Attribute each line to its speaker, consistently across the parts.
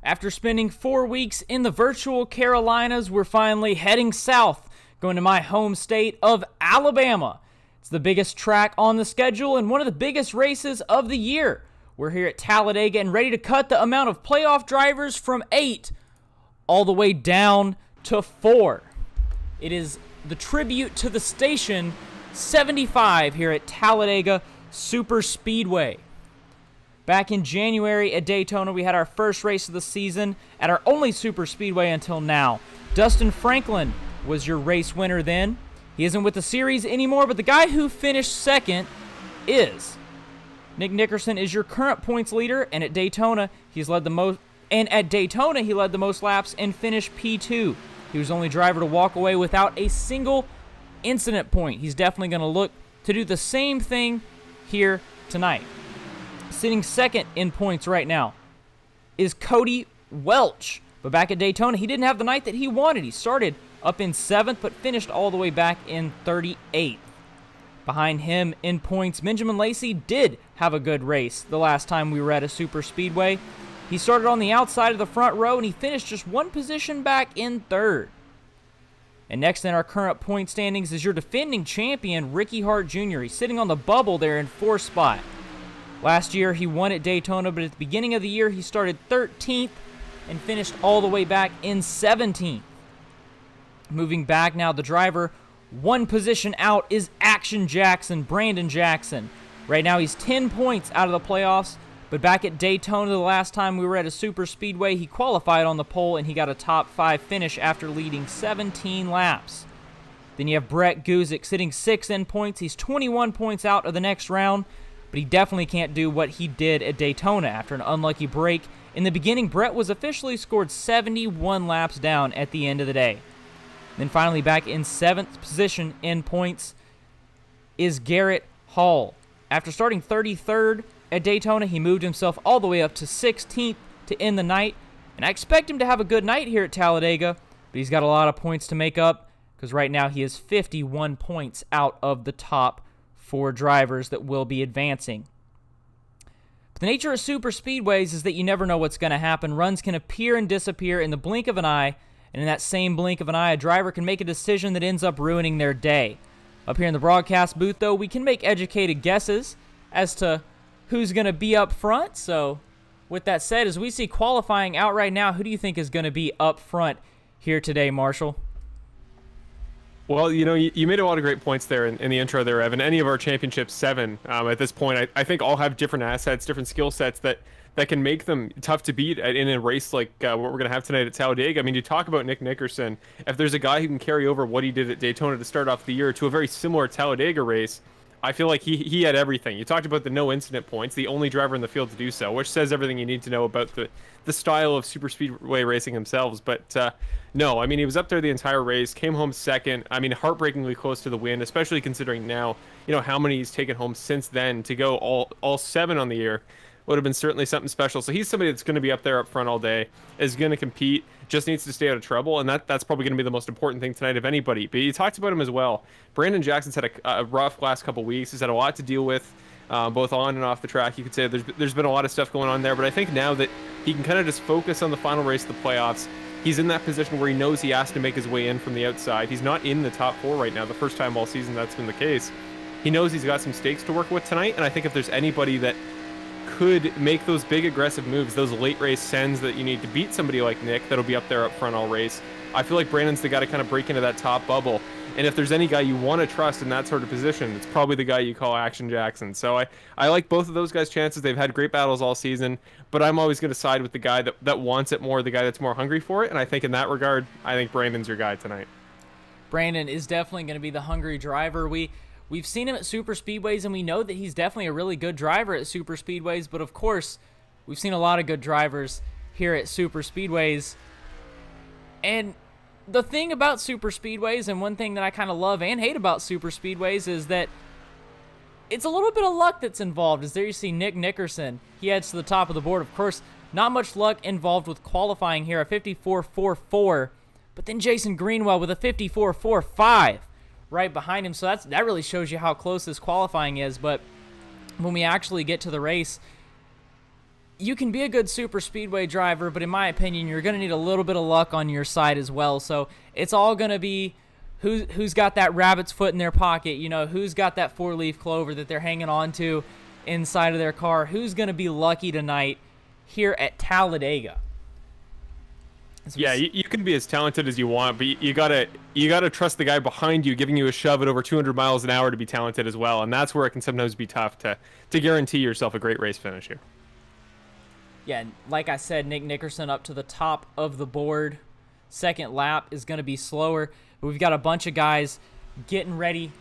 Speaker 1: After spending 4 weeks in the virtual Carolinas, we're finally heading south, going to my home state of Alabama. It's the biggest track on the schedule and one of the biggest races of the year. We're here at Talladega and ready to cut the amount of playoff drivers from 8 all the way down to 4. It is the tribute to the station 75 here at Talladega Superspeedway. Back in January at Daytona, we had our first race of the season at our only Superspeedway until now. Dustin Franklin was your race winner then. He isn't with the series anymore, but the guy who finished second is. Nick Nickerson is your current points leader, and at Daytona, he led the most laps and finished P2. He was the only driver to walk away without a single incident point. He's definitely going to look to do the same thing here tonight. Sitting second in points right now is Cody Welch. But back at Daytona, he didn't have the night that he wanted. He started up in 7th, but finished all the way back in 38th. Behind him in points, Benjamin Lacey did have a good race the last time we were at a super speedway. He started on the outside of the front row, and he finished just one position back in 3rd. And next in our current point standings is your defending champion, Ricky Hart Jr. He's sitting on the bubble there in 4th spot. Last year, he won at Daytona, but at the beginning of the year, he started 13th and finished all the way back in 17th. Moving back now, the driver one position out is Action Jackson, Brandon Jackson. Right now, he's 10 points out of the playoffs, but back at Daytona the last time we were at a super speedway, he qualified on the pole, and he got a top 5 finish after leading 17 laps. Then you have Brett Guzik sitting 6th in points. He's 21 points out of the next round, but he definitely can't do what he did at Daytona after an unlucky break. In the beginning, Brett was officially scored 71 laps down at the end of the day. Then finally back in 7th position in points is Garrett Hall. After starting 33rd at Daytona, he moved himself all the way up to 16th to end the night. And I expect him to have a good night here at Talladega, but he's got a lot of points to make up because right now he is 51 points out of the top 4 drivers that will be advancing. But the nature of super speedways is that you never know what's going to happen. Runs can appear and disappear in the blink of an eye, and in that same blink of an eye, a driver can make a decision that ends up ruining their day. Up here in the broadcast booth, though, we can make educated guesses as to who's going to be up front. So with that said, as we see qualifying out right now, who do you think is going to be up front here today, Marshall?
Speaker 2: Well, you made a lot of great points there in the intro there, Evan. Any of our championship 7 at this point, I think all have different assets, different skill sets that can make them tough to beat in a race like what we're going to have tonight at Talladega. I mean, you talk about Nick Nickerson. If there's a guy who can carry over what he did at Daytona to start off the year to a very similar Talladega race, I feel like he had everything. You talked about the no incident points, the only driver in the field to do so, which says everything you need to know about the style of super speedway racing themselves. But no, I mean, he was up there the entire race, came home second. I mean, heartbreakingly close to the win, especially considering now, how many he's taken home since then. To go all 7 on the year would have been certainly something special. So he's somebody that's going to be up there up front all day, is going to compete, just needs to stay out of trouble, and that's probably going to be the most important thing tonight of anybody. But you talked about him as well. Brandon Jackson's had a rough last couple weeks. He's had a lot to deal with, both on and off the track. You could say there's been a lot of stuff going on there, but I think now that he can kind of just focus on the final race of the playoffs, he's in that position where he knows he has to make his way in from the outside. He's not in the top 4 right now. The first time all season that's been the case. He knows he's got some stakes to work with tonight, and I think if there's anybody that could make those big aggressive moves, those late race sends that you need to beat somebody like Nick that'll be up there up front all race, I feel like Brandon's the guy to kind of break into that top bubble. And if there's any guy you want to trust in that sort of position, it's probably the guy you call Action Jackson. So I like both of those guys' chances. They've had great battles all season, but I'm always going to side with the guy that wants it more, the guy that's more hungry for it. And I think in that regard, I think Brandon's your guy tonight.
Speaker 1: Brandon is definitely going to be the hungry driver. We've seen him at super speedways, and we know that he's definitely a really good driver at super speedways, but of course, we've seen a lot of good drivers here at super speedways. And the thing about super speedways, and one thing that I kind of love and hate about super speedways, is that it's a little bit of luck that's involved. As there you see Nick Nickerson. He heads to the top of the board. Of course, not much luck involved with qualifying here, a 54.44, but then Jason Greenwell with a 54.45. right behind him. So that really shows you how close this qualifying is. But when we actually get to the race, you can be a good super speedway driver, but in my opinion, you're going to need a little bit of luck on your side as well. So it's all going to be who's got that rabbit's foot in their pocket, you know, who's got that four-leaf clover that they're hanging on to inside of their car, who's going to be lucky tonight here at Talladega.
Speaker 2: Yeah, you can be as talented as you want, but you gotta trust the guy behind you giving you a shove at over 200 miles an hour to be talented as well, and that's where it can sometimes be tough to guarantee yourself a great race finish here.
Speaker 1: Yeah, like I said, Nick Nickerson up to the top of the board. Second lap is going to be slower, but we've got a bunch of guys getting ready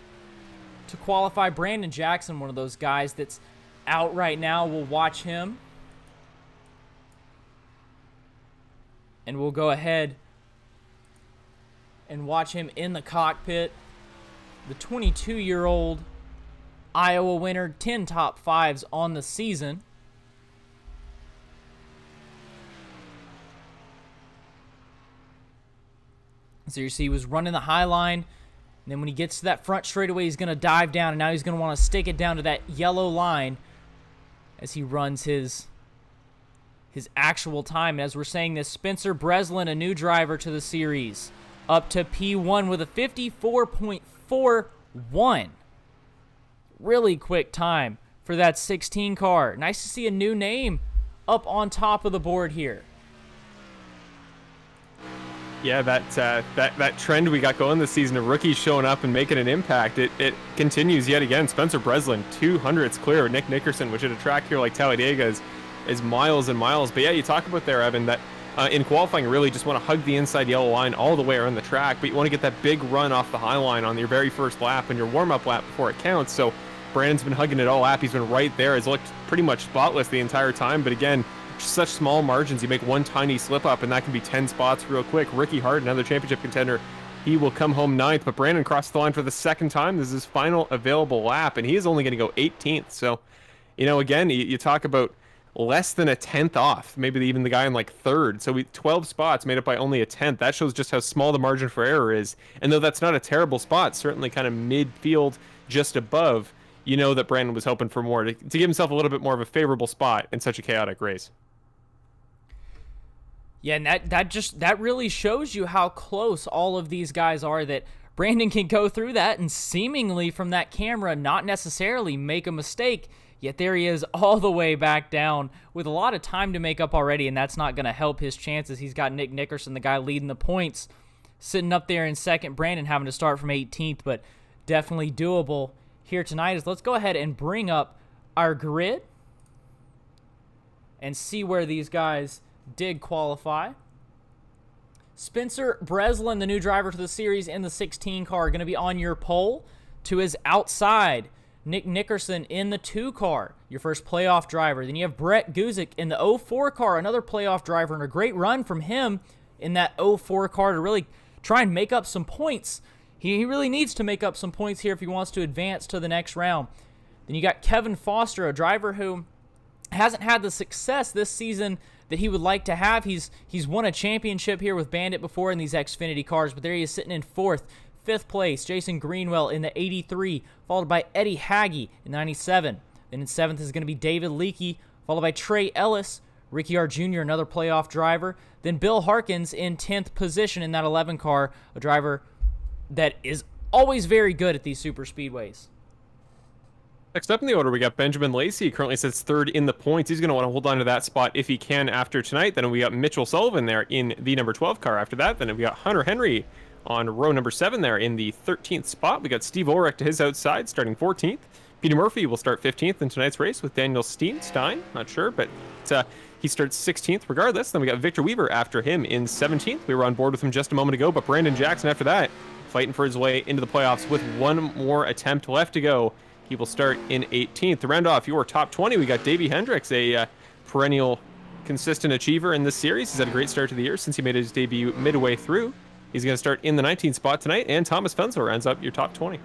Speaker 1: to qualify. Brandon Jackson, one of those guys that's out right now. We'll watch him. And we'll go ahead and watch him in the cockpit. The 22-year-old Iowa winner, 10 top fives on the season. So you see he was running the high line. And then when he gets to that front straightaway, he's going to dive down. And now he's going to want to stick it down to that yellow line as he runs his actual time. And as we're saying this, Spencer Breslin, a new driver to the series, up to P1 with a 54.41. Really quick time for that 16 car. Nice to see a new name up on top of the board here.
Speaker 2: Yeah, that trend we got going this season of rookies showing up and making an impact, it continues yet again. Spencer Breslin, 200ths clear. Nick Nickerson, which at a track here like Talladega is miles and miles. But yeah, you talk about there, Evan, that in qualifying, really just want to hug the inside yellow line all the way around the track, but you want to get that big run off the high line on your very first lap and your warm-up lap before it counts. So Brandon's been hugging it all lap. He's been right there. He's looked pretty much spotless the entire time. But again, such small margins. You make one tiny slip up, and that can be 10 spots real quick. Ricky Hart, another championship contender, he will come home 9th. But Brandon crossed the line for the second time. This is his final available lap, and he is only going to go 18th. So, you know, again, you talk about less than a 10th off, maybe even the guy in like third. So 12 spots made up by only a 10th. That shows just how small the margin for error is. And though that's not a terrible spot, certainly kind of midfield, just above, you know that Brandon was hoping for more to give himself a little bit more of a favorable spot in such a chaotic race.
Speaker 1: Yeah, and that really shows you how close all of these guys are, that Brandon can go through that and seemingly from that camera not necessarily make a mistake, yet there he is all the way back down with a lot of time to make up already, and that's not going to help his chances. He's got Nick Nickerson, the guy leading the points, sitting up there in second. Brandon having to start from 18th, but definitely doable here tonight. Let's go ahead and bring up our grid and see where these guys did qualify. Spencer Breslin, the new driver to the series in the 16 car, going to be on your pole. To his outside, Nick Nickerson in the 2 car, your first playoff driver. Then you have Brett Guzik in the 04 car, another playoff driver, and a great run from him in that 04 car to really try and make up some points. He really needs to make up some points here if he wants to advance to the next round. Then you got Kevin Foster, a driver who hasn't had the success this season that he would like to have. He's won a championship here with Bandit before in these Xfinity cars, but there he is sitting in 4th. 5th place, Jason Greenwell in the 83, followed by Eddie Hagge in 97. Then in 7th is going to be David Leakey, followed by Trey Ellis, Ricky R. Jr., another playoff driver. Then Bill Harkins in 10th position in that 11 car, a driver that is always very good at these super speedways.
Speaker 2: Next up in the order, we got Benjamin Lacey. Currently sits 3rd in the points. He's going to want to hold on to that spot if he can after tonight. Then we got Mitchell Sullivan there in the number 12 car after that. Then we got Hunter Henry on row number 7 there in the 13th spot. We got Steve Ulrich to his outside, starting 14th. Peter Murphy will start 15th in tonight's race with Daniel Stein. Not sure, but he starts 16th regardless. Then we got Victor Weaver after him in 17th. We were on board with him just a moment ago, but Brandon Jackson after that, fighting for his way into the playoffs with one more attempt left to go. He will start in 18th. To round off your top 20, we got Davey Hendricks, a perennial consistent achiever in this series. He's had a great start to the year since he made his debut midway through. He's going to start in the 19th spot tonight, and Thomas Fensler ends up your top 20.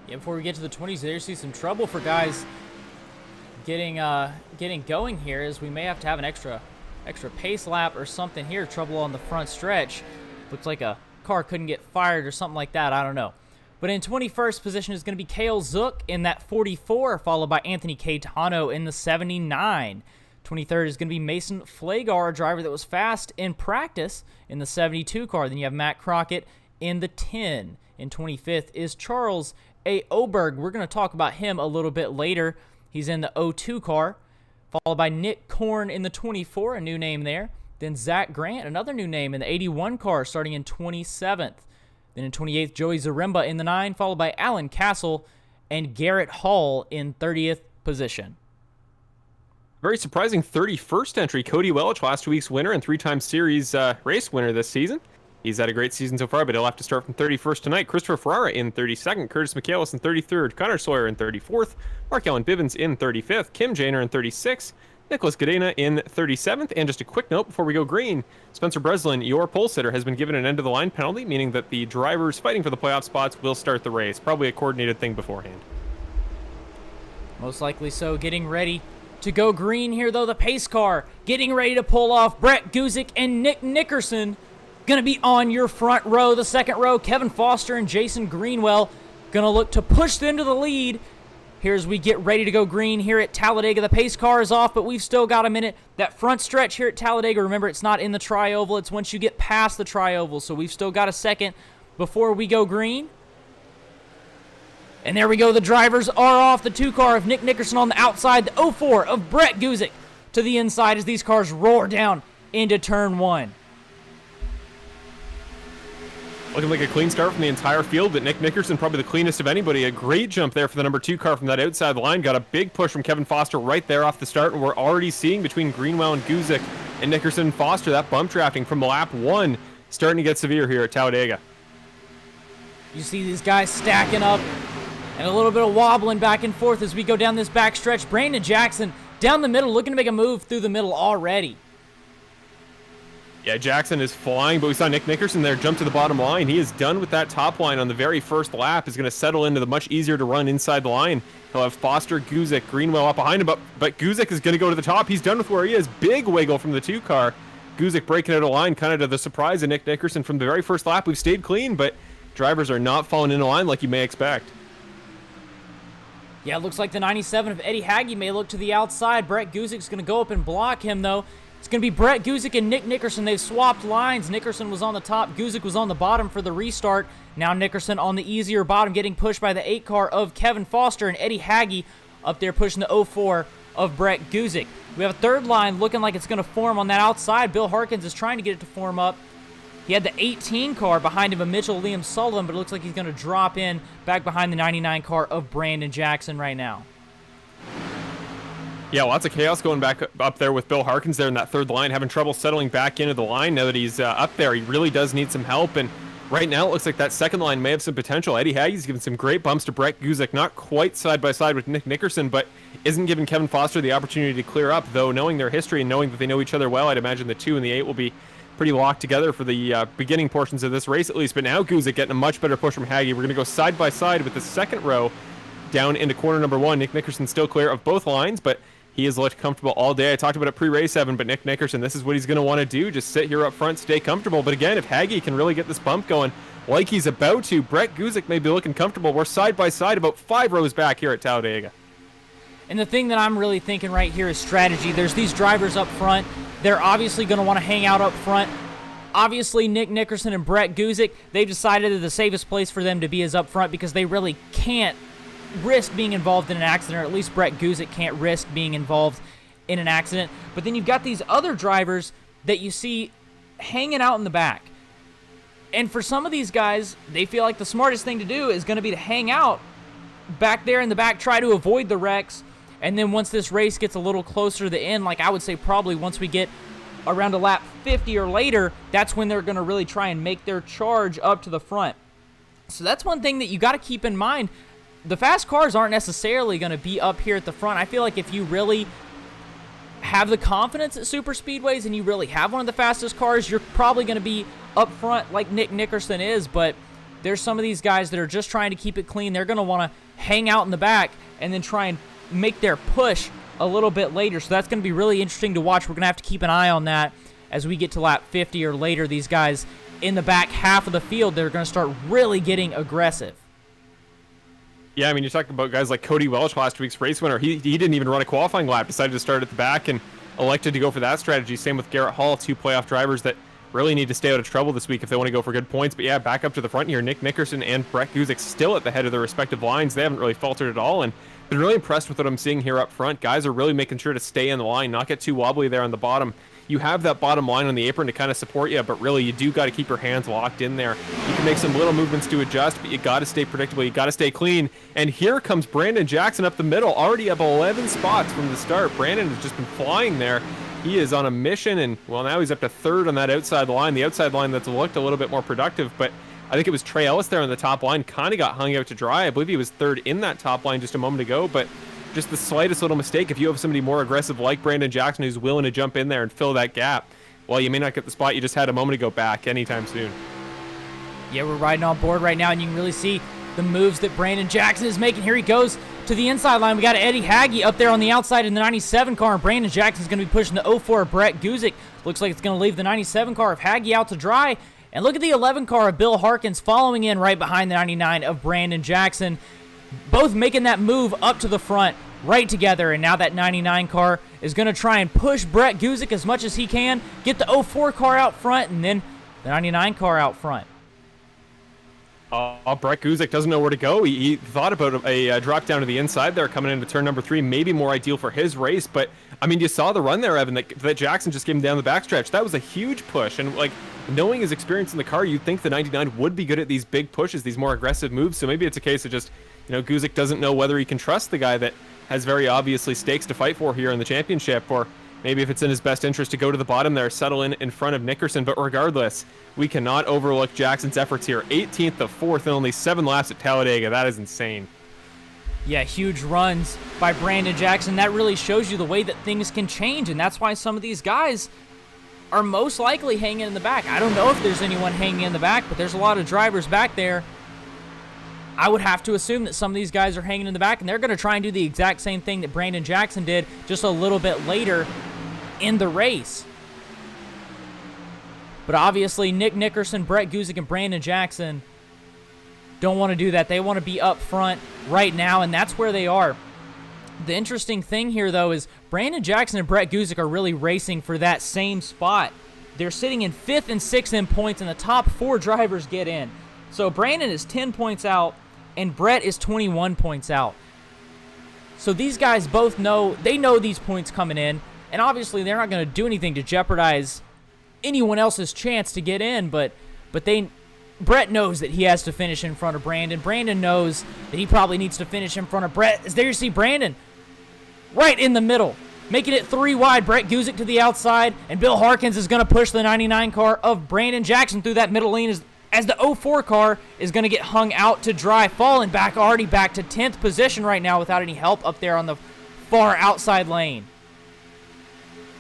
Speaker 1: Yeah, before we get to the 20s, there see some trouble for guys getting going here, as we may have to have an extra pace lap or something here. Trouble on the front stretch. Looks like a car couldn't get fired or something like that. I don't know. But in 21st position is going to be Cale Zook in that 44, followed by Anthony Caetano in the 79. 23rd is going to be Mason Flagar, a driver that was fast in practice in the 72 car. Then you have Matt Crockett in the 10. In 25th is Charles A. Oberg. We're going to talk about him a little bit later. He's in the 02 car, followed by Nick Korn in the 24, a new name there. Then Zach Grant, another new name in the 81 car, starting in 27th. Then in 28th, Joey Zaremba in the 9, followed by Alan Castle and Garrett Hall in 30th position.
Speaker 2: Very surprising 31st entry, Cody Welch, last week's winner and 3-time series race winner this season. He's had a great season so far, but he'll have to start from 31st tonight. Christopher Ferrara in 32nd, Curtis Michaelis in 33rd, Connor Sawyer in 34th, Mark Allen Bivens in 35th, Kim Janer in 36th, Nicholas Gadena in 37th. And just a quick note before we go green, Spencer Breslin, your pole sitter, has been given an end-of-the-line penalty, meaning that the drivers fighting for the playoff spots will start the race. Probably a coordinated thing beforehand.
Speaker 1: Most likely so. Getting ready to go green here, though. The pace car getting ready to pull off. Brett Guzik and Nick Nickerson going to be on your front row. The second row, Kevin Foster and Jason Greenwell going to look to push them to the lead. Here as we get ready to go green here at Talladega. The pace car is off, but we've still got a minute. That front stretch here at Talladega, remember, it's not in the tri-oval. It's once you get past the tri-oval, so we've still got a second before we go green. And there we go. The drivers are off. The 2 car of Nick Nickerson on the outside. The 04 of Brett Guzik to the inside as these cars roar down into turn 1.
Speaker 2: Looking like a clean start from the entire field, but Nick Nickerson probably the cleanest of anybody. A great jump there for the number 2 car from that outside line. Got a big push from Kevin Foster right there off the start, and we're already seeing between Greenwell and Guzik and Nickerson and Foster that bump drafting from lap 1 starting to get severe here at Talladega.
Speaker 1: You see these guys stacking up and a little bit of wobbling back and forth as we go down this back stretch. Brandon Jackson down the middle, looking to make a move through the middle already.
Speaker 2: Yeah, Jackson is flying, but we saw Nick Nickerson there jump to the bottom line. He is done with that top line on the very first lap. Is going to settle into the much easier to run inside the line. He'll have Foster, Guzik, Greenwell up behind him, but Guzik is going to go to the top. He's done with where he is. Big wiggle from the 2 car. Guzik breaking out of line, kind of to the surprise of Nick Nickerson from the very first lap. We've stayed clean, but drivers are not falling into line like you may expect.
Speaker 1: Yeah, it looks like the 97 of Eddie Hagge may look to the outside. Brett Guzik's going to go up and block him, though. It's going to be Brett Guzik and Nick Nickerson. They've swapped lines. Nickerson was on the top. Guzik was on the bottom for the restart. Now Nickerson on the easier bottom, getting pushed by the 8 car of Kevin Foster, and Eddie Hagge up there pushing the 04 of Brett Guzik. We have a third line looking like it's going to form on that outside. Bill Harkins is trying to get it to form up. He had the 18 car behind him of Mitchell Liam Sullivan, but it looks like he's going to drop in back behind the 99 car of Brandon Jackson right now.
Speaker 2: Yeah, lots of chaos going back up there with Bill Harkins there in that third line, having trouble settling back into the line now that he's up there. He really does need some help, and right now it looks like that second line may have some potential. Eddie Hagge's given some great bumps to Brett Guzik, not quite side by side with Nick Nickerson, but isn't giving Kevin Foster the opportunity to clear up, though knowing their history and knowing that they know each other well, I'd imagine the 2 and the 8 will be pretty locked together for the beginning portions of this race at least. But now Guzik getting a much better push from Hagge. We're going to go side by side with the second row down into corner number 1. Nick Nickerson still clear of both lines, but he has looked comfortable all day. I talked about it pre-race, Evan, but Nick Nickerson, this is what he's going to want to do. Just sit here up front, stay comfortable. But again, if Hagge can really get this bump going like he's about to, Brett Guzik may be looking comfortable. We're side by side about 5 rows back here at Talladega.
Speaker 1: And the thing that I'm really thinking right here is strategy. There's these drivers up front. They're obviously going to want to hang out up front. Obviously, Nick Nickerson and Brett Guzik, they've decided that the safest place for them to be is up front because they really can't risk being involved in an accident, or at least Brett Guzik can't risk being involved in an accident. But then you've got these other drivers that you see hanging out in the back. And for some of these guys, they feel like the smartest thing to do is going to be to hang out back there in the back, try to avoid the wrecks. And then once this race gets a little closer to the end, like I would say probably once we get around a lap 50 or later, that's when they're going to really try and make their charge up to the front. So that's one thing that you got to keep in mind. The fast cars aren't necessarily going to be up here at the front. I feel like if you really have the confidence at Superspeedways and you really have one of the fastest cars, you're probably going to be up front like Nick Nickerson is, but there's some of these guys that are just trying to keep it clean. They're going to want to hang out in the back and then try and make their push a little bit later. So that's going to be really interesting to watch. We're going to have to keep an eye on that as we get to lap 50 or later. These guys in the back half of the field, they're going to start really getting aggressive.
Speaker 2: Yeah, I mean, you're talking about guys like Cody Welch, last week's race winner. He didn't even run a qualifying lap, decided to start at the back, and elected to go for that strategy. Same with Garrett Hall, 2 playoff drivers that really need to stay out of trouble this week if they want to go for good points. But yeah, back up to the front here, Nick Nickerson and Brett Guzik still at the head of their respective lines. They haven't really faltered at all, and been really impressed with what I'm seeing here up front. Guys are really making sure to stay in the line, not get too wobbly there on the bottom. You have that bottom line on the apron to kind of support you, but really you do got to keep your hands locked in there. You can make some little movements to adjust, but you got to stay predictable. You got to stay clean. And here comes Brandon Jackson up the middle, already up 11 spots from the start. Brandon has just been flying there. He is on a mission, and well, now he's up to third on that outside line. The outside line that's looked a little bit more productive, but I think it was Trey Ellis there on the top line. Kind of got hung out to dry. I believe he was third in that top line just a moment ago, but just the slightest little mistake, if you have somebody more aggressive like Brandon Jackson who's willing to jump in there and fill that gap, well, you may not get the spot you just had a moment ago back anytime soon.
Speaker 1: Yeah, we're riding on board right now, and you can really see the moves that Brandon Jackson is making. Here he goes to the inside line. We got Eddie Hagge up there on the outside in the 97 car, and Brandon Jackson's going to be pushing the 04 Brett Guzik. Looks like it's going to leave the 97 car of Hagge out to dry. And look at the 11 car of Bill Harkins following in right behind the 99 of Brandon Jackson. Both making that move up to the front right together, and now that 99 car is going to try and push Brett Guzik as much as he can, get the 04 car out front, and then the 99 car out front.
Speaker 2: Brett Guzik doesn't know where to go. He thought about a drop down to the inside there coming into turn number 3, maybe more ideal for his race, but I mean, you saw the run there, Evan, that Jackson just gave him down the backstretch. That was a huge push, and like, knowing his experience in the car, you'd think the 99 would be good at these big pushes, these more aggressive moves, so maybe it's a case of just, Guzik doesn't know whether he can trust the guy that has very obviously stakes to fight for here in the championship, or maybe if it's in his best interest to go to the bottom there, settle in front of Nickerson. But regardless, we cannot overlook Jackson's efforts here. 18th of 4th and only 7 laps at Talladega. That is insane.
Speaker 1: Yeah, huge runs by Brandon Jackson. That really shows you the way that things can change, and that's why some of these guys are most likely hanging in the back. I don't know if there's anyone hanging in the back, but there's a lot of drivers back there. I would have to assume that some of these guys are hanging in the back, and they're going to try and do the exact same thing that Brandon Jackson did just a little bit later in the race. But obviously, Nick Nickerson, Brett Guzik, and Brandon Jackson don't want to do that. They want to be up front right now, and that's where they are. The interesting thing here, though, is Brandon Jackson and Brett Guzik are really racing for that same spot. They're sitting in 5th and 6th in points, and the top 4 drivers get in. So Brandon is 10 points out, and Brett is 21 points out. So these guys both know these points coming in, and obviously they're not going to do anything to jeopardize anyone else's chance to get in, but Brett knows that he has to finish in front of Brandon. Brandon knows that he probably needs to finish in front of Brett. As there you see Brandon right in the middle, making it 3 wide. Brett Guzik to the outside, and Bill Harkins is going to push the 99 car of Brandon Jackson through that middle lane as the 04 car is going to get hung out to dry, falling back, already back to 10th position right now without any help up there on the far outside lane.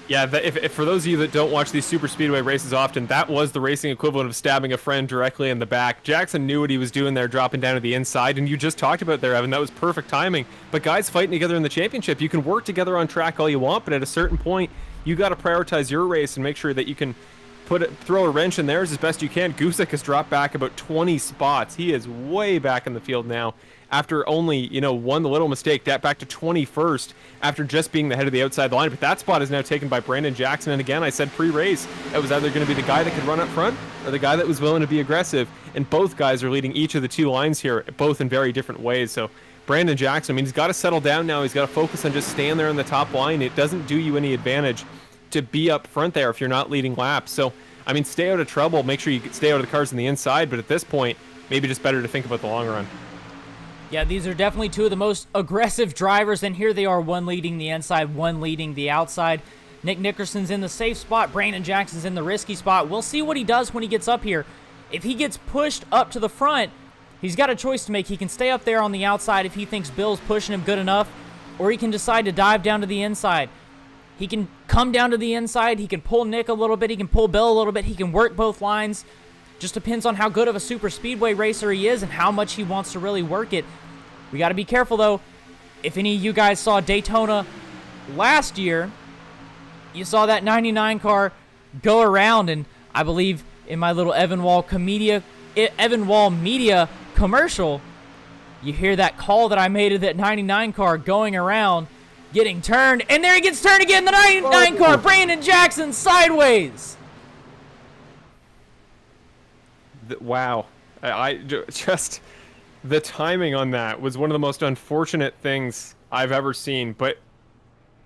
Speaker 2: Yeah, if for those of you that don't watch these Superspeedway races often, that was the racing equivalent of stabbing a friend directly in the back. Jackson knew what he was doing there, dropping down to the inside, and you just talked about there, Evan. That was perfect timing. But guys fighting together in the championship, you can work together on track all you want, but at a certain point, you got to prioritize your race and make sure that you can throw a wrench in theirs as best you can. Guzik has dropped back about 20 spots. He is way back in the field now after only, one little mistake, that back to 21st after just being the head of the outside line. But that spot is now taken by Brandon Jackson. And again, I said pre-race, it was either going to be the guy that could run up front or the guy that was willing to be aggressive. And both guys are leading each of the 2 lines here, both in very different ways. So Brandon Jackson, he's got to settle down now. He's got to focus on just staying there on the top line. It doesn't do you any advantage to be up front there if you're not leading laps. So, stay out of trouble. Make sure you stay out of the cars on the inside. But at this point, maybe just better to think about the long run.
Speaker 1: Yeah, these are definitely 2 of the most aggressive drivers, and here they are, one leading the inside, one leading the outside. Nick Nickerson's in the safe spot. Brandon Jackson's in the risky spot. We'll see what he does when he gets up here. If he gets pushed up to the front, he's got a choice to make. He can stay up there on the outside if he thinks Bill's pushing him good enough, or he can decide to dive down to the inside. He can come down to the inside. He can pull Nick a little bit. He can pull Bill a little bit. He can work both lines. Just depends on how good of a super speedway racer he is and how much he wants to really work it. We got to be careful, though. If any of you guys saw Daytona last year, you saw that 99 car go around, and I believe in my little Evan Wall Media commercial, you hear that call that I made of that 99 car going around, getting turned, and there he gets turned again. The 99 car, Brandon Jackson, sideways.
Speaker 2: Wow. I just, the timing on that was one of the most unfortunate things I've ever seen, but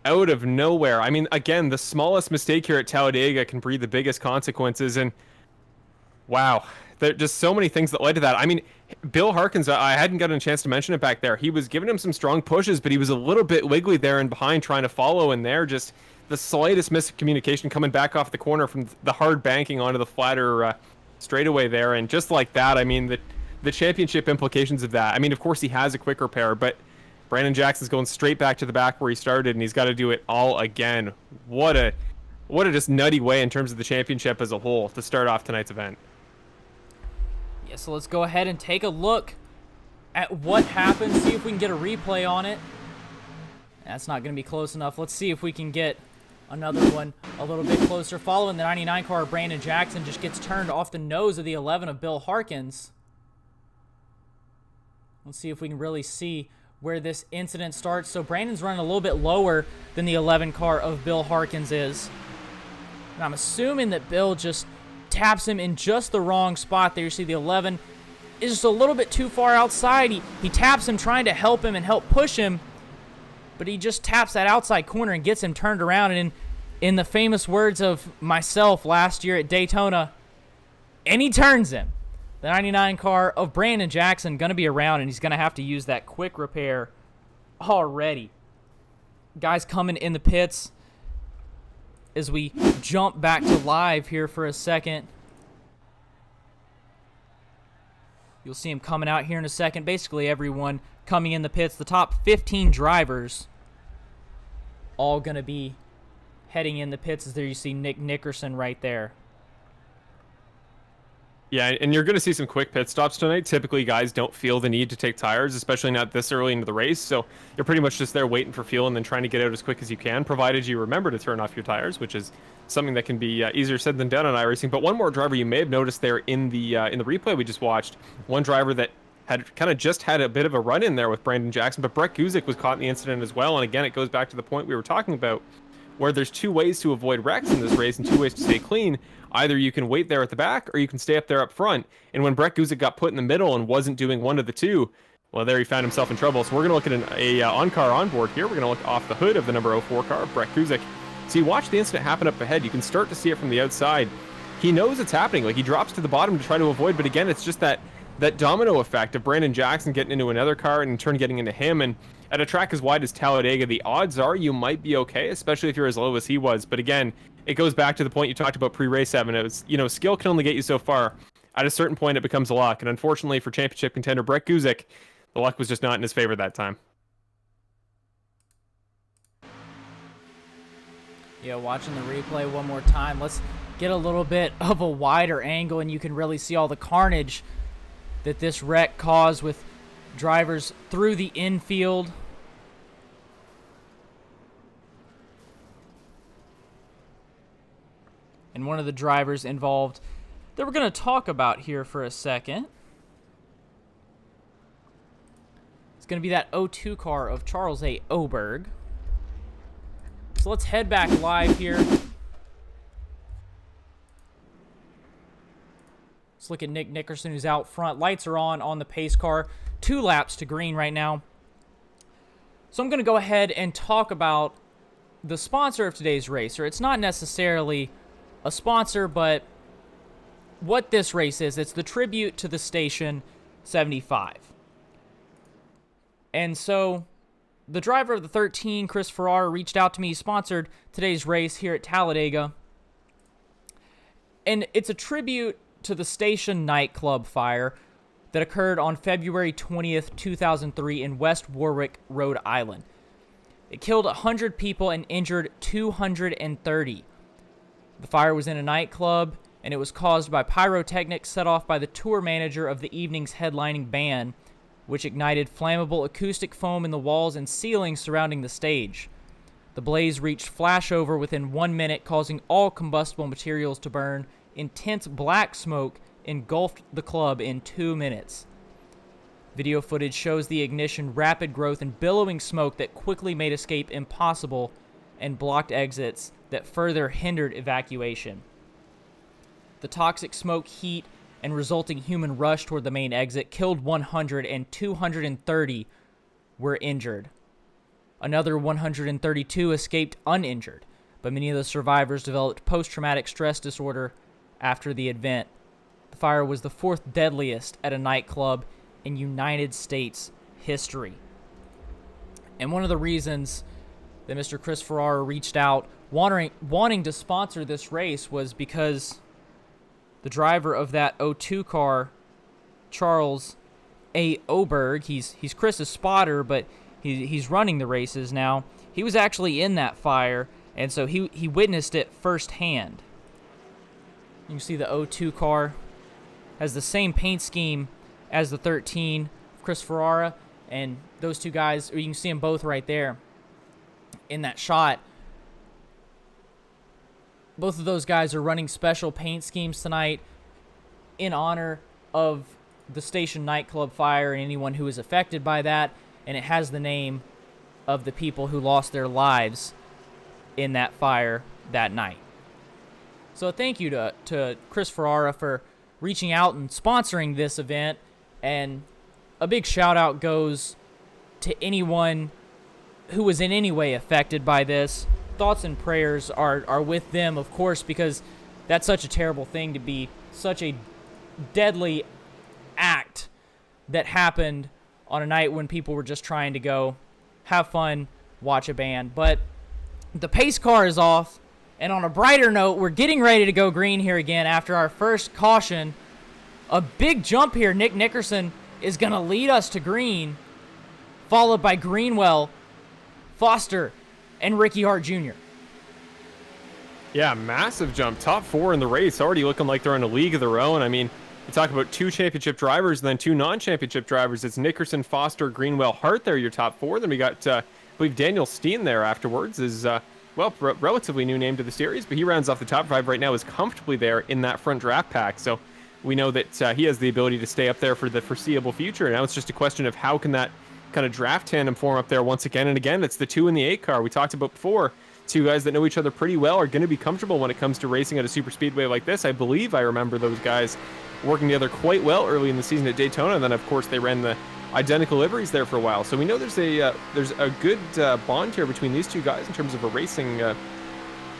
Speaker 2: out of nowhere. I mean, again, the smallest mistake here at Talladega can breed the biggest consequences, and wow, there are just so many things that led to that. I mean, Bill Harkins, I hadn't gotten a chance to mention it back there. He was giving him some strong pushes, but he was a little bit wiggly there and behind trying to follow, and there just the slightest miscommunication coming back off the corner from the hard banking onto the flatter straightaway there, and just like that, I mean, the championship implications of that. I mean, of course, he has a quick repair, but Brandon Jackson's going straight back to the back where he started, and he's got to do it all again. What a just nutty way in terms of the championship as a whole to start off tonight's event.
Speaker 1: Yeah, so let's go ahead and take a look at what happened, see if we can get a replay on it. That's not going to be close enough. Let's see if we can get another one a little bit closer. Following the 99 car, Brandon Jackson just gets turned off the nose of the 11 of Bill Harkins. Let's see if we can really see where this incident starts. So Brandon's running a little bit lower than the 11 car of Bill Harkins is. And I'm assuming that Bill just taps him in just the wrong spot there. You see the 11 is just a little bit too far outside. He taps him trying to help him and help push him, but he just taps that outside corner and gets him turned around. And in the famous words of myself last year at Daytona, and he turns him. The 99 car of Brandon Jackson going to be around, and he's going to have to use that quick repair already. Guys coming in the pits as we jump back to live here for a second. You'll see him coming out here in a second. Basically everyone coming in the pits. The top 15 drivers all going to be heading in the pits. As there you see Nick Nickerson right there.
Speaker 2: Yeah, and you're going to see some quick pit stops tonight. Typically, guys don't feel the need to take tires, especially not this early into the race. So you're pretty much just there waiting for fuel and then trying to get out as quick as you can, provided you remember to turn off your tires, which is something that can be easier said than done on iRacing. But one more driver you may have noticed there in the replay we just watched, one driver that had kind of just had a bit of a run in there with Brandon Jackson, but Brett Guzik was caught in the incident as well. And again, it goes back to the point we were talking about, where there's two ways to avoid wrecks in this race and two ways to stay clean. Either you can wait there at the back or you can stay up there up front. And when Brett Guzik got put in the middle and wasn't doing one of the two, well, there he found himself in trouble. So we're going to look at a on-car onboard here. We're going to look off the hood of the number 04 car, Brett Guzik. So you watch the incident happen up ahead. You can start to see it from the outside. He knows it's happening. Like, he drops to the bottom to try to avoid, but again, it's just that domino effect of Brandon Jackson getting into another car and in turn getting into him. And at a track as wide as Talladega, the odds are you might be okay, especially if you're as low as he was. But again, it goes back to the point you talked about pre-race, Evan. It was, skill can only get you so far. At a certain point, it becomes luck. And unfortunately for championship contender Brett Guzik, the luck was just not in his favor that time.
Speaker 1: Yeah, watching the replay one more time. Let's get a little bit of a wider angle, and you can really see all the carnage that this wreck caused with drivers through the infield. And one of the drivers involved that we're going to talk about here for a second, it's going to be that 02 car of Charles A. Oberg. So let's head back live here. Let's look at Nick Nickerson, who's out front. Lights are on the pace car. 2 laps to green right now. So I'm going to go ahead and talk about the sponsor of today's race. Or it's not necessarily a sponsor, but what this race is. It's the tribute to the Station 75. And so the driver of the 13, Chris Ferrara, reached out to me. He sponsored today's race here at Talladega. And it's a tribute to the Station nightclub fire that occurred on February 20th, 2003 in West Warwick, Rhode Island. It killed 100 people and injured 230. The fire was in a nightclub, and it was caused by pyrotechnics set off by the tour manager of the evening's headlining band, which ignited flammable acoustic foam in the walls and ceiling surrounding the stage. The blaze reached flashover within 1 minute, causing all combustible materials to burn. Intense black smoke engulfed the club in 2 minutes. Video footage shows the ignition, rapid growth, and billowing smoke that quickly made escape impossible and blocked exits that further hindered evacuation. The toxic smoke, heat, and resulting human rush toward the main exit killed 100 and 230 were injured. Another 132 escaped uninjured, but many of the survivors developed post-traumatic stress disorder after the event. The fire was the fourth deadliest at a nightclub in United States history. And one of the reasons that Mr. Chris Ferrara reached out wanting to sponsor this race was because the driver of that 02 car, Charles A. Oberg, he's Chris's spotter, but he's running the races now. He was actually in that fire, and so he witnessed it firsthand. You can see the 02 car has the same paint scheme as the 13, Chris Ferrara, and those two guys, or you can see them both right there in that shot. Both of those guys are running special paint schemes tonight in honor of the station nightclub fire and anyone who is affected by that, and it has the name of the people who lost their lives in that fire that night. So thank you to Chris Ferrara for reaching out and sponsoring this event, and a big shout out goes to anyone who was in any way affected by this. Thoughts and prayers are with them, of course, because that's such a terrible thing to be, such a deadly act that happened on a night when people were just trying to go have fun, watch a band. But the pace car is off, and on a brighter note, we're getting ready to go green here again after our first caution. A big jump here. Nick Nickerson is going to lead us to green, followed by Greenwell, Foster, and Ricky Hart Jr.
Speaker 2: Yeah, massive jump. Top four in the race, already looking like they're in a league of their own. I mean, you talk about two championship drivers and then two non-championship drivers. It's Nickerson, Foster, Greenwell, Hart there, your top four. Then we got, I believe, Daniel Steen there afterwards is, relatively new name to the series, but he rounds off the top five right now, is comfortably there in that front draft pack. So we know that he has the ability to stay up there for the foreseeable future. Now it's just a question of how can that kind of draft tandem form up there once again and again. It's the 2 in the 8 car we talked about before. Two guys that know each other pretty well are going to be comfortable when it comes to racing at a super speedway like this. I believe I remember those guys working together quite well early in the season at Daytona, and then of course they ran the identical liveries there for a while. So we know there's a good bond here between these two guys in terms of a racing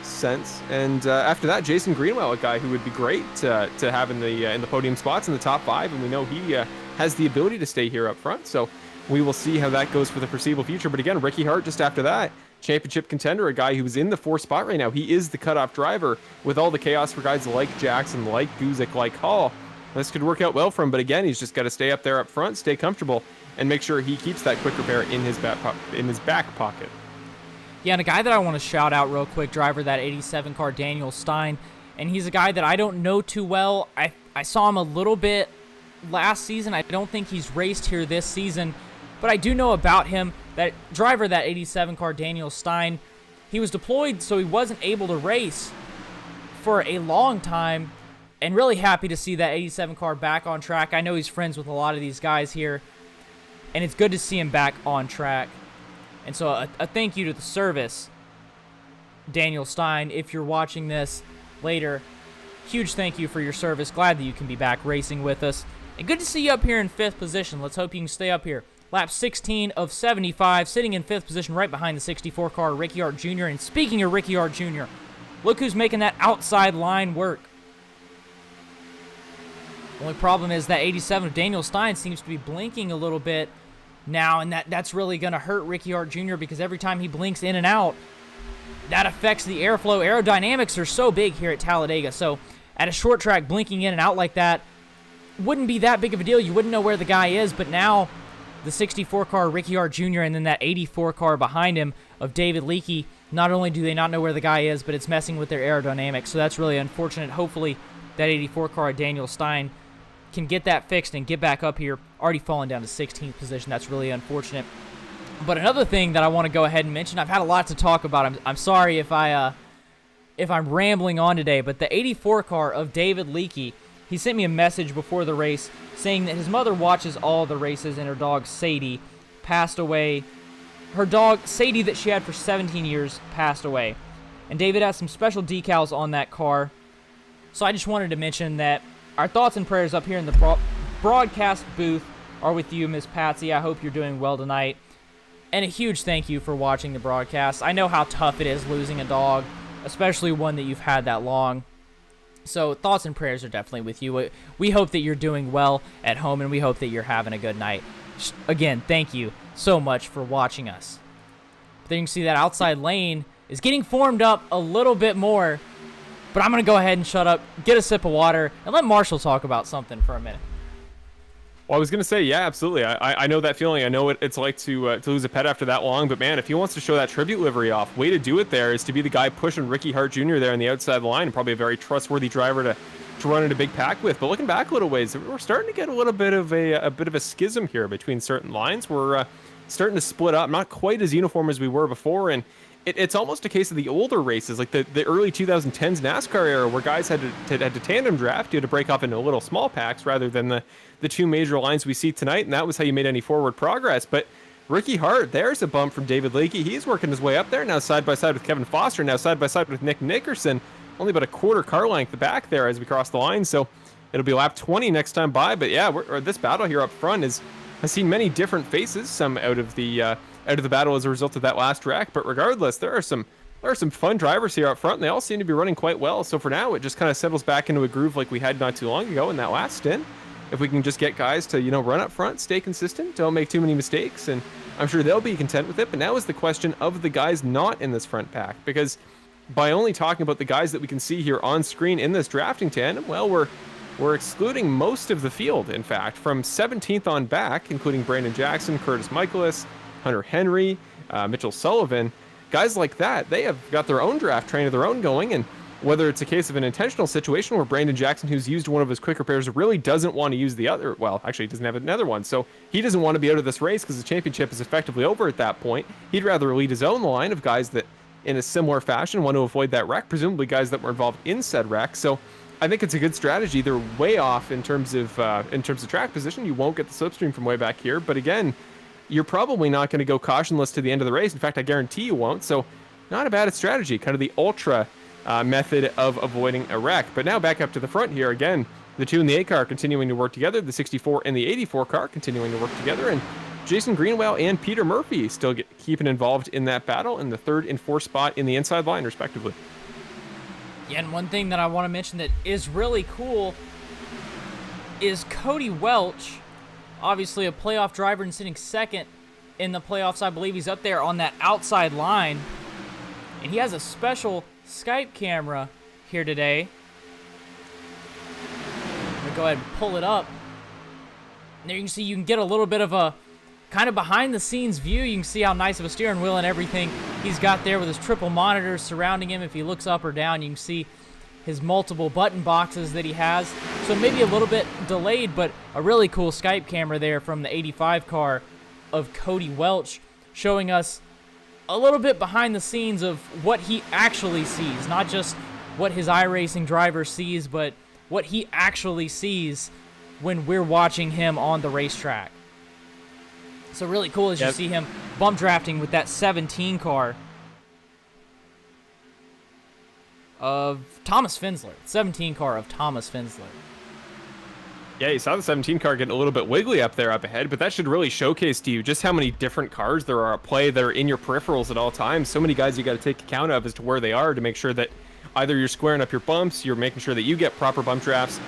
Speaker 2: sense. And after that, Jason Greenwell, a guy who would be great to have in the podium spots in the top 5, and we know he has the ability to stay here up front. So we will see how that goes for the foreseeable future. But again, Ricky Hart just after that, championship contender, a guy who's in the 4th spot right now. He is the cutoff driver with all the chaos for guys like Jackson, like Guzik, like Hall. This could work out well for him, but again, he's just got to stay up there up front, stay comfortable, and make sure he keeps that quick repair in his back pocket.
Speaker 1: Yeah, and a guy that I want to shout out real quick, driver that 87 car, Daniel Stein, and he's a guy that I don't know too well. I saw him a little bit last season. I don't think he's raced here this season, but I do know about him. That driver, that 87 car, Daniel Stein, he was deployed, so he wasn't able to race for a long time, and really happy to see that 87 car back on track. I know he's friends with a lot of these guys here, and it's good to see him back on track. And so a thank you to the service, Daniel Stein. If you're watching this later, huge thank you for your service. Glad that you can be back racing with us. And good to see you up here in 5th position. Let's hope you can stay up here. Lap 16 of 75, sitting in 5th position right behind the 64 car, Ricky Hart Jr. And speaking of Ricky Hart Jr., look who's making that outside line work. Only problem is that 87 of Daniel Stein seems to be blinking a little bit now, and that's really going to hurt Ricky Hart Jr. because every time he blinks in and out, that affects the airflow. Aerodynamics are so big here at Talladega, so at a short track, blinking in and out like that wouldn't be that big of a deal. You wouldn't know where the guy is, but now the 64 car, Ricky Hart Jr., and then that 84 car behind him of David Leakey, not only do they not know where the guy is, but it's messing with their aerodynamics, so that's really unfortunate. Hopefully that 84 car, Daniel Stein, can get that fixed and get back up here. Already fallen down to 16th position. That's really unfortunate. But another thing that I want to go ahead and mention, I've had a lot to talk about. I'm sorry if I'm rambling on today, but the 84 car of David Leakey he sent me a message before the race saying that his mother watches all the races and her dog Sadie passed away. Her dog Sadie that she had for 17 years passed away. And David has some special decals on that car. So I just wanted to mention that our thoughts and prayers up here in the broadcast booth are with you, Miss Patsy. I hope you're doing well tonight. And a huge thank you for watching the broadcast. I know how tough it is losing a dog, especially one that you've had that long. So thoughts and prayers are definitely with you. We hope that you're doing well at home, and we hope that you're having a good night. Again, thank you so much for watching us. Then you can see that outside lane is getting formed up a little bit more, but I'm going to go ahead and shut up, get a sip of water, and let Marshall talk about something for a minute.
Speaker 2: Well, I was going to say, yeah, absolutely. I know that feeling. I know what it's like to lose a pet after that long. But, man, if he wants to show that tribute livery off, way to do it there is to be the guy pushing Ricky Hart Jr. there on the outside line. And probably a very trustworthy driver to run in a big pack with. But looking back a little ways, we're starting to get a little bit of a schism here between certain lines. We're starting to split up, not quite as uniform as we were before. And it's almost a case of the older races, like the early 2010s NASCAR era, where guys had to tandem draft. You had to break off into little small packs rather than the two major lines we see tonight, and that was how you made any forward progress. But Ricky Hart, there's a bump from David Leakey. He's working his way up there now, side by side with Kevin Foster, now side by side with Nick Nickerson. Only about a quarter car length back there as we cross the line, so it'll be lap 20 next time by. But yeah, this battle here up front has seen many different faces, some out of the battle as a result of that last wreck. But regardless, there are some fun drivers here up front, and they all seem to be running quite well. So for now, it just kind of settles back into a groove like we had not too long ago in that last stint. If we can just get guys to, run up front, stay consistent, don't make too many mistakes, and I'm sure they'll be content with it. But now is the question of the guys not in this front pack, because by only talking about the guys that we can see here on screen in this drafting tandem, well, we're excluding most of the field, in fact, from 17th on back, including Brandon Jackson, Curtis Michaelis, Hunter Henry, Mitchell Sullivan. Guys like that, they have got their own draft train of their own going, and whether it's a case of an intentional situation where Brandon Jackson, who's used one of his quicker pairs, really doesn't want to use the other, well, actually he doesn't have another one, so he doesn't want to be out of this race because the championship is effectively over at that point. He'd rather lead his own line of guys that, in a similar fashion, want to avoid that wreck, presumably guys that were involved in said wreck. So I think it's a good strategy. They're way off in terms of track position. You won't get the slipstream from way back here, but again, you're probably not going to go cautionless to the end of the race. In fact, I guarantee you won't. So not a bad strategy, kind of the ultra method of avoiding a wreck. But now back up to the front here again, the 2 and the 8 car continuing to work together, the 64 and the 84 car continuing to work together, and Jason Greenwell and Peter Murphy still keeping involved in that battle in the 3rd and 4th spot in the inside line, respectively.
Speaker 1: Yeah, and one thing that I want to mention that is really cool is Cody Welch, obviously a playoff driver and sitting second in the playoffs. I believe he's up there on that outside line, and he has a special Skype camera here today. I'm going to go ahead and pull it up. And there you can see you can get a little bit of a kind of behind the scenes view. You can see how nice of a steering wheel and everything he's got there with his triple monitors surrounding him. If he looks up or down, you can see his multiple button boxes that he has. So maybe a little bit delayed, but a really cool Skype camera there from the 85 car of Cody Welch, showing us a little bit behind the scenes of what he actually sees, not just what his iRacing driver sees, but what he actually sees when we're watching him on the racetrack. So really cool as you see him bump drafting with that 17 car of Thomas Finsler. 17 car of Thomas Finsler.
Speaker 2: Yeah, you saw the 17 car getting a little bit wiggly up there up ahead, but that should really showcase to you just how many different cars there are at play that are in your peripherals at all times. So many guys you got to take account of as to where they are to make sure that either you're squaring up your bumps, you're making sure that you get proper bump drafts,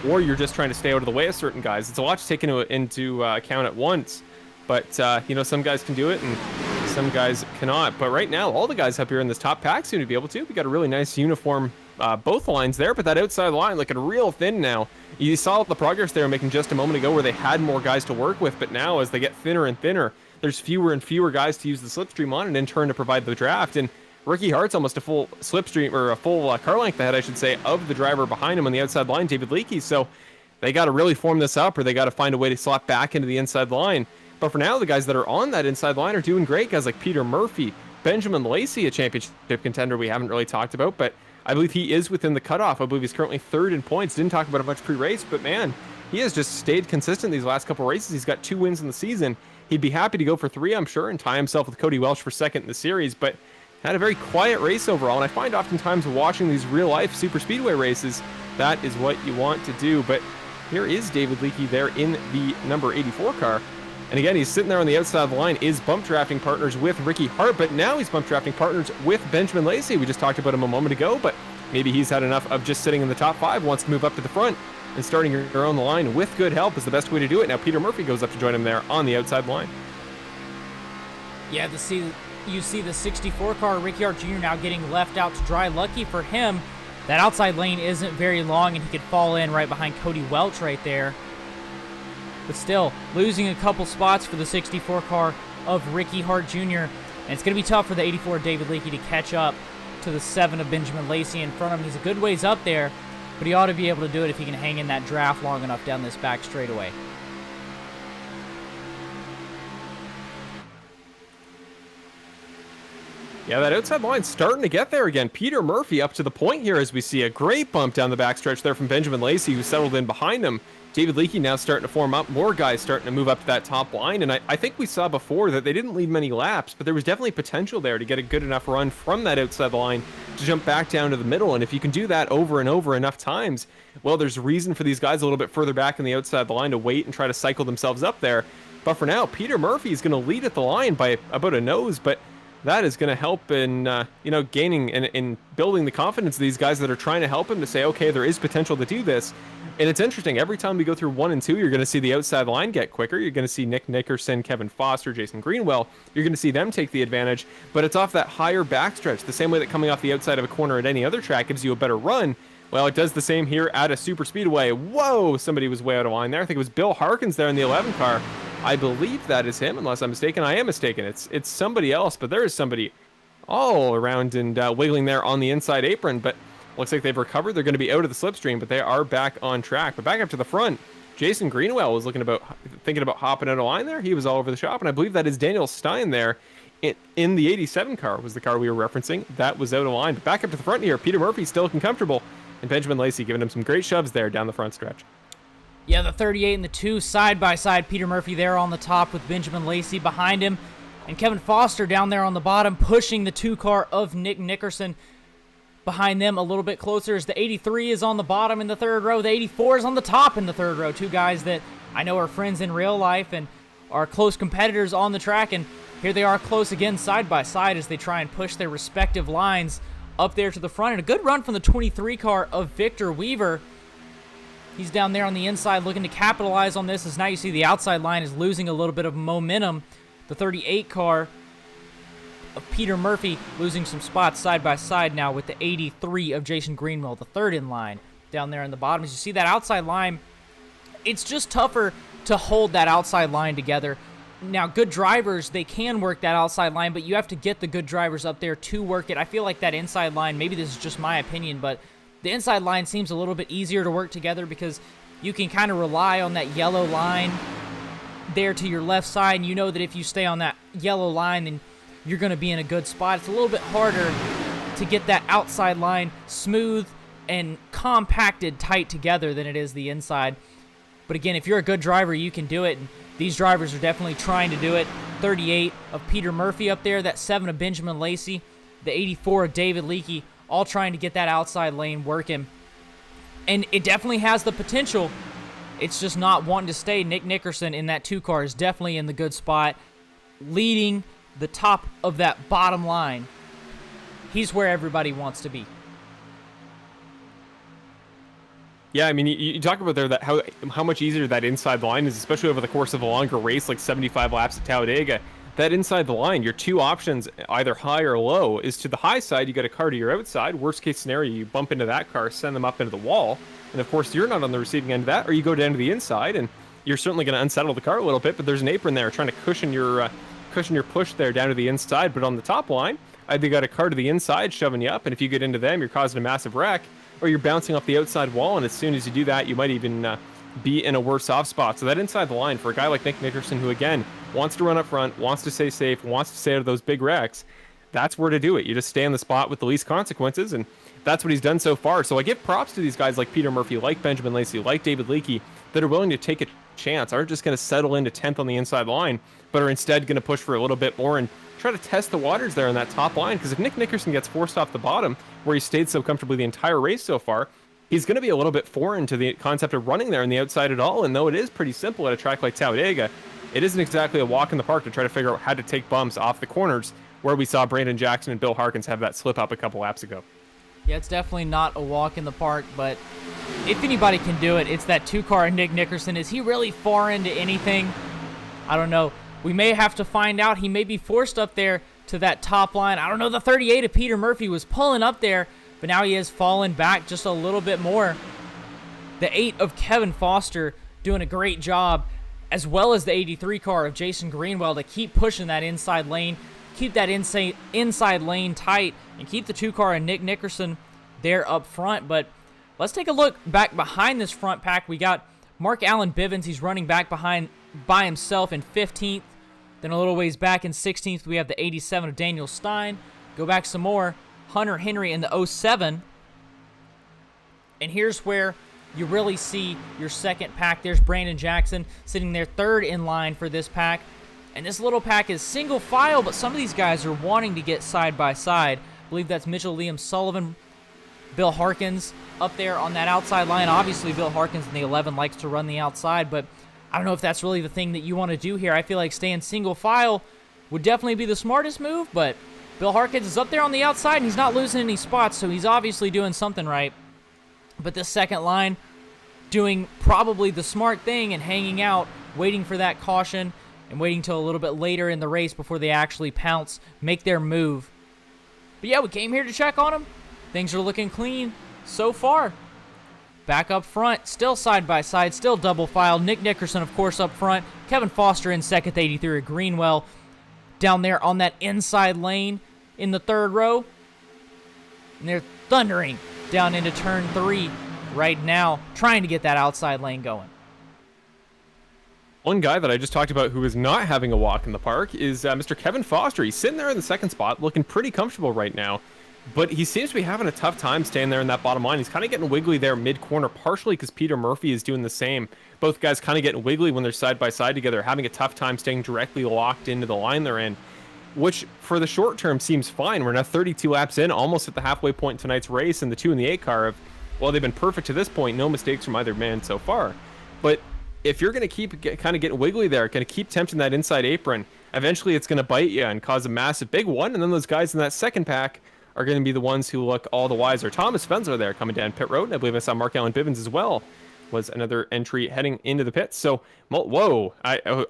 Speaker 2: or you're just trying to stay out of the way of certain guys. It's a lot to take into account at once. But, some guys can do it and some guys cannot. But right now, all the guys up here in this top pack seem to be able to. We got a really nice uniform both lines there, but that outside line looking real thin now. You saw the progress they were making just a moment ago where they had more guys to work with, but now as they get thinner and thinner, there's fewer and fewer guys to use the slipstream on and in turn to provide the draft. And Ricky Hart's almost a full slipstream, or a full car length ahead, I should say, of the driver behind him on the outside line, David Leakey. So they got to really form this up, or they got to find a way to slot back into the inside line. But for now, the guys that are on that inside line are doing great. Guys like Peter Murphy, Benjamin Lacey, a championship contender we haven't really talked about, but I believe he is within the cutoff. I believe he's currently third in points. Didn't talk about it much pre-race, but man, he has just stayed consistent these last couple races. He's got 2 wins in the season. He'd be happy to go for 3, I'm sure, and tie himself with Cody Welch for second in the series, but had a very quiet race overall. And I find oftentimes watching these real-life Superspeedway races, that is what you want to do. But here is David Leakey there in the number 84 car. And again, he's sitting there on the outside of the line, is bump drafting partners with Ricky Hart, but now he's bump drafting partners with Benjamin Lacey. We just talked about him a moment ago, but maybe he's had enough of just sitting in the top 5, wants to move up to the front, and starting your own line with good help is the best way to do it. Now Peter Murphy goes up to join him there on the outside line.
Speaker 1: Yeah, you see the 64 car, Ricky Hart Jr. now getting left out to dry. Lucky for him, that outside lane isn't very long, and he could fall in right behind Cody Welch right there. But still, losing a couple spots for the 64 car of Ricky Hart Jr. And it's going to be tough for the 84 David Leakey to catch up to the 7 of Benjamin Lacey in front of him. He's a good ways up there, but he ought to be able to do it if he can hang in that draft long enough down this back straightaway.
Speaker 2: Yeah, that outside line's starting to get there again. Peter Murphy up to the point here as we see a great bump down the backstretch there from Benjamin Lacey, who settled in behind him. David Leakey now starting to form up. More guys starting to move up to that top line. And I think we saw before that they didn't lead many laps, but there was definitely potential there to get a good enough run from that outside line to jump back down to the middle. And if you can do that over and over enough times, well, there's reason for these guys a little bit further back in the outside line to wait and try to cycle themselves up there. But for now, Peter Murphy is going to lead at the line by about a nose, but that is going to help in, gaining and in building the confidence of these guys that are trying to help him to say, okay, there is potential to do this. And it's interesting. Every time we go through 1 and 2, you're going to see the outside line get quicker. You're going to see Nick Nickerson, Kevin Foster, Jason Greenwell. You're going to see them take the advantage, but it's off that higher backstretch. The same way that coming off the outside of a corner at any other track gives you a better run. Well, it does the same here at a super speedway. Whoa, somebody was way out of line there. I think it was Bill Harkins there in the 11 car. I believe that is him, unless I'm mistaken. I am mistaken. It's somebody else, but there is somebody all around and wiggling there on the inside apron, but looks like they've recovered. They're going to be out of the slipstream, but they are back on track. But back up to the front, Jason Greenwell was thinking about hopping out of line there. He was all over the shop, and I believe that is Daniel Stein there in the 87 car was the car we were referencing. That was out of line. But back up to the front here, Peter Murphy still looking comfortable, and Benjamin Lacey giving him some great shoves there down the front stretch.
Speaker 1: Yeah, the 38 and the 2 side by side. Peter Murphy there on the top with Benjamin Lacey behind him. And Kevin Foster down there on the bottom pushing the 2 car of Nick Nickerson behind them a little bit closer as the 83 is on the bottom in the 3rd row. The 84 is on the top in the 3rd row. 2 guys that I know are friends in real life and are close competitors on the track. And here they are close again side by side as they try and push their respective lines up there to the front. And a good run from the 23 car of Victor Weaver. He's down there on the inside looking to capitalize on this as now you see the outside line is losing a little bit of momentum. The 38 car of Peter Murphy losing some spots side by side now with the 83 of Jason Greenwell, the 3rd in line down there in the bottom. As you see that outside line, it's just tougher to hold that outside line together. Now, good drivers, they can work that outside line, but you have to get the good drivers up there to work it. I feel like that inside line, maybe this is just my opinion, but the inside line seems a little bit easier to work together because you can kind of rely on that yellow line there to your left side, and you know that if you stay on that yellow line, then you're going to be in a good spot. It's a little bit harder to get that outside line smooth and compacted tight together than it is the inside. But again, if you're a good driver, you can do it, and these drivers are definitely trying to do it. 38 of Peter Murphy up there, that 7 of Benjamin Lacey, the 84 of David Leakey, all trying to get that outside lane working. And it definitely has the potential. It's just not wanting to stay. Nick Nickerson in that 2 car is definitely in the good spot, leading the top of that bottom line. He's where everybody wants to be.
Speaker 2: Yeah, I mean, you talk about there that how much easier that inside line is, especially over the course of a longer race like 75 laps at Talladega. That inside the line, your 2 options, either high or low, is to the high side, you got a car to your outside. Worst case scenario, you bump into that car, send them up into the wall. And of course, you're not on the receiving end of that, or you go down to the inside, and you're certainly going to unsettle the car a little bit, but there's an apron there trying to cushion your push there down to the inside. But on the top line, either you got a car to the inside shoving you up, and if you get into them, you're causing a massive wreck, or you're bouncing off the outside wall, and as soon as you do that, you might even be in a worse off spot. So that inside the line for a guy like Nick Nickerson, who again wants to run up front, wants to stay safe, wants to stay out of those big wrecks, that's where to do it. You just stay on the spot with the least consequences, and that's what he's done so far. So I give props to these guys like Peter Murphy, like Benjamin Lacey, like David Leakey, that are willing to take a chance, aren't just going to settle into 10th on the inside line, but are instead going to push for a little bit more and try to test the waters there on that top line. Because if Nick Nickerson gets forced off the bottom, where he stayed so comfortably the entire race so far, he's going to be a little bit foreign to the concept of running there on the outside at all. And though it is pretty simple at a track like Talladega, it isn't exactly a walk in the park to try to figure out how to take bumps off the corners, where we saw Brandon Jackson and Bill Harkins have that slip up a couple laps ago.
Speaker 1: Yeah, it's definitely not a walk in the park, but if anybody can do it, it's that 2-car Nick Nickerson. Is he really far into anything? I don't know. We may have to find out. He may be forced up there to that top line. I don't know. The 38 of Peter Murphy was pulling up there, but now he has fallen back just a little bit more. The 8 of Kevin Foster doing a great job, as well as the 83 car of Jason Greenwell, to keep pushing that inside lane, keep that inside lane tight, and keep the 2-car and Nick Nickerson there up front. But let's take a look back behind this front pack. We got Mark Allen Bivens. He's running back behind by himself in 15th. Then a little ways back in 16th, we have the 87 of Daniel Stein. Go back some more. Hunter Henry in the 07. And here's where you really see your second pack. There's Brandon Jackson sitting there third in line for this pack. And this little pack is single file, but some of these guys are wanting to get side by side. I believe that's Mitchell Liam Sullivan, Bill Harkins up there on that outside line. Obviously, Bill Harkins in the 11 likes to run the outside, but I don't know if that's really the thing that you want to do here. I feel like staying single file would definitely be the smartest move, but Bill Harkins is up there on the outside, and he's not losing any spots, so he's obviously doing something right. But this second line doing probably the smart thing and hanging out, waiting for that caution, and waiting till a little bit later in the race before they actually pounce, make their move. But yeah, we came here to check on them. Things are looking clean so far. Back up front, still side by side, still double file. Nick Nickerson, of course, up front. Kevin Foster in second, 83 of Greenwell down there on that inside lane in the third row. And they're thundering down into turn 3 right now, trying to get that outside lane going.
Speaker 2: One guy that I just talked about who is not having a walk in the park is Mr. Kevin Foster. He's sitting there in the second spot, looking pretty comfortable right now, but he seems to be having a tough time staying there in that bottom line. He's kind of getting wiggly there mid-corner, partially because Peter Murphy is doing the same. Both guys kind of getting wiggly when they're side by side together, having a tough time staying directly locked into the line they're in, which for the short term seems fine. We're now 32 laps in, almost at the halfway point in tonight's race, and the 2 and the 8 car have, well, they've been perfect to this point. No mistakes from either man so far. But if you're going to keep kind of getting wiggly there, going to keep tempting that inside apron, eventually it's going to bite you and cause a massive big one. And then those guys in that second pack are going to be the ones who look all the wiser. Thomas Fensler there coming down pit road, and I believe I saw Mark Allen Bivens as well, was another entry heading into the pits. So, whoa,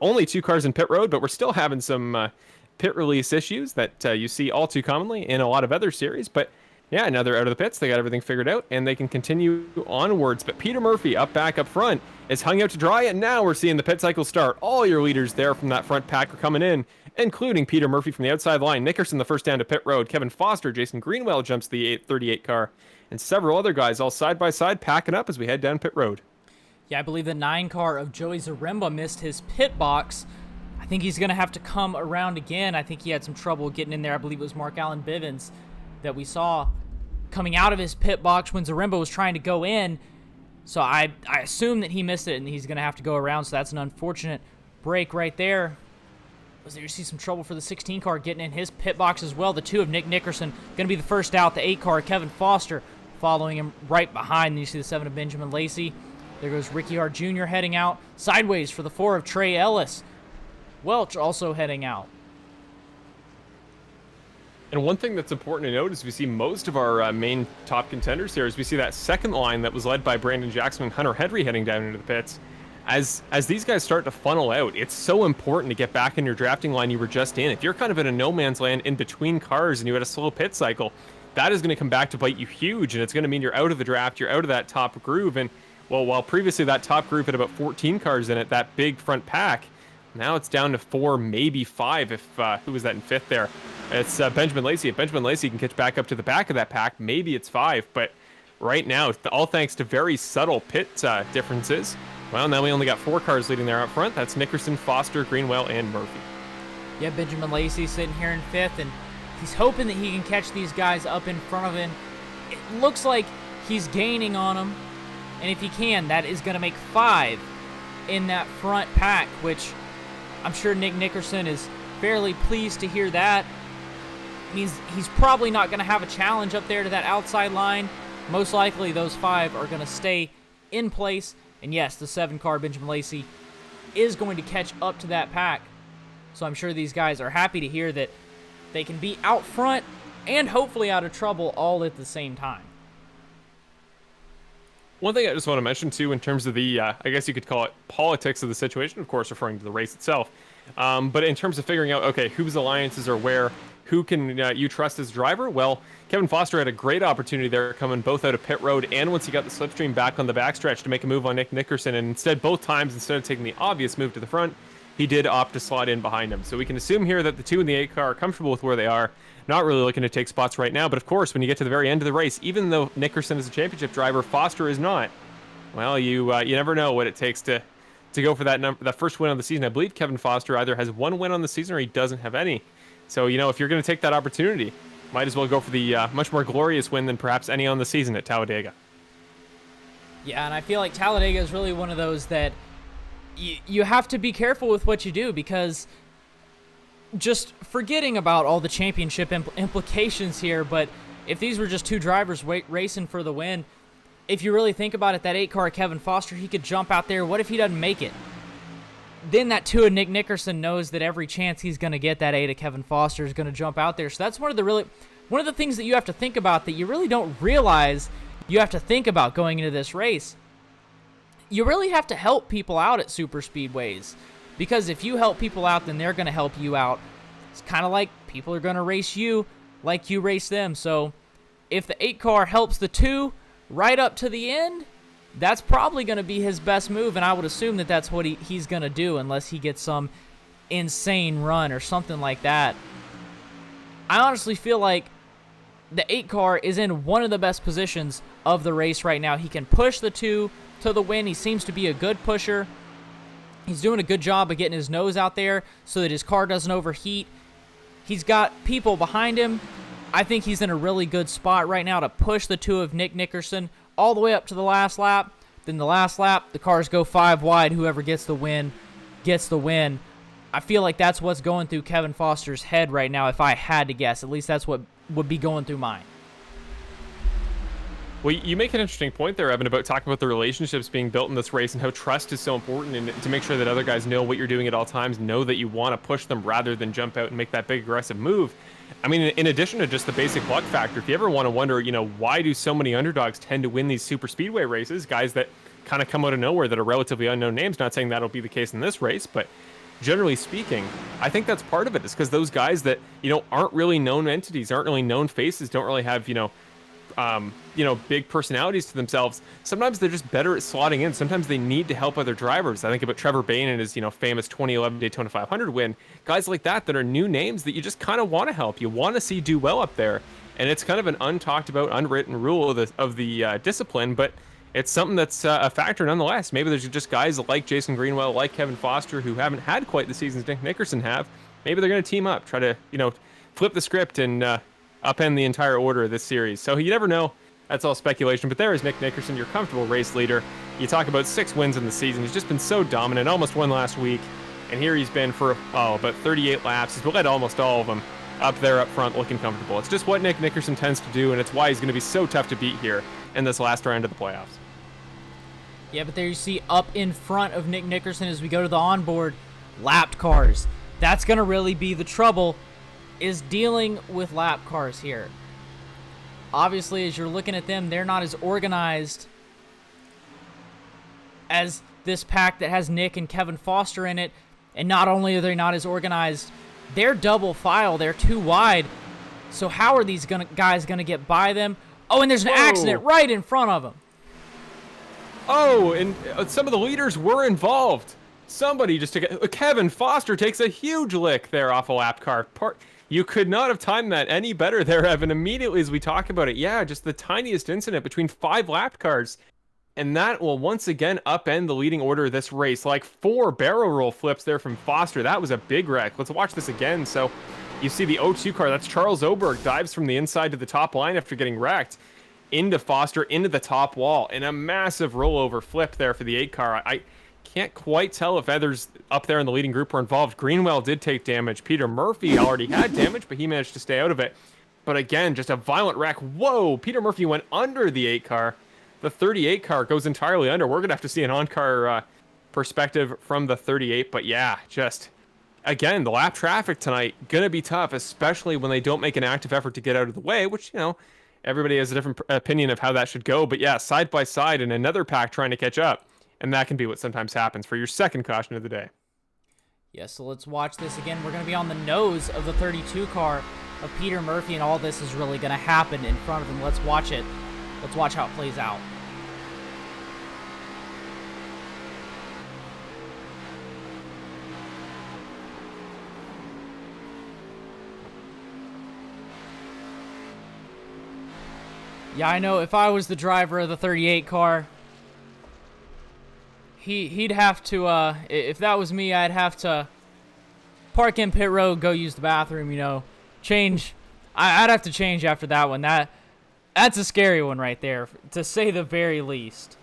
Speaker 2: only 2 cars in pit road, but we're still having some pit release issues that you see all too commonly in a lot of other series. But yeah, now they're out of the pits. They got everything figured out, and they can continue onwards. But Peter Murphy back up front is hung out to dry, and now we're seeing the pit cycle start. All your leaders there from that front pack are coming in, including Peter Murphy from the outside line. Nickerson the first down to pit road. Kevin Foster, Jason Greenwell jumps the 38 car, and several other guys all side by side packing up as we head down pit road.
Speaker 1: Yeah, I believe the 9 car of Joey Zaremba missed his pit box. I think he's going to have to come around again. I think he had some trouble getting in there. I believe it was Mark Allen Bivens that we saw coming out of his pit box when Zaremba was trying to go in. So I assume that he missed it, and he's going to have to go around. So that's an unfortunate break right there. Was there, you see some trouble for the 16 car getting in his pit box as well. The 2 of Nick Nickerson going to be the first out. The 8 car, Kevin Foster, following him right behind. And you see the 7 of Benjamin Lacey. There goes Ricky Hart Jr. heading out. Sideways for the 4 of Trey Ellis. Welch also heading out.
Speaker 2: And one thing that's important to note is we see most of our main top contenders here is we see that second line that was led by Brandon Jackson and Hunter Henry heading down into the pits. As these guys start to funnel out, it's so important to get back in your drafting line you were just in. If you're kind of in a no man's land in between cars and you had a slow pit cycle, that is going to come back to bite you huge, and it's going to mean you're out of the draft, you're out of that top groove. And well, while previously that top group had about 14 cars in it, that big front pack, now it's down to 4, maybe 5 if, who was that in 5th there? It's Benjamin Lacey. If Benjamin Lacey can catch back up to the back of that pack, maybe it's 5. But right now, all thanks to very subtle pit differences, well, now we only got 4 cars leading there up front. That's Nickerson, Foster, Greenwell, and Murphy.
Speaker 1: Yeah, Benjamin Lacey sitting here in 5th, and He's hoping that he can catch these guys up in front of him. It looks like he's gaining on them. And if he can, that is going to make 5 in that front pack, which I'm sure Nick Nickerson is fairly pleased to hear that. Means he's probably not going to have a challenge up there to that outside line. Most likely those 5 are going to stay in place. And yes, the 7-car Benjamin Lacey is going to catch up to that pack. So I'm sure these guys are happy to hear that they can be out front and hopefully out of trouble all at the same time.
Speaker 2: One thing I just want to mention, too, in terms of the, I guess you could call it politics of the situation, of course, referring to the race itself. But in terms of figuring out, okay, whose alliances are where, who can you trust as driver? Well, Kevin Foster had a great opportunity there coming both out of pit road and once he got the slipstream back on the backstretch to make a move on Nick Nickerson. And instead, both times, instead of taking the obvious move to the front, he did opt to slot in behind him. So we can assume here that the 2 in the 8 car are comfortable with where they are, not really looking to take spots right now. But of course, when you get to the very end of the race, even though Nickerson is a championship driver, Foster is not. Well, you never know what it takes to go for that first win of the season. I believe Kevin Foster either has 1 win on the season or he doesn't have any. So, if you're going to take that opportunity, might as well go for the much more glorious win than perhaps any on the season at Talladega.
Speaker 1: Yeah, and I feel like Talladega is really one of those that you have to be careful with what you do, because just forgetting about all the championship implications here, but if these were just 2 drivers racing for the win, if you really think about it, that 8-car Kevin Foster, he could jump out there. What if he doesn't make it? Then that 2 of Nick Nickerson knows that every chance he's going to get, that 8 of Kevin Foster is going to jump out there. So that's one of the things that you have to think about that you really don't realize you have to think about going into this race. You really have to help people out at super speedways, because if you help people out, then they're going to help you out. It's kind of like people are going to race you like you race them. So if the 8-car helps the 2 right up to the end, that's probably going to be his best move, and I would assume that that's what he's going to do unless he gets some insane run or something like that. I honestly feel like the 8-car is in one of the best positions of the race right now. He can push the 2 to the win. He seems to be a good pusher. He's doing a good job of getting his nose out there so that his car doesn't overheat. He's got people behind him. I think he's in a really good spot right now to push the 2 of Nick Nickerson all the way up to the last lap. Then the last lap, the cars go 5 wide. Whoever gets the win gets the win. I feel like that's what's going through Kevin Foster's head right now, if I had to guess. At least that's what would be going through mine.
Speaker 2: Well, you make an interesting point there, Evan, about talking about the relationships being built in this race and how trust is so important, and to make sure that other guys know what you're doing at all times, know that you want to push them rather than jump out and make that big aggressive move. I mean, in addition to just the basic luck factor, if you ever want to wonder, why do so many underdogs tend to win these super speedway races, guys that kind of come out of nowhere that are relatively unknown names, not saying that'll be the case in this race, but generally speaking, I think that's part of it. Is because those guys that, aren't really known entities, aren't really known faces, don't really have, big personalities to themselves. Sometimes they're just better at slotting in. Sometimes they need to help other drivers. I think about Trevor Bayne and his, famous 2011 Daytona 500 win. Guys like that are new names that you just kind of want to help. You want to see do well up there. And it's kind of an untalked about, unwritten rule of the discipline, but it's something that's a factor nonetheless. Maybe there's just guys like Jason Greenwell, like Kevin Foster, who haven't had quite the seasons Nick Nickerson have. Maybe they're going to team up, try to, flip the script and upend the entire order of this series. So you never know. That's all speculation. But there is Nick Nickerson, your comfortable race leader. You talk about 6 wins in the season. He's just been so dominant, almost won last week. And here he's been for, about 38 laps. He's led almost all of them up there up front looking comfortable. It's just what Nick Nickerson tends to do, and it's why he's going to be so tough to beat here in this last round of the playoffs.
Speaker 1: Yeah, but there you see up in front of Nick Nickerson as we go to the onboard, lapped cars. That's going to really be the trouble, is dealing with lap cars here. Obviously, as you're looking at them, they're not as organized as this pack that has Nick and Kevin Foster in it. And not only are they not as organized, they're double file. They're too wide. So how are these guys going to get by them? Oh, and there's an accident right in front of them.
Speaker 2: Oh, and some of the leaders were involved. Somebody just took Kevin Foster takes a huge lick there off a lap car. You could not have timed that any better there, Evan. Immediately as we talk about it, yeah, just the tiniest incident between 5 lap cars. And that will once again upend the leading order of this race. Like 4 barrel roll flips there from Foster. That was a big wreck. Let's watch this again. So You see the O2 car, that's Charles Oberg, dives from the inside to the top line after getting wrecked, into Foster, into the top wall, and a massive rollover flip there for the 8 car. I can't quite tell if others up there in the leading group were involved. Greenwell did take damage. Peter Murphy already had damage, but he managed to stay out of it. But again, just a violent wreck. Whoa, Peter Murphy went under the 8 car. The 38 car goes entirely under. We're going to have to see an on-car perspective from the 38. But yeah, just, again, the lap traffic tonight, going to be tough, especially when they don't make an active effort to get out of the way, which, you know, everybody has a different opinion of how that should go. But yeah, side by side in another pack trying to catch up. And that can be what sometimes happens for your second caution of the day.
Speaker 1: Yeah, so let's watch this again. We're going to be on the nose of the 32 car of Peter Murphy, and all this is really going to happen in front of him. Let's watch it. Let's watch how it plays out. Yeah, I know if I was the driver of the 38 car, he'd have to, if that was me, I'd have to park in pit road, go use the bathroom, you know, change. I'd have to change after that one. That's a scary one right there, to say the very least.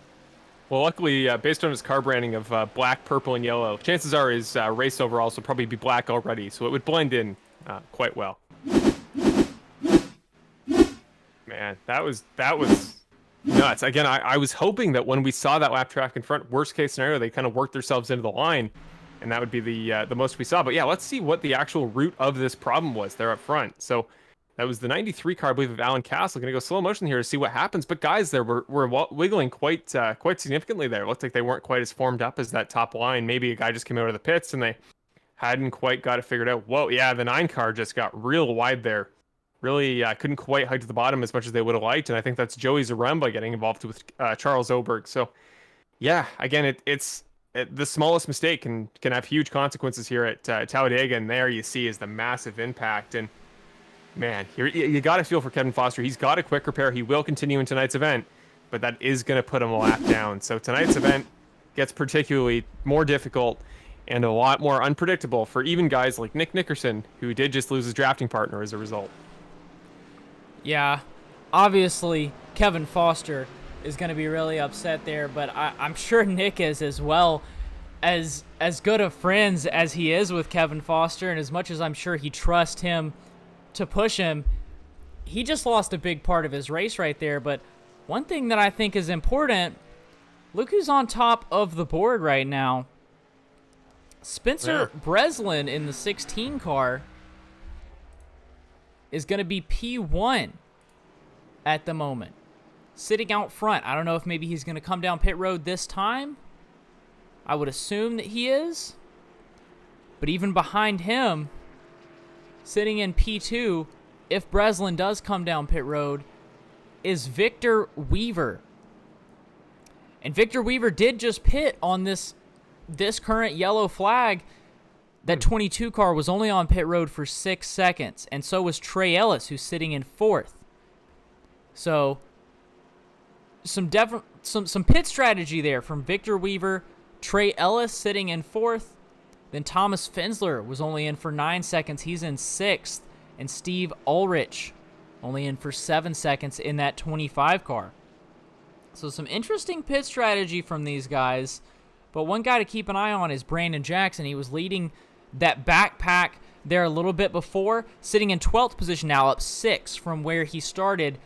Speaker 2: Well, luckily, based on his car branding of black, purple, and yellow, chances are his race overalls will probably be black already, so it would blend in quite well. Man, that was nuts. Again, I was hoping that when we saw that lap traffic in front, worst case scenario, they kind of worked themselves into the line, and that would be the most we saw. But yeah, let's see what the actual root of this problem was there up front. So that was the 93 car, I believe, of Alan Castle. Going to go slow motion here to see what happens. But guys, there were wiggling quite significantly there. It looked like they weren't quite as formed up as that top line. Maybe a guy just came out of the pits and they hadn't quite got it figured out. Whoa, yeah, the 9 car just got real wide there. Really couldn't quite hike to the bottom as much as they would have liked, and I think that's Joey Zaremba getting involved with Charles Oberg. So, yeah, again, it's the smallest mistake can have huge consequences here at Talladega, and there you see is the massive impact. And man, you got to feel for Kevin Foster. He's got a quick repair. He will continue in tonight's event, but that is going to put him a lap down. So tonight's event gets particularly more difficult and a lot more unpredictable for even guys like Nick Nickerson, who did just lose his drafting partner as a result.
Speaker 1: Yeah, obviously Kevin Foster is going to be really upset there, but I'm sure Nick is as well. As good of friends as he is with Kevin Foster, and as much as I'm sure he trusts him to push him, he just lost a big part of his race right there. But one thing that I think is important, look who's on top of the board right now. Spencer Breslin in the 16 car is going to be P1 at the moment, sitting out front. I don't know if maybe he's going to come down pit road this time. I would assume that he is. But even behind him, sitting in P2, if Breslin does come down pit road, is Victor Weaver. And Victor Weaver did just pit on this current yellow flag. That 22 car was only on pit road for 6 seconds, and so was Trey Ellis, who's sitting in 4th. So, some pit strategy there from Victor Weaver, Trey Ellis sitting in 4th. Then Thomas Fensler was only in for 9 seconds. He's in 6th, and Steve Ulrich only in for 7 seconds in that 25 car. So, some interesting pit strategy from these guys. But one guy to keep an eye on is Brandon Jackson. He was leading that backpack there a little bit before, sitting in 12th position now, up 6 from where he started,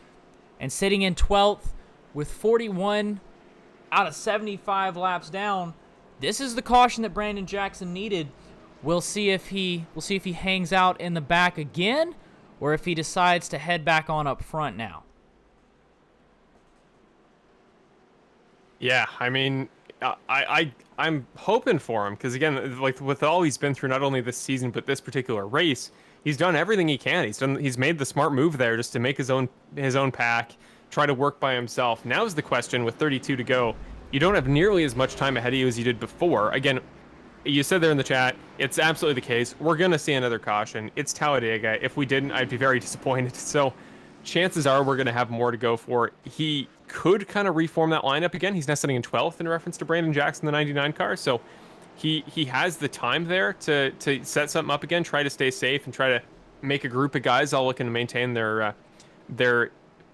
Speaker 1: and sitting in 12th with 41 out of 75 laps down. This is the caution that Brandon Jackson needed. We'll see if he hangs out in the back again, or if he decides to head back on up front now.
Speaker 2: Yeah, I mean, I'm hoping for him, because again, like with all he's been through, not only this season but this particular race, he's done everything he can. He's made the smart move there just to make his own pack, try to work by himself. Now's the question with 32 to go. You don't have nearly as much time ahead of you as you did before. Again, you said there in the chat, it's absolutely the case. We're going to see another caution. It's Talladega. If we didn't, I'd be very disappointed. So chances are we're going to have more to go for. He could kind of reform that lineup again. He's now sitting in 12th in reference to Brandon Jackson, the 99 car. So he has the time there to set something up again, try to stay safe and try to make a group of guys all looking to maintain their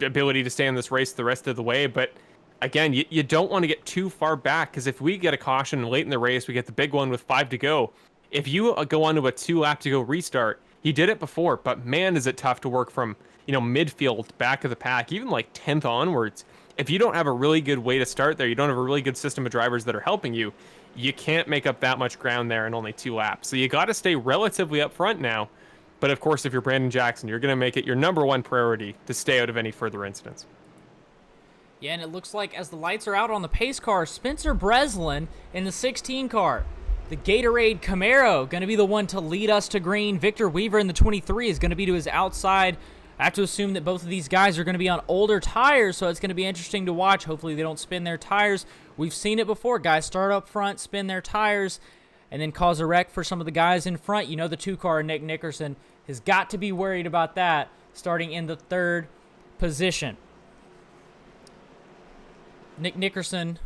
Speaker 2: ability to stay in this race the rest of the way. But again, you don't want to get too far back, because if we get a caution late in the race, we get the big one with 5 to go. If you go on to a 2 lap to go restart, he did it before, but man, is it tough to work from, midfield, back of the pack, even like 10th onwards. If you don't have a really good way to start there, you don't have a really good system of drivers that are helping you, you can't make up that much ground there in only 2 laps. So you got to stay relatively up front now. But of course, if you're Brandon Jackson, you're going to make it your #1 priority to stay out of any further incidents.
Speaker 1: Yeah, and it looks like as the lights are out on the pace car, Spencer Breslin in the 16 car. The Gatorade Camaro going to be the one to lead us to green. Victor Weaver in the 23 is going to be to his outside. I have to assume that both of these guys are going to be on older tires, so it's going to be interesting to watch. Hopefully they don't spin their tires. We've seen it before. Guys start up front, spin their tires, and then cause a wreck for some of the guys in front. You know, the 2-car, Nick Nickerson, has got to be worried about that starting in the 3rd position. Nick Nickerson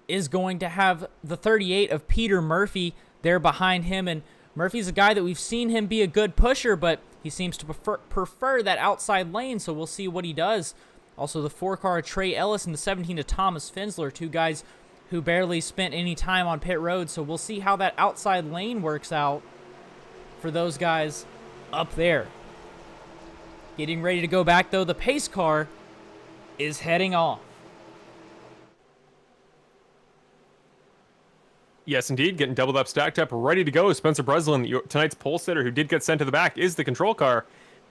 Speaker 1: is going to have the 38 of Peter Murphy there behind him, and Murphy's a guy that we've seen him be a good pusher, but he seems to prefer that outside lane, so we'll see what he does. Also, the 4-car Trey Ellis and the 17 to Thomas Finsler, 2 guys who barely spent any time on pit road, so we'll see how that outside lane works out for those guys up there. Getting ready to go back, though, the pace car is heading off.
Speaker 2: Yes, indeed. Getting doubled up, stacked up, ready to go. Spencer Breslin, tonight's pole sitter, who did get sent to the back, is the control car.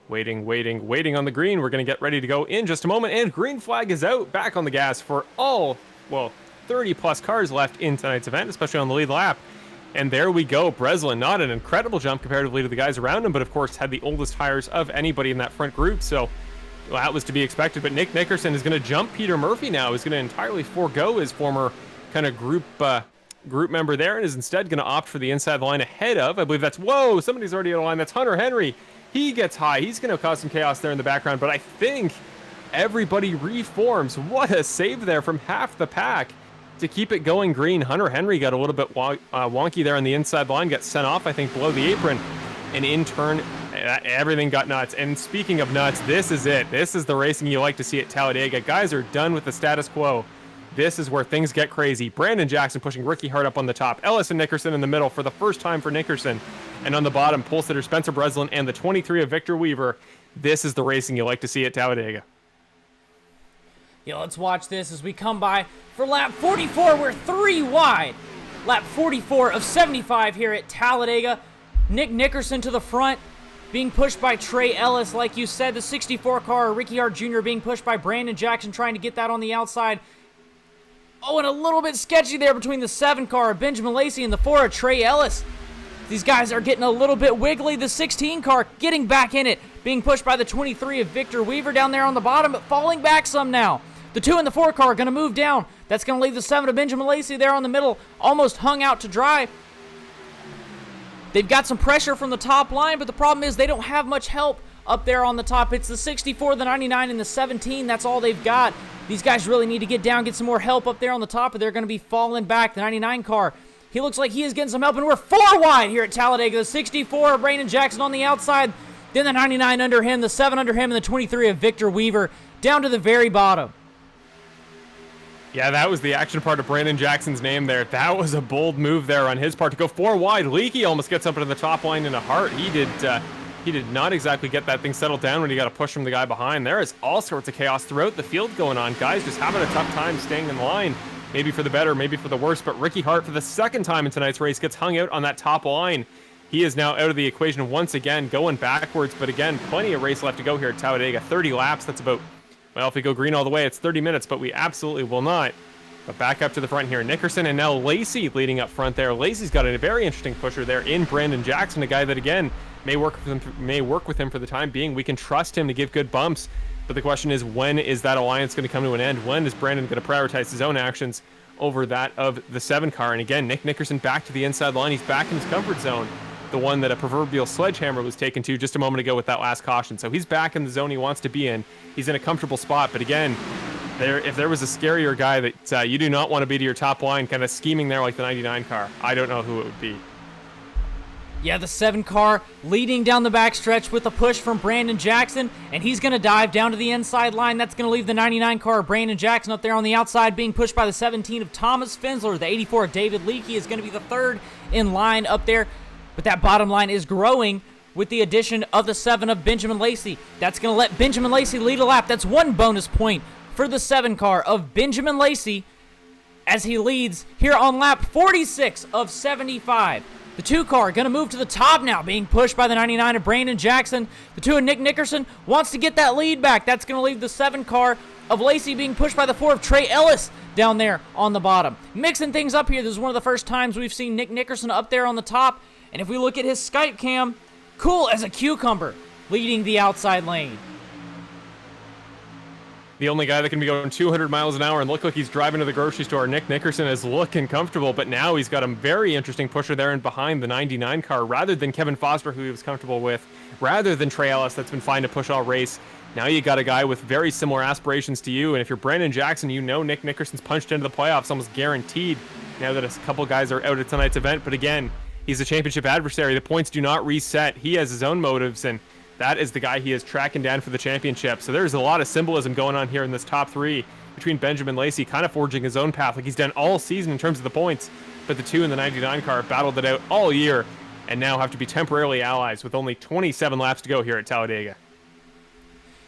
Speaker 2: Waiting on the green. We're going to get ready to go in just a moment. And green flag is out. Back on the gas for all, 30-plus cars left in tonight's event, especially on the lead lap. And there we go. Breslin, not an incredible jump comparatively to the guys around him, but of course had the oldest tires of anybody in that front group. So that was to be expected. But Nick Nickerson is going to jump Peter Murphy now. He's going to entirely forego his former kind of group member there, and is instead going to opt for the inside line ahead of, I believe that's, whoa, somebody's already on the line. That's Hunter Henry. He gets high. He's going to cause some chaos there in the background, but I think everybody reforms. What a save there from half the pack to keep it going green. Hunter Henry got a little bit wonky there on the inside line, got sent off, I think, below the apron, and in turn, everything got nuts. And speaking of nuts, this is it. This is the racing you like to see at Talladega. Guys are done with the status quo. This is where things get crazy. Brandon Jackson pushing Ricky Hart up on the top. Ellis and Nickerson in the middle for the first time for Nickerson. And on the bottom, pole sitter Spencer Breslin and the 23 of Victor Weaver. This is the racing you like to see at Talladega.
Speaker 1: Yeah, let's watch this as we come by for lap 44. We're 3 wide. Lap 44 of 75 here at Talladega. Nick Nickerson to the front, being pushed by Trey Ellis. Like you said, the 64 car, Ricky Hart Jr. being pushed by Brandon Jackson, trying to get that on the outside. Oh, and a little bit sketchy there between the 7 car of Benjamin Lacey and the 4 of Trey Ellis. These guys are getting a little bit wiggly. The 16 car getting back in it, being pushed by the 23 of Victor Weaver down there on the bottom, but falling back some now. The 2 and the 4 car are going to move down. That's going to leave the 7 of Benjamin Lacey there on the middle, almost hung out to dry. They've got some pressure from the top line, but the problem is they don't have much help up there on the top. It's the 64, the 99, and the 17. That's all they've got. These guys really need to get down, get some more help up there on the top, or they're going to be falling back. The 99 car, he looks like he is getting some help, and we're 4 wide here at Talladega. The 64 of Brandon Jackson on the outside, then the 99 under him, the 7 under him, and the 23 of Victor Weaver down to the very bottom.
Speaker 2: Yeah, that was the action part of Brandon Jackson's name there. That was a bold move there on his part to go 4 wide. Leakey almost gets up into the top line in a heart. He did not exactly get that thing settled down when he got a push from the guy behind. There is all sorts of chaos throughout the field going on. Guys just having a tough time staying in line. Maybe for the better, maybe for the worse. But Ricky Hart, for the second time in tonight's race, gets hung out on that top line. He is now out of the equation once again, going backwards. But again, plenty of race left to go here at Talladega. 30 laps. That's about, well, if we go green all the way, it's 30 minutes, but we absolutely will not. But back up to the front here, Nickerson and now Lacey leading up front there. Lacey's got a very interesting pusher there in Brandon Jackson, a guy that, again, may work with him for the time being. We can trust him to give good bumps, but the question is, when is that alliance going to come to an end? When is Brandon going to prioritize his own actions over that of the 7 car? And again, Nick Nickerson back to the inside line. He's back in his comfort zone, the one that a proverbial sledgehammer was taken to just a moment ago with that last caution. So he's back in the zone he wants to be in. He's in a comfortable spot, but again, if there was a scarier guy that you do not want to be to your top line, kind of scheming there like the 99 car, I don't know who it would be.
Speaker 1: Yeah, the 7 car leading down the backstretch with a push from Brandon Jackson, and he's going to dive down to the inside line. That's going to leave the 99 car of Brandon Jackson up there on the outside, being pushed by the 17 of Thomas Finsler. The 84 of David Leakey is going to be the third in line up there, but that bottom line is growing with the addition of the 7 of Benjamin Lacey. That's going to let Benjamin Lacey lead a lap. That's 1 bonus point for the 7 car of Benjamin Lacey as he leads here on lap 46 of 75. The 2 car going to move to the top now, being pushed by the 99 of Brandon Jackson. The 2 of Nick Nickerson wants to get that lead back. That's going to leave the 7 car of Lacey being pushed by the 4 of Trey Ellis down there on the bottom. Mixing things up here, this is one of the first times we've seen Nick Nickerson up there on the top. And if we look at his Skype cam, cool as a cucumber, leading the outside lane.
Speaker 2: The only guy that can be going 200 miles an hour and look like he's driving to the grocery store, Nick Nickerson, is looking comfortable, but now he's got a very interesting pusher there and behind the 99 car, rather than Kevin Foster, who he was comfortable with, rather than Trey Ellis, that's been fine to push all race. Now you got a guy with very similar aspirations to you, and if you're Brandon Jackson, you know Nick Nickerson's punched into the playoffs almost guaranteed now that a couple guys are out at tonight's event. But again, he's a championship adversary. The points do not reset. He has his own motives, and that is the guy he is tracking down for the championship. So there's a lot of symbolism going on here in this top 3 between Benjamin Lacey kind of forging his own path like he's done all season in terms of the points. But the 2 in the 99 car battled it out all year and now have to be temporarily allies with only 27 laps to go here at Talladega.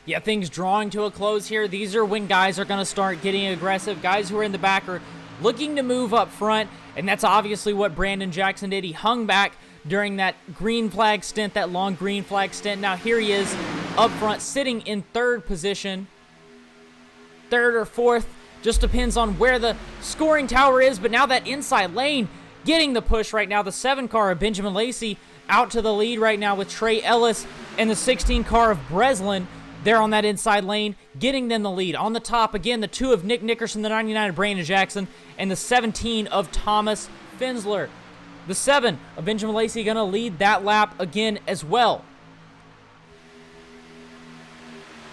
Speaker 1: Yeah, things drawing to a close here. These are when guys are going to start getting aggressive. Guys who are in the back are looking to move up front, and that's obviously what Brandon Jackson did. He hung back during that green flag stint, that long green flag stint. Now here he is up front, sitting in 3rd position. 3rd or 4th, just depends on where the scoring tower is, but now that inside lane getting the push right now. The 7 car of Benjamin Lacey out to the lead right now with Trey Ellis and the 16 car of Breslin there on that inside lane, getting them the lead. On the top, again, the 2 of Nick Nickerson, the 99 of Brandon Jackson, and the 17 of Thomas Finsler. The 7 of Benjamin Lacey going to lead that lap again as well.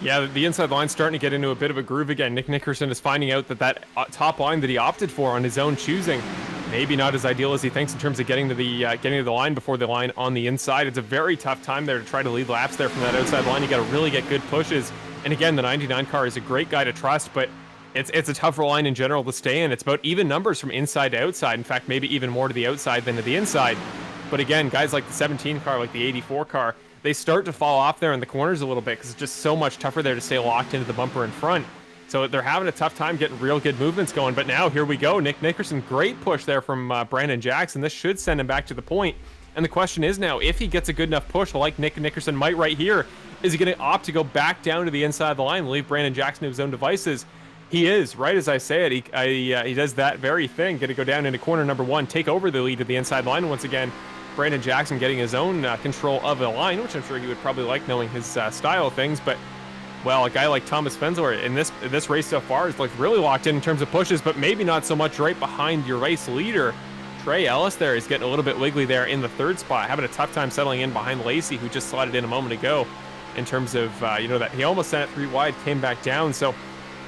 Speaker 2: Yeah, the inside line's starting to get into a bit of a groove again. Nick Nickerson is finding out that top line that he opted for on his own choosing, maybe not as ideal as he thinks in terms of getting to the line before the line on the inside. It's a very tough time there to try to lead laps there from that outside line. You got to really get good pushes. And again, the 99 car is a great guy to trust, but it's a tougher line in general to stay in. It's about even numbers from inside to outside. In fact, maybe even more to the outside than to the inside. But again, guys like the 17 car, like the 84 car, they start to fall off there in the corners a little bit because it's just so much tougher there to stay locked into the bumper in front. So they're having a tough time getting real good movements going. But now here we go. Nick Nickerson, great push there from Brandon Jackson. This should send him back to the point. And the question is now, if he gets a good enough push like Nick Nickerson might right here, is he going to opt to go back down to the inside of the line and leave Brandon Jackson to his own devices? He is, right as I say it. He does that very thing. Going to go down into corner number 1, take over the lead at the inside line once again. Brandon Jackson getting his own control of the line, which I'm sure he would probably like knowing his style of things. But, well, a guy like Thomas Finsler in this race so far is like really locked in terms of pushes, but maybe not so much right behind your race leader. Trey Ellis there is getting a little bit wiggly there in the 3rd spot, having a tough time settling in behind Lacey, who just slotted in a moment ago in terms of, that he almost sent it 3 wide, came back down. So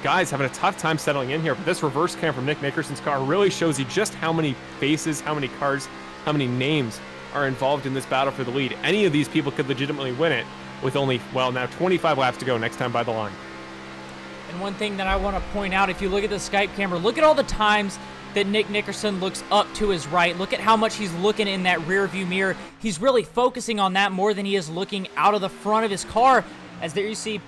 Speaker 2: guys having a tough time settling in here. But this reverse cam from Nick Nickerson's car really shows you just how many faces, how many cars, how many names are involved in this battle for the lead. Any of these people could legitimately win it with only, well, now 25 laps to go next time by the line.
Speaker 1: And one thing that I want to point out, if you look at the Skype camera, look at all the times that Nick Nickerson looks up to his right. Look at how much he's looking in that rear view mirror. He's really focusing on that more than he is looking out of the front of his car. As there you see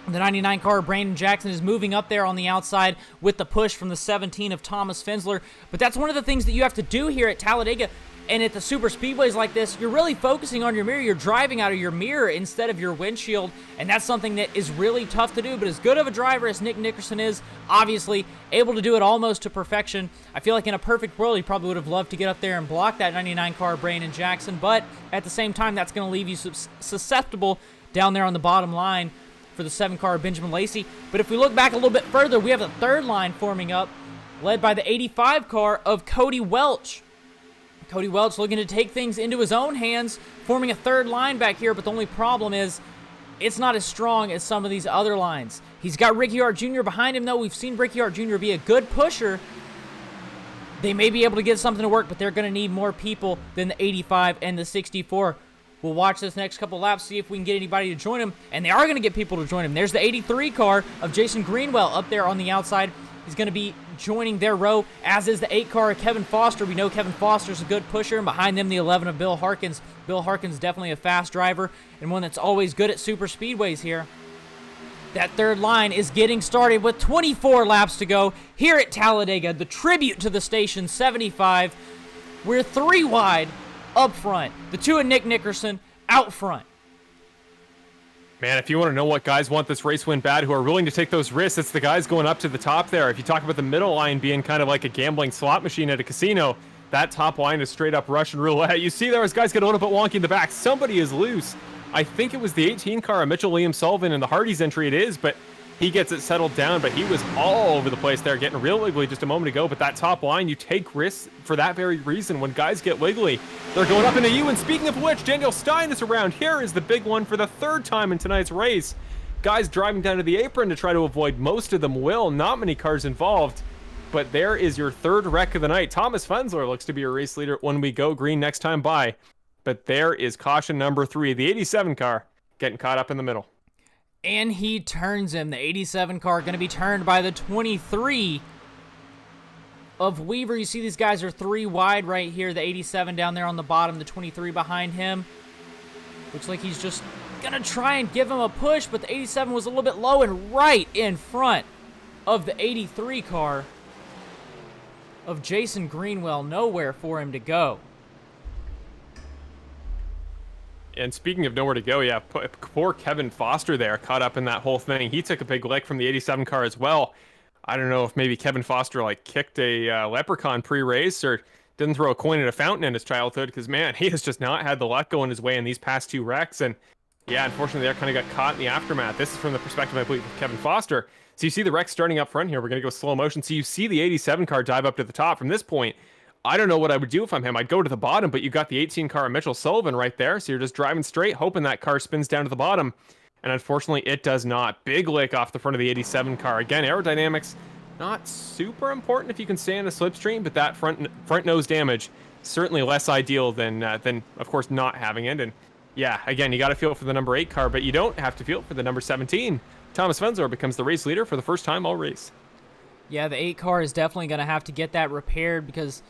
Speaker 1: the 99 car, Brandon Jackson, is moving up there on the outside with the push from the 17 of Thomas Finsler. But that's one of the things that you have to do here at Talladega. And at the super speedways like this, you're really focusing on your mirror. You're driving out of your mirror instead of your windshield, and that's something that is really tough to do. But as good of a driver as Nick Nickerson is, obviously able to do it almost to perfection. I feel like in a perfect world, he probably would have loved to get up there and block that 99 car Brandon Jackson, but at the same time, that's going to leave you susceptible down there on the bottom line for the 7 car Benjamin Lacey. But if we look back a little bit further, we have the 3rd line forming up, led by the 85 car of Cody Welch. Cody Welch looking to take things into his own hands, forming a 3rd line back here, but the only problem is it's not as strong as some of these other lines. He's got Ricky Hart Jr. behind him, though. We've seen Ricky Hart Jr. be a good pusher, they may be able to get something to work, but they're going to need more people than the 85 and the 64. We'll watch this next couple laps, see if we can get anybody to join him, and they are going to get people to join him. There's the 83 car of Jason Greenwell up there on the outside. He's going to be joining their row, as is the 8 car of Kevin Foster. We know Kevin Foster's a good pusher, and behind them the 11 of Bill Harkins. Bill Harkins definitely a fast driver and one that's always good at super speedways here. That third line is getting started with 24 laps to go here at Talladega, the tribute to the station 75. We're 3 wide up front. The 2 of Nick Nickerson out front.
Speaker 2: Man, if you want to know what guys want this race win bad, who are willing to take those risks, it's the guys going up to the top there. If you talk about the middle line being kind of like a gambling slot machine at a casino, that top line is straight up Russian roulette. You see there as guys get a little bit wonky in the back. Somebody is loose. I think it was the 18 car of Mitchell Liam Sullivan in the Hardy's entry. It is, but he gets it settled down. But he was all over the place there, getting real wiggly just a moment ago. But that top line, you take risks for that very reason. When guys get wiggly, they're going up into you. And speaking of which, Daniel Stein is around. Here is the big one for the 3rd time in tonight's race. Guys driving down to the apron to try to avoid. Most of them will. Not many cars involved. But there is your 3rd wreck of the night. Thomas Fensler looks to be a race leader when we go green next time by. But there is caution number 3. The 87 car getting caught up in the middle.
Speaker 1: And he turns him. The 87 car going to be turned by the 23 of Weaver. You see these guys are 3 wide right here. The 87 down there on the bottom. The 23 behind him. Looks like he's just going to try and give him a push. But the 87 was a little bit low and right in front of the 83 car of Jason Greenwell. Nowhere for him to go.
Speaker 2: And speaking of nowhere to go, yeah, poor Kevin Foster there, caught up in that whole thing. He took a big lick from the 87 car as well. I don't know if maybe Kevin Foster like kicked a leprechaun pre-race or didn't throw a coin at a fountain in his childhood, because man, he has just not had the luck going his way in these past 2 wrecks. And yeah, unfortunately, they kind of got caught in the aftermath. This is from the perspective, I believe, of Kevin Foster. So you see the wreck starting up front here. We're going to go slow motion. So you see the 87 car dive up to the top. From this point, I don't know what I would do if I'm him. I'd go to the bottom, but you got the 18 car of Mitchell Sullivan right there. So you're just driving straight, hoping that car spins down to the bottom. And unfortunately, it does not. Big lick off the front of the 87 car. Again, aerodynamics, not super important if you can stay on a slipstream, but that front nose damage, certainly less ideal than of course, not having it. And yeah, again, you got to feel for the number 8 car, but you don't have to feel for the number 17. Thomas Fensler becomes the race leader for the first time all race.
Speaker 1: Yeah, the 8 car is definitely going to have to get that repaired, because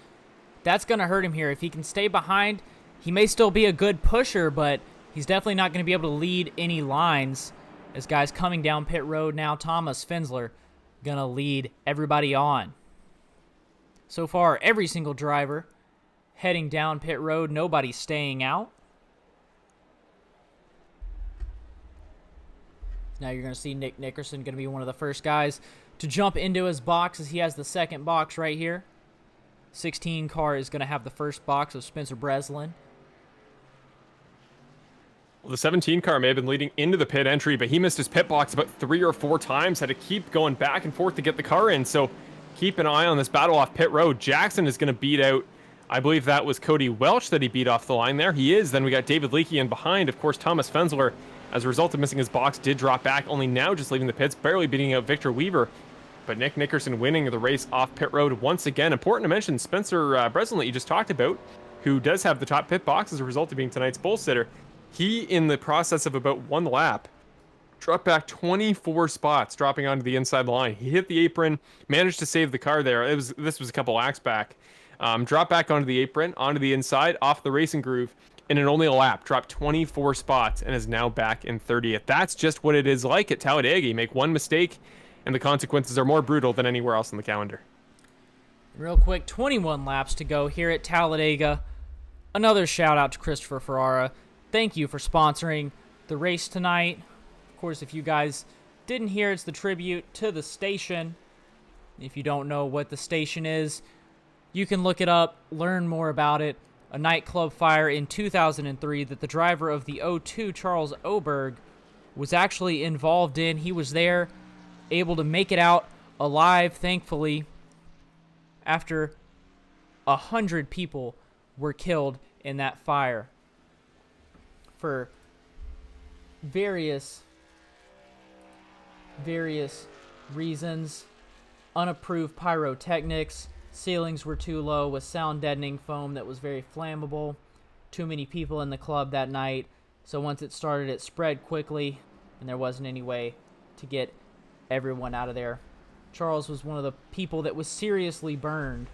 Speaker 1: that's going to hurt him here. If he can stay behind, he may still be a good pusher, but he's definitely not going to be able to lead any lines. As guys coming down pit road now, Thomas Fensler going to lead everybody on. So far, every single driver heading down pit road, nobody staying out. Now you're going to see Nick Nickerson going to be one of the first guys to jump into his box, as he has the 2nd box right here. 16 car is going to have the 1st box of Spencer Breslin.
Speaker 2: Well, the 17 car may have been leading into the pit entry, but he missed his pit box about 3 or 4 times, had to keep going back and forth to get the car in. So keep an eye on this battle off pit road. Jackson is going to beat out, I believe that was Cody Welch that he beat off the line there. He is. Then we got David Leakey in behind. Of course, Thomas Fensler, as a result of missing his box, did drop back, only now just leaving the pits, barely beating out Victor Weaver. But Nick Nickerson winning the race off pit road once again. Important to mention, Spencer Breslin that you just talked about, who does have the top pit box as a result of being tonight's pole sitter. He, in the process of about 1 lap, dropped back 24 spots, dropping onto the inside line. He hit the apron, managed to save the car there. This was a couple laps back. Dropped back onto the apron, onto the inside, off the racing groove, and in only a lap, dropped 24 spots and is now back in 30th. That's just what it is like at Talladega. You make one mistake, and the consequences are more brutal than anywhere else on the calendar.
Speaker 1: Real quick, 21 laps to go here at Talladega. Another shout out to Christopher Ferrara. Thank you for sponsoring the race tonight. Of course, if you guys didn't hear, it's the tribute to the station. If you don't know what the station is, you can look it up, learn more about it. A nightclub fire in 2003 that the driver of the 02, Charles Oberg, was actually involved in. He was there, able to make it out alive, thankfully, after 100 people were killed in that fire for various reasons. Unapproved pyrotechnics, ceilings were too low with sound deadening foam that was very flammable. Too many people in the club that night, so once it started, it spread quickly, and there wasn't any way to get everyone out of there. Charles was one of the people that was seriously burned,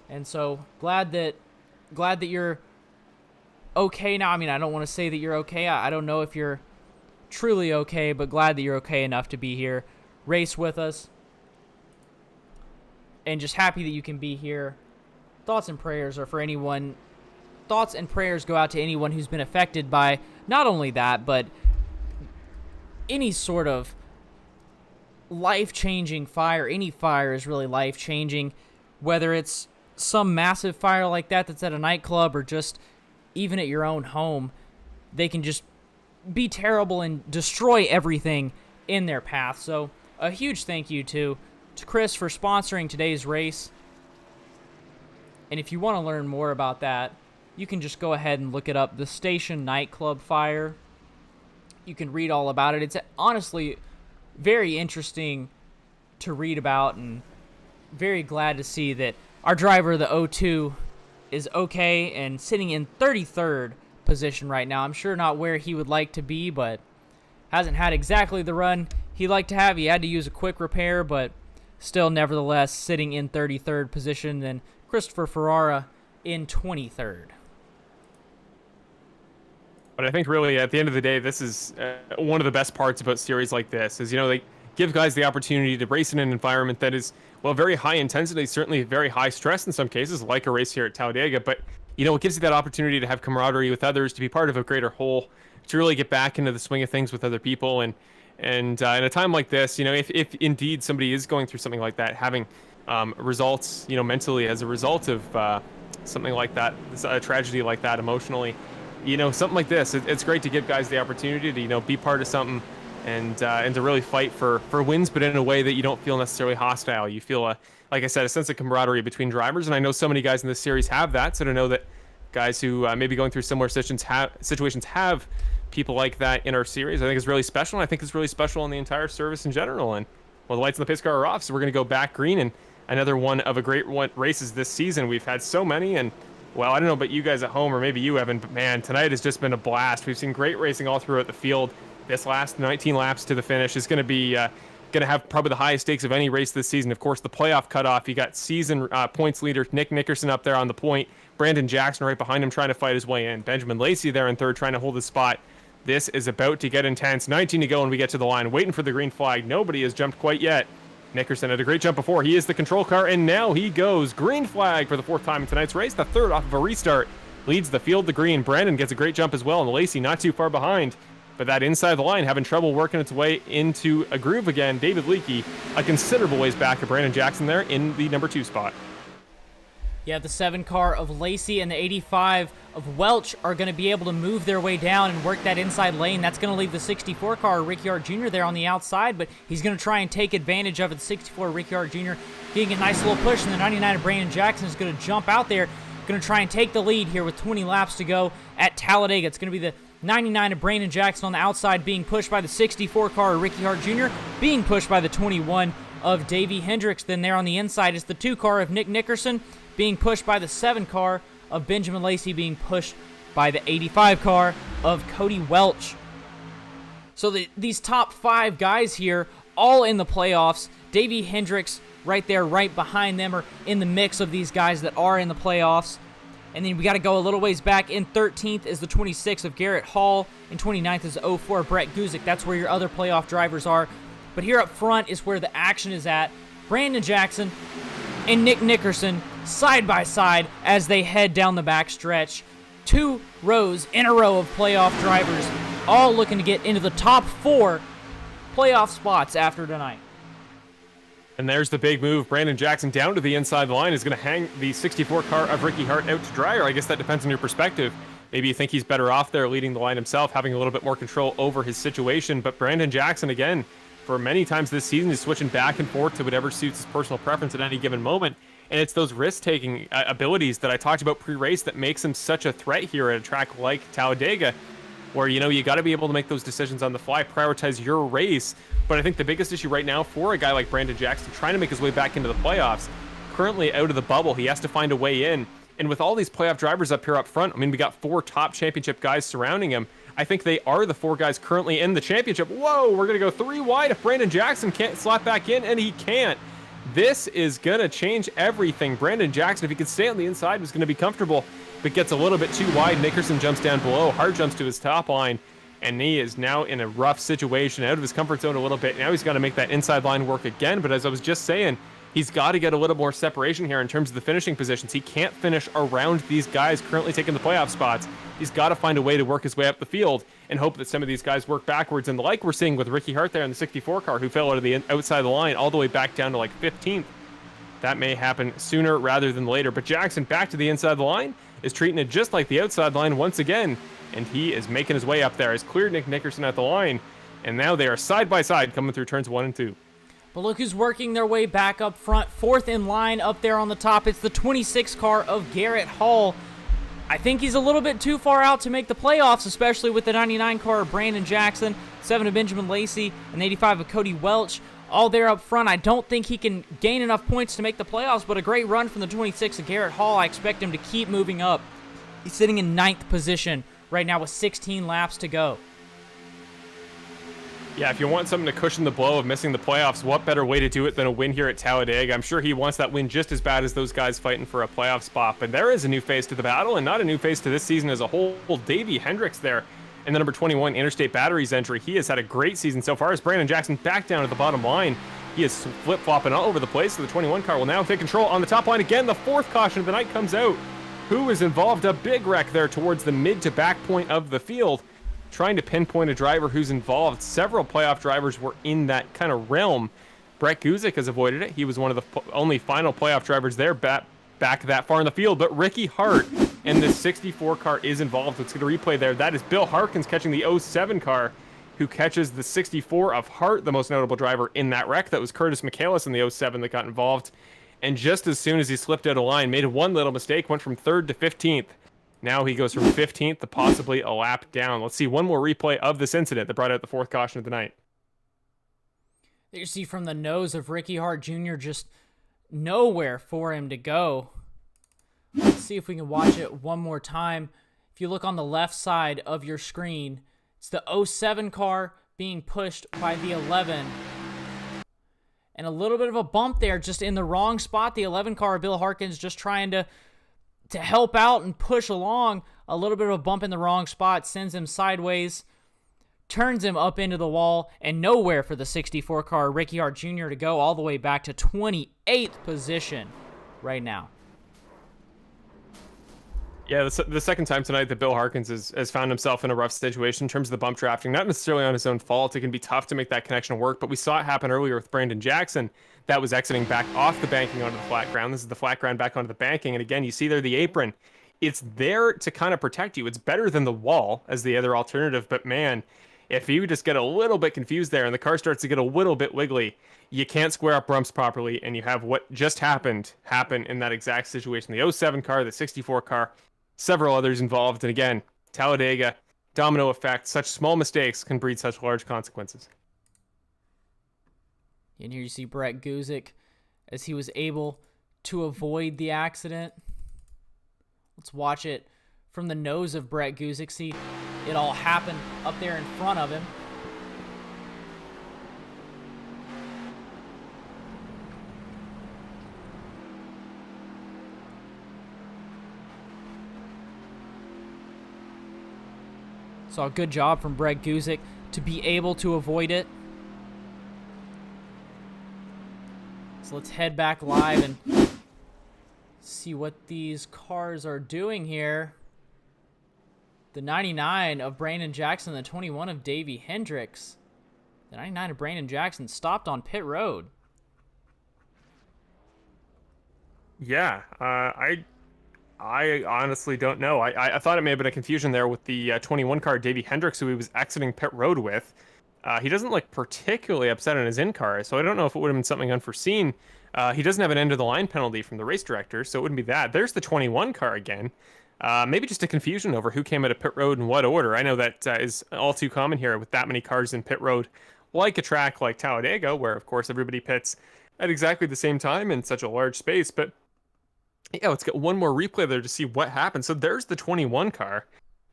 Speaker 1: and so glad that you're okay now. I mean, I don't want to say that you're okay. I don't know if you're truly okay, but glad that you're okay enough to be here, race with us, and just happy that you can be here. Thoughts and prayers are for anyone. Thoughts and prayers go out to anyone who's been affected by not only that, but any sort of life-changing fire. Any fire is really life-changing, whether it's some massive fire like that that's at a nightclub or just even at your own home. They can just be terrible and destroy everything in their path. So a huge thank you to Chris for sponsoring today's race. And if you want to learn more about that, you can just go ahead and look it up, the Station Nightclub Fire. You can read all about it. It's honestly very interesting to read about, and very glad to see that our driver, the O2, is okay and sitting in 33rd position right now. I'm sure not where he would like to be, but hasn't had exactly the run he'd like to have. He had to use a quick repair, but still nevertheless sitting in 33rd position. Then Christopher Ferrara in 23rd.
Speaker 2: But I think really at the end of the day, this is one of the best parts about series like this is, they give guys the opportunity to race in an environment that is, well, very high intensity, certainly very high stress in some cases, like a race here at Talladega. But, it gives you that opportunity to have camaraderie with others, to be part of a greater whole, to really get back into the swing of things with other people. And in a time like this, if indeed somebody is going through something like that, having results, mentally as a result of something like that, a tragedy like that emotionally, something like this, it's great to give guys the opportunity to, be part of something and to really fight for wins, but in a way that you don't feel necessarily hostile. You feel, like I said, a sense of camaraderie between drivers. And I know so many guys in this series have that. So to know that guys who may be going through similar situations have people like that in our series, I think is really special. And I think it's really special in the entire service in general. And well, the lights on the pace car are off, so we're going to go back green, and another one of a great races this season. We've had so many, and well, I don't know about you guys at home, or maybe you, Evan, but man, tonight has just been a blast. We've seen great racing all throughout the field. This last 19 laps to the finish is going to be going to have probably the highest stakes of any race this season. Of course, the playoff cutoff. You got season points leader Nick Nickerson up there on the point. Brandon Jackson right behind him trying to fight his way in. Benjamin Lacey there in third trying to hold his spot. This is about to get intense. 19 to go when we get to the line. Waiting for the green flag. Nobody has jumped quite yet. Nickerson had a great jump before. He is the control car, and now he goes. Green flag for the fourth time in tonight's race. The third off of a restart. Leads the field to green. Brandon gets a great jump as well, and Lacey not too far behind. But that inside the line having trouble working its way into a groove again. David Leakey a considerable ways back to Brandon Jackson there in the number 2 spot.
Speaker 1: Yeah, the 7 car of Lacey and the 85 of Welch are going to be able to move their way down and work that inside lane. That's going to leave the 64 car, Ricciard Jr., there on the outside, but he's going to try and take advantage of it. The 64 Ricciard Jr. getting a nice little push, and the 99 of Brandon Jackson is going to jump out there, going to try and take the lead here with 20 laps to go at Talladega. It's going to be the 99 of Brandon Jackson on the outside being pushed by the 64 car of Ricciard Jr., being pushed by the 21 of Davey Hendricks. Then there on the inside is the 2 car of Nick Nickerson, being pushed by the 7 car of Benjamin Lacey, being pushed by the 85 car of Cody Welch. So these top 5 guys here, all in the playoffs. Davey Hendricks right there, right behind them, are in the mix of these guys that are in the playoffs. And then we got to go a little ways back. In 13th is the 26 of Garrett Hall. In 29th is the 04 Brett Guzik. That's where your other playoff drivers are. But here up front is where the action is at. Brandon Jackson and Nick Nickerson side by side as they head down the back stretch. 2 rows in a row of playoff drivers, all looking to get into the top 4 playoff spots after tonight.
Speaker 2: And there's the big move. Brandon Jackson down to the inside line is going to hang the 64 car of Ricky Hart out to dry, or I guess that depends on your perspective. Maybe you think he's better off there leading the line himself, having a little bit more control over his situation. But Brandon Jackson, again, for many times this season, is switching back and forth to whatever suits his personal preference at any given moment. And it's those risk-taking abilities that I talked about pre-race that makes him such a threat here at a track like Talladega, where, you know, you got to be able to make those decisions on the fly, prioritize your race. But I think the biggest issue right now for a guy like Brandon Jackson trying to make his way back into the playoffs, currently out of the bubble, he has to find a way in. And with all these playoff drivers up here up front, I mean, we got 4 top championship guys surrounding him. I think they are the 4 guys currently in the championship. Whoa, we're going to go 3 wide if Brandon Jackson can't slap back in, and he can't. This is going to change everything. Brandon Jackson, if he could stay on the inside, was going to be comfortable, but gets a little bit too wide. Nickerson jumps down below. Hart jumps to his top line, and he is now in a rough situation, out of his comfort zone a little bit. Now he's got to make that inside line work again, but as I was just saying, he's got to get a little more separation here in terms of the finishing positions. He can't finish around these guys currently taking the playoff spots. He's got to find a way to work his way up the field and hope that some of these guys work backwards. And like we're seeing with Ricky Hart there in the 64 car, who fell out of the outside of the line all the way back down to like 15th. That may happen sooner rather than later. But Jackson back to the inside of the line is treating it just like the outside line once again. And he is making his way up there. He's cleared Nick Nickerson at the line. And now they are side by side coming through turns 1 and 2.
Speaker 1: But look who's working their way back up front. 4th in line up there on the top. It's the 26 car of Garrett Hall. I think he's a little bit too far out to make the playoffs, especially with the 99 car of Brandon Jackson, 7 of Benjamin Lacey, and 85 of Cody Welch. All there up front. I don't think he can gain enough points to make the playoffs, but a great run from the 26 of Garrett Hall. I expect him to keep moving up. He's sitting in 9th position right now with 16 laps to go.
Speaker 2: Yeah, if you want something to cushion the blow of missing the playoffs, what better way to do it than a win here at Talladega? I'm sure he wants that win just as bad as those guys fighting for a playoff spot. But there is a new face to the battle, and not a new face to this season as a whole. Davey Hendricks there in the number 21 Interstate Batteries entry. He has had a great season so far as Brandon Jackson back down at the bottom line. He is flip-flopping all over the place. So the 21 car will now take control on the top line again. The 4th caution of the night comes out. Who is involved? A big wreck there towards the mid to back point of the field. Trying to pinpoint a driver who's involved. Several playoff drivers were in that kind of realm. Brett Guzik has avoided it. He was one of the only final playoff drivers there back that far in the field. But Ricky Hart and the 64 car is involved. Let's get a replay there. That is Bill Harkins catching the 07 car, who catches the 64 of Hart, the most notable driver in that wreck. That was Curtis Michaelis in the 07 that got involved. And just as soon as he slipped out of line, made one little mistake, went from 3rd to 15th. Now he goes from 15th to possibly a lap down. Let's see one more replay of this incident that brought out the 4th caution of the night.
Speaker 1: You see from the nose of Ricky Hart Jr. just nowhere for him to go. Let's see if we can watch it one more time. If you look on the left side of your screen, it's the 07 car being pushed by the 11. And a little bit of a bump there just in the wrong spot. The 11 car, Bill Harkins, just trying to help out and push along. A little bit of a bump in the wrong spot sends him sideways, turns him up into the wall, and nowhere for the 64 car Ricky Hart Jr. to go, all the way back to 28th position right now.
Speaker 2: Yeah, the second time tonight that Bill Harkins has found himself in a rough situation in terms of the bump drafting. Not necessarily on his own fault. It can be tough to make that connection work, but we saw it happen earlier with Brandon Jackson. That was exiting back off the banking onto the flat ground. This is the flat ground back onto the banking. And again, you see there the apron. It's there to kind of protect you. It's better than the wall as the other alternative. But man, if you just get a little bit confused there and the car starts to get a little bit wiggly, you can't square up rumps properly. And you have what just happened happen in that exact situation. The 07 car, the 64 car, several others involved. And again, Talladega, domino effect. Such small mistakes can breed such large consequences.
Speaker 1: And here you see Brett Guzik as he was able to avoid the accident. Let's watch it from the nose of Brett Guzik. See it all happen up there in front of him. So a good job from Brett Guzik to be able to avoid it. So let's head back live and see what these cars are doing here. The 99 of Brandon Jackson, the 21 of Davey Hendricks. The 99 of Brandon Jackson stopped on pit road.
Speaker 2: Yeah, I honestly don't know. I thought it may have been a confusion there with the 21 car Davey Hendricks, who he was exiting pit road with. He doesn't look particularly upset on his in-car, so I don't know if it would have been something unforeseen. He doesn't have an end-of-the-line penalty from the race director, so it wouldn't be that. There's the 21 car again. Maybe just a confusion over who came out of pit road in what order. I know that is all too common here with that many cars in pit road, like a track like Talladega, where of course everybody pits at exactly the same time in such a large space. But yeah, let's get one more replay there to see what happened. So there's the 21 car.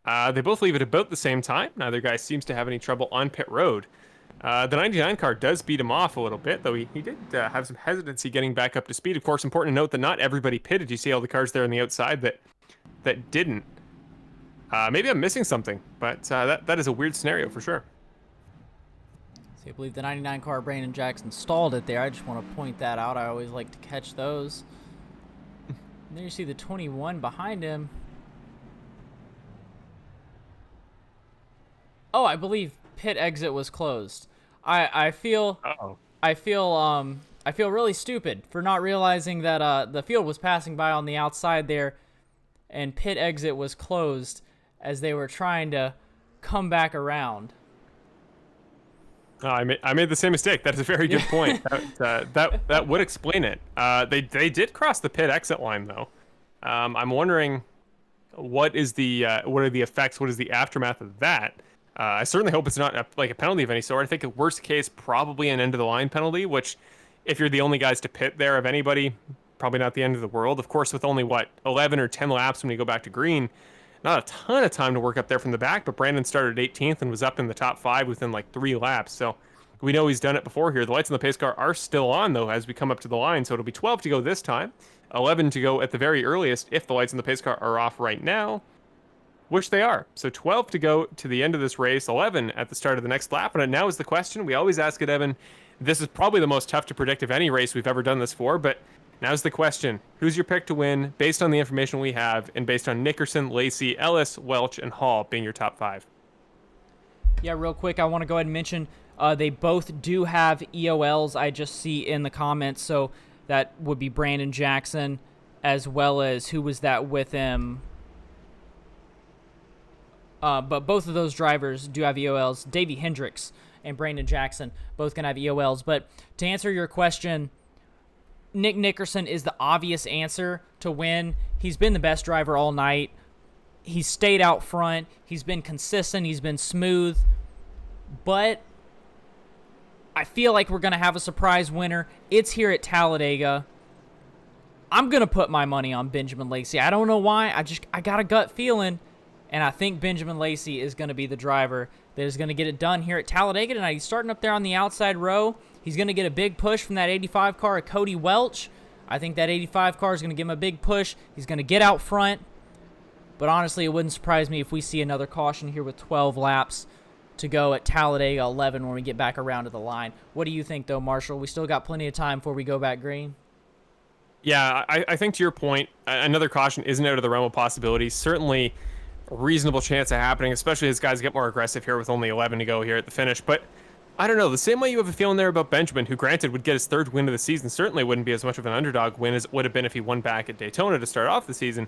Speaker 2: They both leave at about the same time. Neither guy seems to have any trouble on pit road. The 99 car does beat him off a little bit, though he did have some hesitancy getting back up to speed. Of course, important to note that not everybody pitted. You see all the cars there on the outside that didn't. Maybe I'm missing something, but that is a weird scenario for sure.
Speaker 1: So I believe the 99 car, Brandon Jackson, stalled it there. I just want to point that out. I always like to catch those. And there you see the 21 behind him. Oh, I believe pit exit was closed. I feel really stupid for not realizing that the field was passing by on the outside there, and pit exit was closed as they were trying to come back around.
Speaker 2: I made the same mistake. That's a very good point. That would explain it. They did cross the pit exit line though. I'm wondering what are the effects? What is the aftermath of that? I certainly hope it's not like a penalty of any sort. I think at worst case, probably an end of the line penalty, which if you're the only guys to pit there of anybody, probably not the end of the world. Of course, with only 11 or 10 laps when you go back to green, not a ton of time to work up there from the back, but Brandon started 18th and was up in the top 5 within like 3 laps. So we know he's done it before here. The lights on the pace car are still on though as we come up to the line. So it'll be 12 to go this time, 11 to go at the very earliest if the lights on the pace car are off right now. Which they are. So 12 to go to the end of this race, 11 at the start of the next lap. And now is the question. We always ask it, Evan. This is probably the most tough to predict of any race we've ever done this for. But now's the question. Who's your pick to win based on the information we have and based on Nickerson, Lacey, Ellis, Welch, and Hall being your top 5?
Speaker 1: Yeah, real quick, I want to go ahead and mention they both do have EOLs. I just see in the comments. So that would be Brandon Jackson as well as who was that with him? But both of those drivers do have EOLs. Davey Hendricks and Brandon Jackson both can have EOLs. But to answer your question, Nick Nickerson is the obvious answer to win. He's been the best driver all night. He's stayed out front. He's been consistent. He's been smooth. But I feel like we're going to have a surprise winner. It's here at Talladega. I'm going to put my money on Benjamin Lacey. I don't know why. I got a gut feeling. And I think Benjamin Lacey is going to be the driver that is going to get it done here at Talladega tonight. He's starting up there on the outside row. He's going to get a big push from that 85 car of Cody Welch. I think that 85 car is going to give him a big push. He's going to get out front. But honestly, it wouldn't surprise me if we see another caution here with 12 laps to go at Talladega 11 when we get back around to the line. What do you think, though, Marshall? We still got plenty of time before we go back green.
Speaker 2: Yeah, I think to your point, another caution isn't out of the realm of possibilities. Certainly a reasonable chance of happening, especially as guys get more aggressive here with only 11 to go here at the finish. But I don't know, the same way you have a feeling there about Benjamin, who granted would get his 3rd win of the season, certainly wouldn't be as much of an underdog win as it would have been if he won back at Daytona to start off the season.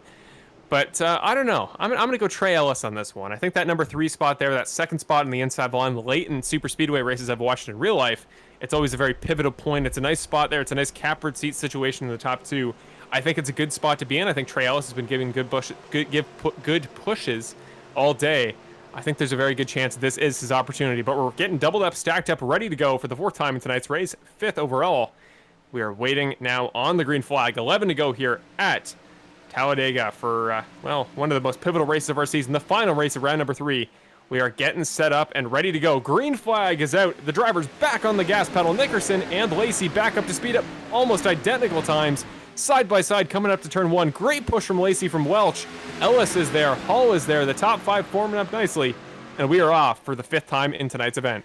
Speaker 2: But I don't know. I'm going to go Trey Ellis on this one. I think that number 3 spot there, that 2nd spot in the inside line, late in Superspeedway races I've watched in real life, it's always a very pivotal point. It's a nice spot there. It's a nice catbird seat situation in the top 2. I think it's a good spot to be in. I think Trey Ellis has been giving good pushes all day. I think there's a very good chance this is his opportunity. But we're getting doubled up, stacked up, ready to go for the 4th time in tonight's race, 5th overall. We are waiting now on the green flag. 11 to go here at Talladega for, one of the most pivotal races of our season, the final race of round number 3. We are getting set up and ready to go. Green flag is out. The driver's back on the gas pedal. Nickerson and Lacey back up to speed at almost identical times. Side by side coming up to turn 1. Great push from Lacey from Welch. Ellis is there. Hall is there. The top 5 forming up nicely. And we are off for the 5th time in tonight's event.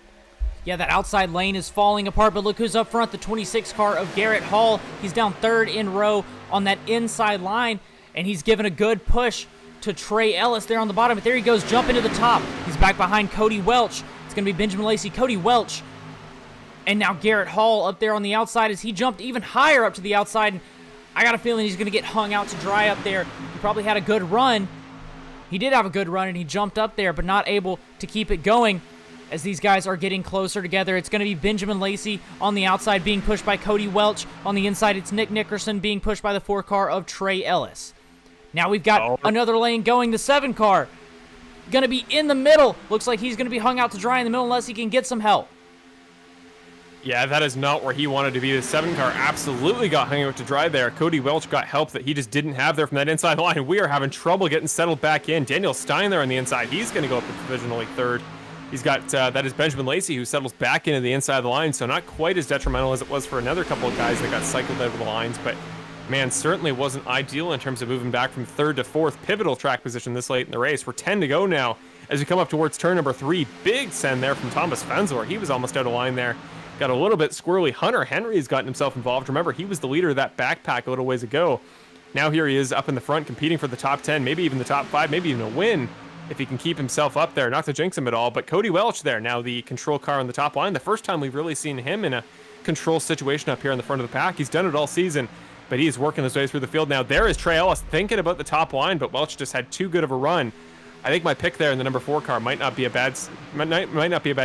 Speaker 1: Yeah, that outside lane is falling apart, but look who's up front, the 26 car of Garrett Hall. He's down 3rd in row on that inside line, and he's given a good push to Trey Ellis there on the bottom. But there he goes, jumping to the top. He's back behind Cody Welch. It's going to be Benjamin Lacey, Cody Welch, and now Garrett Hall up there on the outside as he jumped even higher up to the outside. And I got a feeling he's going to get hung out to dry up there. He probably had a good run. He did have a good run, and he jumped up there, but not able to keep it going as these guys are getting closer together. It's going to be Benjamin Lacey on the outside being pushed by Cody Welch. On the inside, it's Nick Nickerson being pushed by the 4 car of Trey Ellis. Now we've got another lane going. The 7 car going to be in the middle. Looks like he's going to be hung out to dry in the middle unless he can get some help.
Speaker 2: Yeah, that is not where he wanted to be. The 7 car absolutely got hung out to dry there. Cody Welch got help that he just didn't have there from that inside line. We are having trouble getting settled back in. Daniel Stein there on the inside. He's going to go up provisionally third. He's got, that is Benjamin Lacey, who settles back into the inside of the line, so not quite as detrimental as it was for another couple of guys that got cycled over the lines, but man, certainly wasn't ideal in terms of moving back from 3rd to 4th, pivotal track position this late in the race. We're 10 to go now as we come up towards turn number 3. Big send there from Thomas Fenzler. He was almost out of line there. Got a little bit squirrely. Hunter Henry has gotten himself involved. Remember, he was the leader of that backpack a little ways ago. Now here he is up in the front, competing for the top 10, maybe even the top 5, maybe even a win if he can keep himself up there. Not to jinx him at all, but Cody Welch there, now the control car on the top line. The first time we've really seen him in a control situation up here in the front of the pack. He's done it all season, but he's working his way through the field now. There is Trey Ellis thinking about the top line, but Welch just had too good of a run. I think my pick there in the number 4 car might not be a bad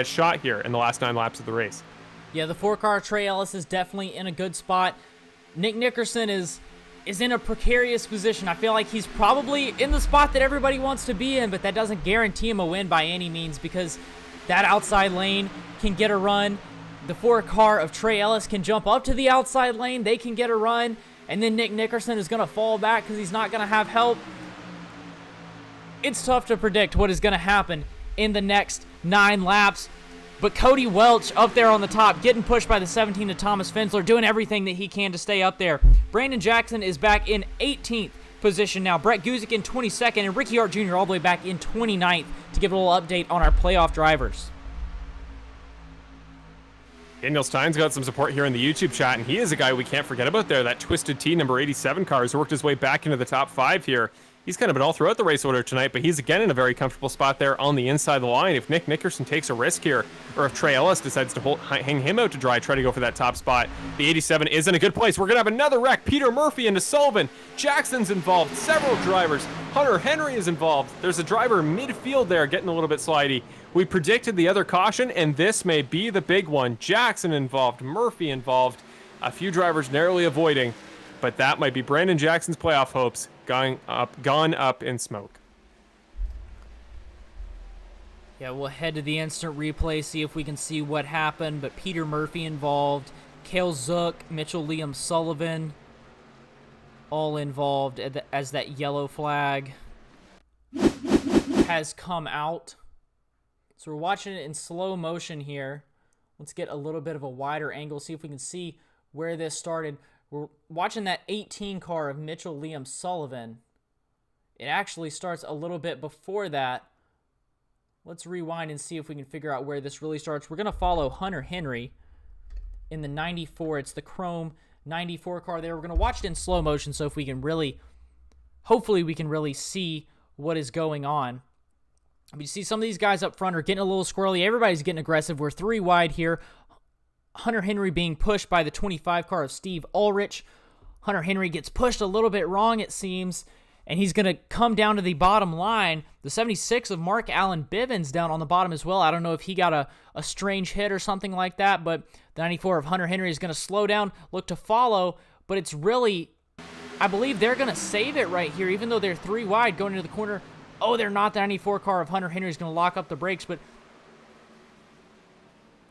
Speaker 2: shot here in the last 9 laps of the race.
Speaker 1: Yeah, the 4 car Trey Ellis is definitely in a good spot. Nick Nickerson is in a precarious position. I feel like he's probably in the spot that everybody wants to be in, but that doesn't guarantee him a win by any means because that outside lane can get a run. The 4 car of Trey Ellis can jump up to the outside lane. They can get a run, and then Nick Nickerson is going to fall back because he's not going to have help. It's tough to predict what is going to happen in the next 9 laps. But Cody Welch up there on the top, getting pushed by the 17 to Thomas Fenzler, doing everything that he can to stay up there. Brandon Jackson is back in 18th position now. Brett Guzik in 22nd, and Ricky Hart Jr. all the way back in 29th to give a little update on our playoff drivers.
Speaker 2: Daniel Stein's got some support here in the YouTube chat, and he is a guy we can't forget about there. That Twisted T number 87 car has worked his way back into the top 5 here. He's kind of been all throughout the race order tonight, but he's again in a very comfortable spot there on the inside of the line. If Nick Nickerson takes a risk here, or if Trey Ellis decides to hang him out to dry, try to go for that top spot, the 87 is in a good place. We're going to have another wreck. Peter Murphy into Sullivan. Jackson's involved. Several drivers. Hunter Henry is involved. There's a driver midfield there getting a little bit slidey. We predicted the other caution, and this may be the big one. Jackson involved. Murphy involved. A few drivers narrowly avoiding, but that might be Brandon Jackson's playoff hopes gone up in smoke.
Speaker 1: Yeah, we'll head to the instant replay, see if we can see what happened. But Peter Murphy involved, Cale Zook, Mitchell Liam Sullivan, all involved as that yellow flag has come out. So we're watching it in slow motion here. Let's get a little bit of a wider angle, see if we can see where this started. We're watching that 18 car of Mitchell Liam Sullivan. It actually starts a little bit before that. Let's rewind and see if we can figure out where this really starts. We're going to follow Hunter Henry in the 94. It's the chrome 94 car there. We're going to watch it in slow motion so if we can really, hopefully we can really see what is going on. But you see some of these guys up front are getting a little squirrely. Everybody's getting aggressive. We're 3 wide here. Hunter Henry being pushed by the 25 car of Steve Ulrich. Hunter Henry gets pushed a little bit wrong, it seems, and he's going to come down to the bottom line. The 76 of Mark Allen Bivens down on the bottom as well. I don't know if he got a strange hit or something like that, but the 94 of Hunter Henry is going to slow down, look to follow, but it's really, I believe they're going to save it right here, even though they're 3 wide going into the corner. Oh, they're not. The 94 car of Hunter Henry is going to lock up the brakes, but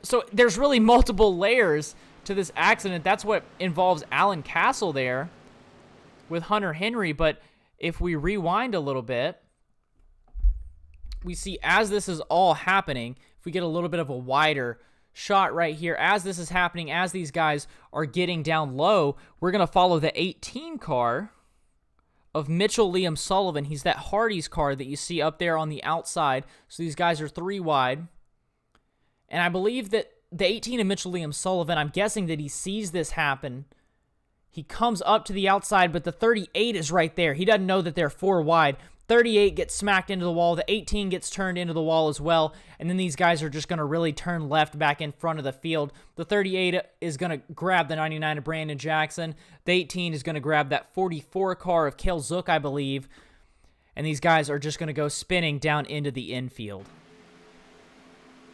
Speaker 1: so there's really multiple layers to this accident. That's what involves Alan Castle there with Hunter Henry. But if we rewind a little bit, we see as this is all happening, if we get a little bit of a wider shot right here, as this is happening, as these guys are getting down low, we're going to follow the 18 car of Mitchell Liam Sullivan. He's that Hardy's car that you see up there on the outside. So these guys are 3 wide. And I believe that the 18 of Mitchell Liam Sullivan, I'm guessing that he sees this happen. He comes up to the outside, but the 38 is right there. He doesn't know that they're 4 wide. 38 gets smacked into the wall. The 18 gets turned into the wall as well. And then these guys are just going to really turn left back in front of the field. The 38 is going to grab the 99 of Brandon Jackson. The 18 is going to grab that 44 car of Cale Zook, I believe. And these guys are just going to go spinning down into the infield.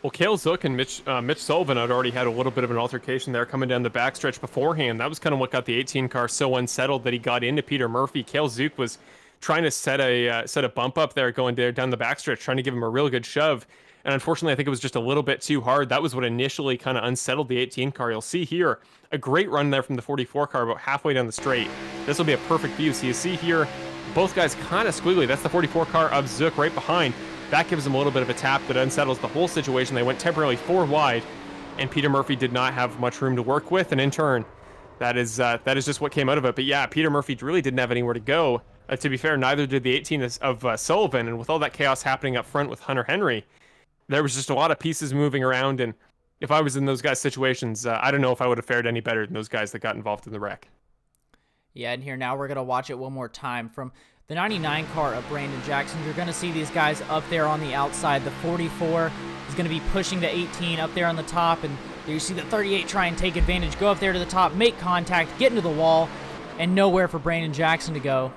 Speaker 2: Well, Cale Zook and Mitch Sullivan had already had a little bit of an altercation there coming down the backstretch beforehand. That was kind of what got the 18 car so unsettled that he got into Peter Murphy. Cale Zook was trying to set a bump up there going there down the backstretch, trying to give him a real good shove. And unfortunately, I think it was just a little bit too hard. That was what initially kind of unsettled the 18 car. You'll see here a great run there from the 44 car about halfway down the straight. This will be a perfect view. So you see here, both guys kind of squiggly. That's the 44 car of Zook right behind. That gives them a little bit of a tap that unsettles the whole situation. They went temporarily 4 wide, and Peter Murphy did not have much room to work with. And in turn, that is just what came out of it. But yeah, Peter Murphy really didn't have anywhere to go. To be fair, neither did the 18 of Sullivan. And with all that chaos happening up front with Hunter Henry, there was just a lot of pieces moving around. And if I was in those guys' situations, I don't know if I would have fared any better than those guys that got involved in the wreck.
Speaker 1: Yeah, and here now we're going to watch it one more time. From the 99 car of Brandon Jackson, you're going to see these guys up there on the outside. The 44 is going to be pushing the 18 up there on the top, and there you see the 38 try and take advantage, go up there to the top, make contact, get into the wall, and nowhere for Brandon Jackson to go.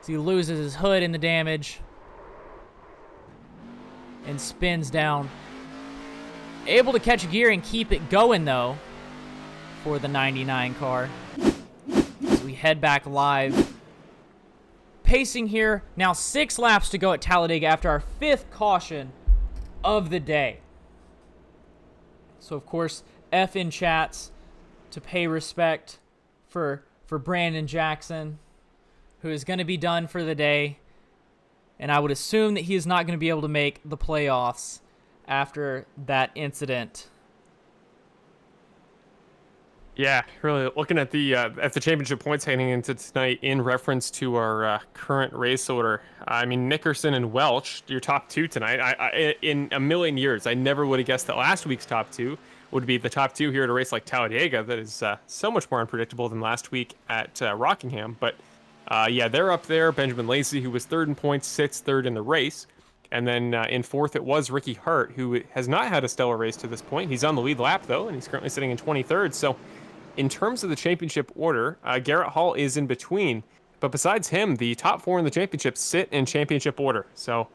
Speaker 1: So he loses his hood in the damage and spins down. Able to catch a gear and keep it going, though, for the 99 car. As we head back live. Pacing here. Now 6 laps to go at Talladega after our 5th caution of the day. So, of course, F in chats to pay respect for Brandon Jackson, who is going to be done for the day. And I would assume that he is not going to be able to make the playoffs after that incident.
Speaker 2: Yeah, really looking at the championship points heading into tonight in reference to our current race order. I mean, Nickerson and Welch, your top 2 tonight. I in a million years, I never would have guessed that last week's top 2 would be the top 2 here at a race like Talladega. That is so much more unpredictable than last week at Rockingham. But yeah, they're up there. Benjamin Lacey, who was 3rd in points, sits 3rd in the race. And then in 4th, it was Ricky Hart, who has not had a stellar race to this point. He's on the lead lap, though, and he's currently sitting in 23rd. So in terms of the championship order, Garrett Hall is in between. But besides him, the top 4 in the championship sit in championship order. So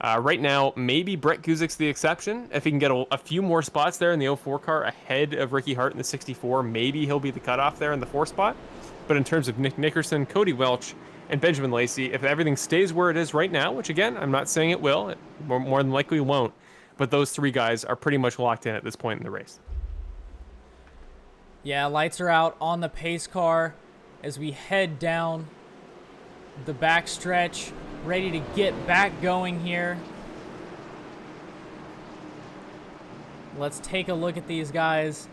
Speaker 2: right now, maybe Brett Guzik's the exception. If he can get a few more spots there in the 04 car ahead of Ricky Hart in the 64, maybe he'll be the cutoff there in the 4 spot. But in terms of Nick Nickerson, Cody Welch, and Benjamin Lacey, if everything stays where it is right now, which again, I'm not saying it will, it more than likely won't, but those 3 guys are pretty much locked in at this point in the race.
Speaker 1: Yeah, lights are out on the pace car as we head down the backstretch, ready to get back going here. Let's take a look at these guys.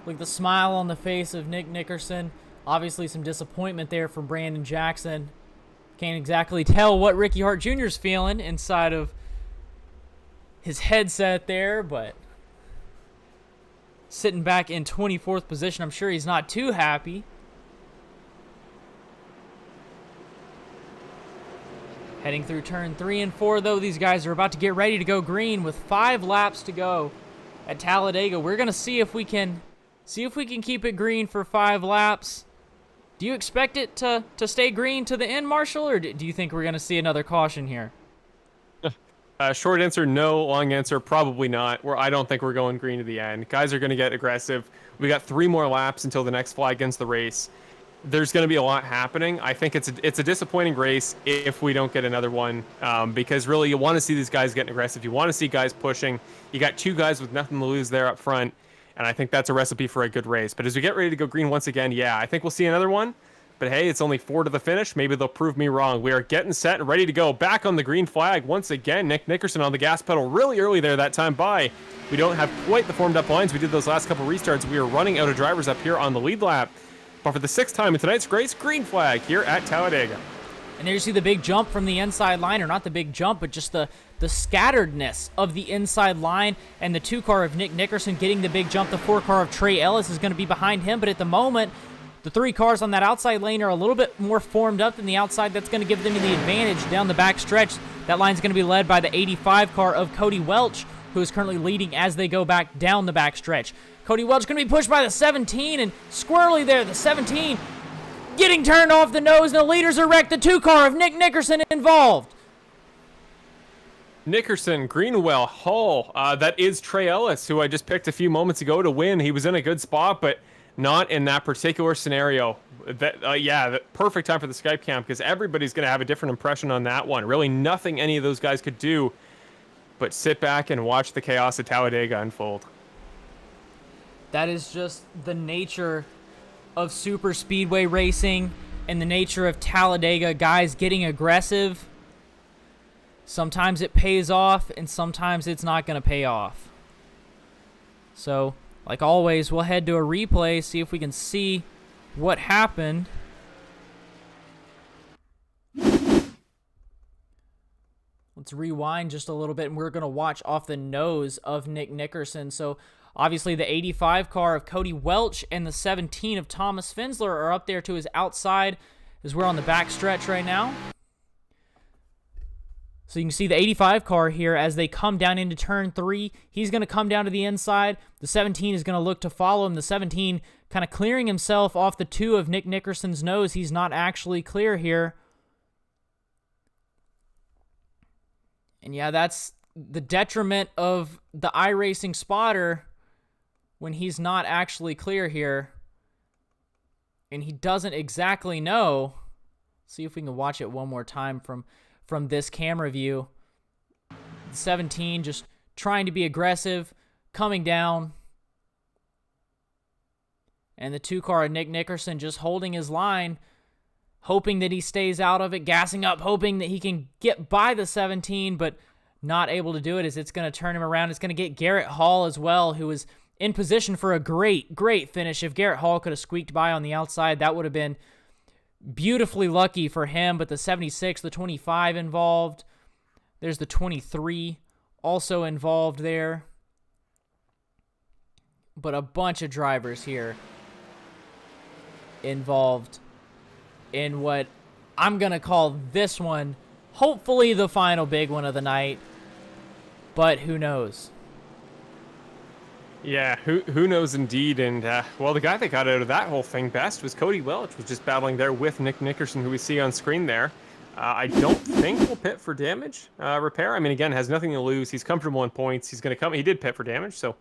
Speaker 1: Look at the smile on the face of Nick Nickerson. Obviously some disappointment there from Brandon Jackson. Can't exactly tell what Ricky Hart Jr. is feeling inside of his headset there, but sitting back in 24th position, I'm sure he's not too happy. Heading through turn 3 and 4, though, these guys are about to get ready to go green with 5 laps to go at Talladega. We're going to see if we can keep it green for 5 laps. Do you expect it to stay green to the end, Marshall, or do you think we're going to see another caution here?
Speaker 2: Short answer, no. Long answer, probably not. I don't think we're going green to the end. Guys are going to get aggressive. We got 3 more laps until the next flag ends the race. There's going to be a lot happening. I think it's a disappointing race if we don't get another one, because really you want to see these guys getting aggressive. You want to see guys pushing. You got 2 guys with nothing to lose there up front. And I think that's a recipe for a good race. But as we get ready to go green once again, yeah, I think we'll see another one. But hey, it's only 4 to the finish. Maybe they'll prove me wrong. We are getting set and ready to go. Back on the green flag once again. Nick Nickerson on the gas pedal really early there that time by. We don't have quite the formed up lines we did those last couple restarts. We are running out of drivers up here on the lead lap. But for the 6th time in tonight's race, green flag here at Talladega.
Speaker 1: And there you see the big jump from the inside line, or not the big jump, but just the scatteredness of the inside line, and the 2 car of Nick Nickerson getting the big jump. The 4 car of Trey Ellis is going to be behind him, but at the moment, the 3 cars on that outside lane are a little bit more formed up than the outside. That's going to give them the advantage down the back stretch. That line's going to be led by the 85 car of Cody Welch, who is currently leading as they go back down the back stretch. Cody Welch going to be pushed by the 17, and squirrely there, the 17 getting turned off the nose, and the leaders are wrecked. The 2 car of Nick Nickerson involved.
Speaker 2: Nickerson, Greenwell, Hall. That is Trey Ellis, who I just picked a few moments ago to win. He was in a good spot, but not in that particular scenario. Yeah, the perfect time for the Skype cam because everybody's going to have a different impression on that one. Really nothing any of those guys could do but sit back and watch the chaos of Talladega unfold.
Speaker 1: That is just the nature of super speedway racing and the nature of Talladega, guys getting aggressive. Sometimes it pays off and sometimes it's not going to pay off. So, like always, we'll head to a replay, see if we can see what happened. Let's rewind just a little bit, and we're going to watch off the nose of Nick Nickerson. So, obviously, the 85 car of Cody Welch and the 17 of Thomas Finsler are up there to his outside as we're on the back stretch right now. So you can see the 85 car here as they come down into turn 3. He's going to come down to the inside. The 17 is going to look to follow him. The 17 kind of clearing himself off the 2 of Nick Nickerson's nose. He's not actually clear here. And yeah, that's the detriment of the iRacing spotter when he's not actually clear here. And he doesn't exactly know. See if we can watch it one more time from this camera view. 17 just trying to be aggressive, coming down. And the 2 car of Nick Nickerson just holding his line, hoping that he stays out of it, gassing up, hoping that he can get by the 17, but not able to do it as it's going to turn him around. It's going to get Garrett Hall as well, who is in position for a great finish. If Garrett Hall could have squeaked by on the outside, that would have been beautifully lucky for him, but the 76, the 25 involved. There's the 23 also involved there. But a bunch of drivers here involved in what I'm going to call this one, hopefully the final big one of the night. But who knows?
Speaker 2: Yeah, who knows indeed. And, well, the guy that got out of that whole thing best was Cody Welch, was just battling there with Nick Nickerson, who we see on screen there. I don't think he'll pit for damage repair. I mean, again, has nothing to lose. He's comfortable in points. He's going to come. He did pit for damage, so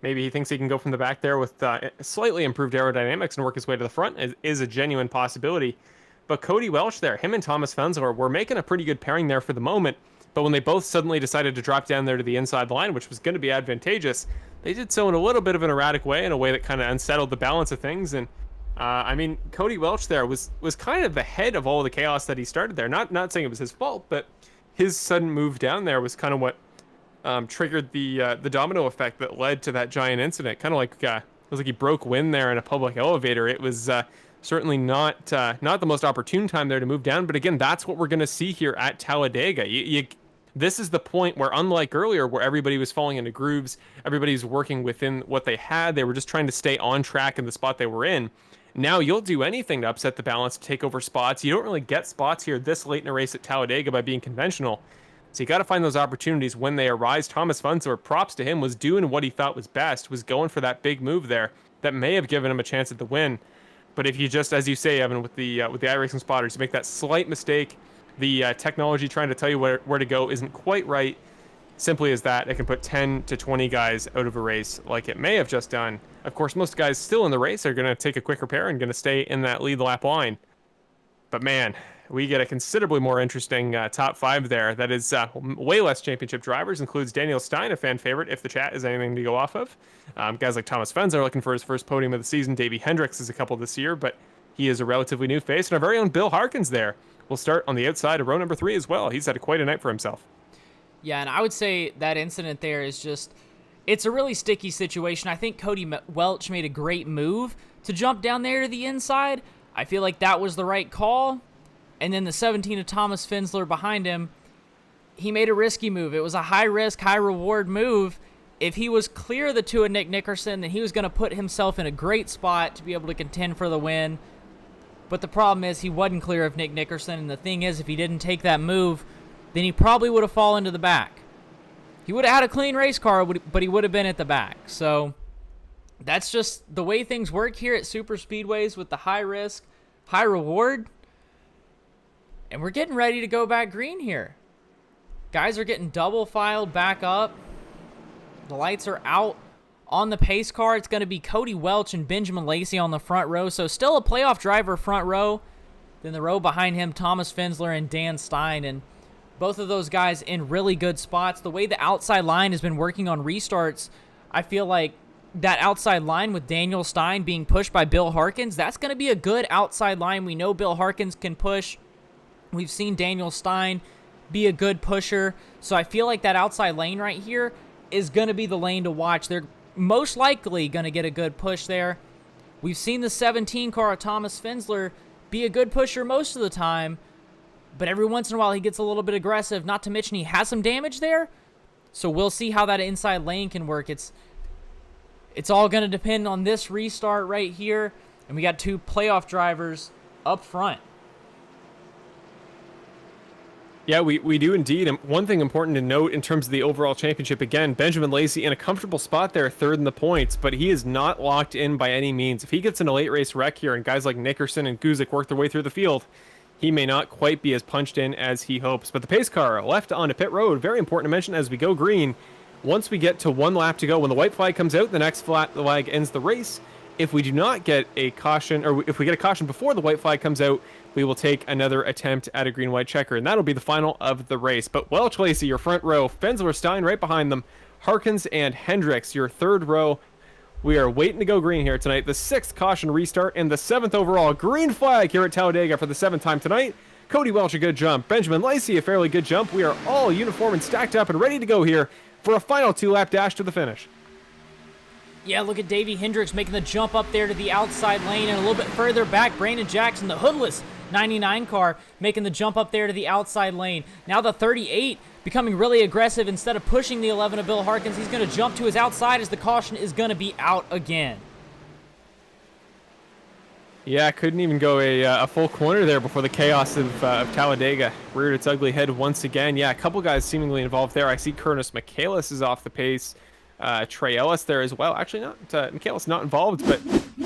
Speaker 2: maybe he thinks he can go from the back there with slightly improved aerodynamics and work his way to the front is a genuine possibility. But Cody Welch there, him and Thomas Fensler were making a pretty good pairing there for the moment. But when they both suddenly decided to drop down there to the inside line, which was going to be advantageous, they did so in a little bit of an erratic way, in a way that kind of unsettled the balance of things. And I mean, Cody Welch there was kind of the head of all the chaos that he started there. Not saying it was his fault, but his sudden move down there was kind of what triggered the domino effect that led to that giant incident. Kind of like it was like he broke wind there in a public elevator. It was certainly not the most opportune time there to move down. But again, that's what we're going to see here at Talladega. This is the point where, unlike earlier, where everybody was falling into grooves, everybody's working within what they had. They were just trying to stay on track in the spot they were in. Now you'll do anything to upset the balance, to take over spots. You don't really get spots here this late in a race at Talladega by being conventional. So you got to find those opportunities when they arise. Thomas Fensler, props to him, was doing what he thought was best, was going for that big move there that may have given him a chance at the win. But if you just, as you say, Evan, with the iRacing spotters, you make that slight mistake, the technology trying to tell you where to go isn't quite right. Simply as that, it can put 10 to 20 guys out of a race like it may have just done. Of course, most guys still in the race are going to take a quick repair and going to stay in that lead lap line. But man, we get a considerably more interesting top 5 there. That is way less championship drivers. Includes Daniel Stein, a fan favorite, if the chat is anything to go off of. Guys like Thomas Fens are looking for his first podium of the season. Davey Hendricks is a couple this year, but he is a relatively new face. And our very own Bill Harkins there will start on the outside of row number 3 as well. He's had quite a night for himself.
Speaker 1: Yeah, and I would say that incident there is just, it's a really sticky situation. I think Cody Welch made a great move to jump down there to the inside. I feel like that was the right call. And then the 17 of Thomas Fensler behind him, he made a risky move. It was a high-risk, high-reward move. If he was clear of the 2 of Nick Nickerson, then he was going to put himself in a great spot to be able to contend for the win. But the problem is he wasn't clear of Nick Nickerson, and the thing is, if he didn't take that move, then he probably would have fallen to the back. He would have had a clean race car, but he would have been at the back. So that's just the way things work here at super speedways with the high risk, high reward. And we're getting ready to go back green here. Guys are getting double filed back up. The lights are out on the pace car, it's going to be Cody Welch and Benjamin Lacey on the front row. So still a playoff driver front row. Then the row behind him, Thomas Fensler and Dan Stein. And both of those guys in really good spots. The way the outside line has been working on restarts, I feel like that outside line with Daniel Stein being pushed by Bill Harkins, that's going to be a good outside line. We know Bill Harkins can push. We've seen Daniel Stein be a good pusher. So I feel like that outside lane right here is going to be the lane to watch. They're most likely going to get a good push there. We've seen the 17 car of Thomas Fensler be a good pusher most of the time, but every once in a while he gets a little bit aggressive, not to mention he has some damage there. So we'll see how that inside lane can work. It's all going to depend on this restart right here. And we got two playoff drivers up front.
Speaker 2: Yeah, we do indeed. And one thing important to note in terms of the overall championship, again, Benjamin Lacey in a comfortable spot there, third in the points, but he is not locked in by any means. If he gets in a late race wreck here and guys like Nickerson and Guzik work their way through the field, he may not quite be as punched in as he hopes. But the pace car left onto pit road, very important to mention as we go green. Once we get to one lap to go, when the white flag comes out, the next flag ends the race. If we do not get a caution, or if we get a caution before the white flag comes out, we will take another attempt at a green-white checker, and that'll be the final of the race. But Welch, Lacey, your front row, Fensler, Stein right behind them, Harkins and Hendricks, your third row. We are waiting to go green here tonight. The 6th caution restart and the 7th overall green flag here at Talladega for the 7th time tonight. Cody Welch, a good jump. Benjamin Lacey, a fairly good jump. We are all uniform and stacked up and ready to go here for a final 2-lap dash to the finish.
Speaker 1: Yeah, look at Davey Hendricks making the jump up there to the outside lane, and a little bit further back, Brandon Jackson, the hoodless 99 car, making the jump up there to the outside lane. Now the 38 becoming really aggressive. Instead of pushing the 11 of Bill Harkins, he's going to jump to his outside as the caution is going to be out again.
Speaker 2: Yeah, couldn't even go a full corner there before the chaos of Talladega reared its ugly head once again. Yeah, a couple guys seemingly involved there. I see Curtis Michaelis is off the pace. Trey Ellis there as well. Actually, not Michaelis not involved, but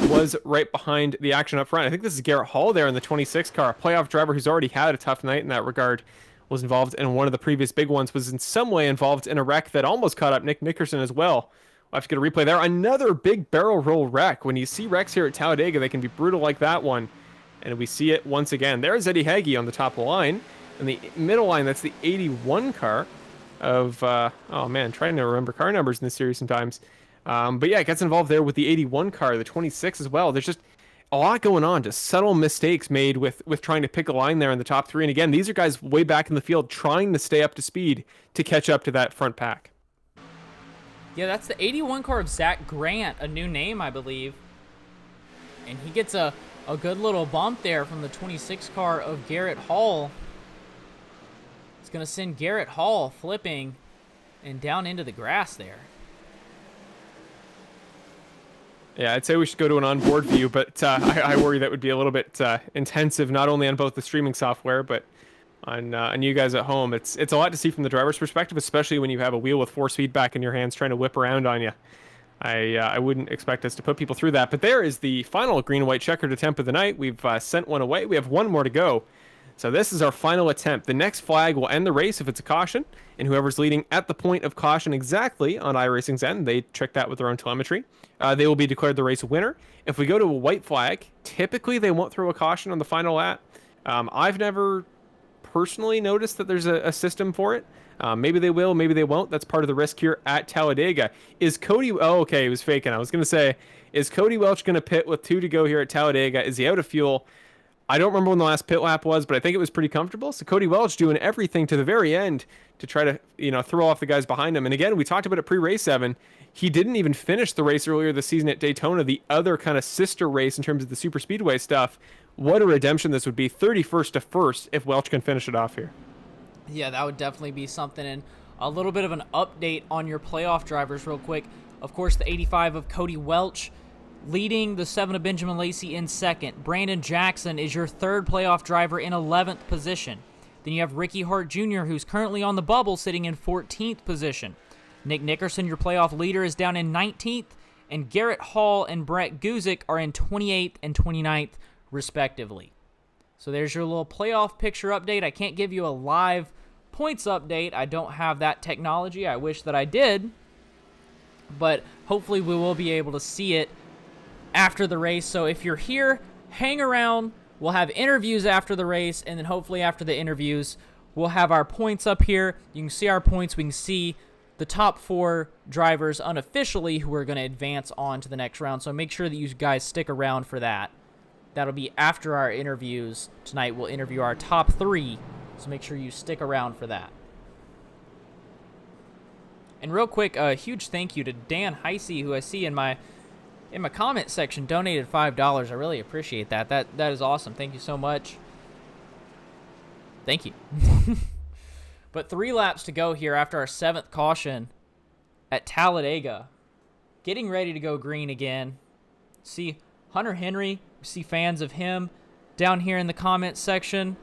Speaker 2: was right behind the action up front. I think this is Garrett Hall there in the 26 car. A playoff driver who's already had a tough night in that regard. Was involved in one of the previous big ones. Was in some way involved in a wreck that almost caught up Nick Nickerson as well. We'll have to get a replay there. Another big barrel roll wreck. When you see wrecks here at Talladega, they can be brutal like that one. And we see it once again. There's Eddie Hagee on the top of the line. In the middle line, that's the 81 car of, oh man, trying to remember car numbers in this series sometimes. But yeah, it gets involved there with the 81 car, the 26 as well. There's just a lot going on, just subtle mistakes made with trying to pick a line there in the top three. And again, these are guys way back in the field trying to stay up to speed to catch up to that front pack.
Speaker 1: Yeah, that's the 81 car of Zach Grant, a new name, I believe. And he gets a good little bump there from the 26 car of Garrett Hall. It's going to send Garrett Hall flipping and down into the grass there.
Speaker 2: Yeah, I'd say we should go to an onboard view, but I worry that would be a little bit intensive, not only on both the streaming software, but on you guys at home. It's a lot to see from the driver's perspective, especially when you have a wheel with force feedback in your hands trying to whip around on you. I wouldn't expect us to put people through that. But there is the final green and white checkered attempt of the night. We've sent one away. We have one more to go. So this is our final attempt. The next flag will end the race if it's a caution, and whoever's leading at the point of caution exactly on iRacing's end, they check that with their own telemetry, they will be declared the race winner. If we go to a white flag, typically they won't throw a caution on the final lap. I've never personally noticed that there's a system for it. Maybe they will, maybe they won't. That's part of the risk here at Talladega. Is Cody... Oh, okay, he was faking. I was going to say, is Cody Welch going to pit with 2 to go here at Talladega? Is he out of fuel? I don't remember when the last pit lap was, but I think it was pretty comfortable. So Cody Welch doing everything to the very end to try to, throw off the guys behind him. And again, we talked about it pre-race, Evan. He didn't even finish the race earlier this season at Daytona, the other kind of sister race in terms of the Superspeedway stuff. What a redemption this would be, 31st to 1st, if Welch can finish it off here.
Speaker 1: Yeah, that would definitely be something. And a little bit of an update on your playoff drivers real quick. Of course, the 85 of Cody Welch leading, the 7 of Benjamin Lacey in second. Brandon Jackson is your third playoff driver in 11th position. Then you have Ricky Hart Jr., who's currently on the bubble, sitting in 14th position. Nick Nickerson, your playoff leader, is down in 19th. And Garrett Hall and Brett Guzik are in 28th and 29th, respectively. So there's your little playoff picture update. I can't give you a live points update. I don't have that technology. I wish that I did. but hopefully we will be able to see it after the race. So if you're here, hang around. We'll have interviews after the race, and then hopefully after the interviews, we'll have our points up here. You can see our points. We can see the top 4 drivers unofficially who are going to advance on to the next round. So make sure that you guys stick around for that. That'll be after our interviews. Tonight we'll interview our top 3, so make sure you stick around for that. And real quick, a huge thank you to Dan Heisey, who I see in my comment section, donated $5. I really appreciate that. That is awesome. Thank you so much. Thank you. But 3 laps to go here after our 7th caution at Talladega. Getting ready to go green again. See Hunter Henry, we see fans of him down here in the comment section.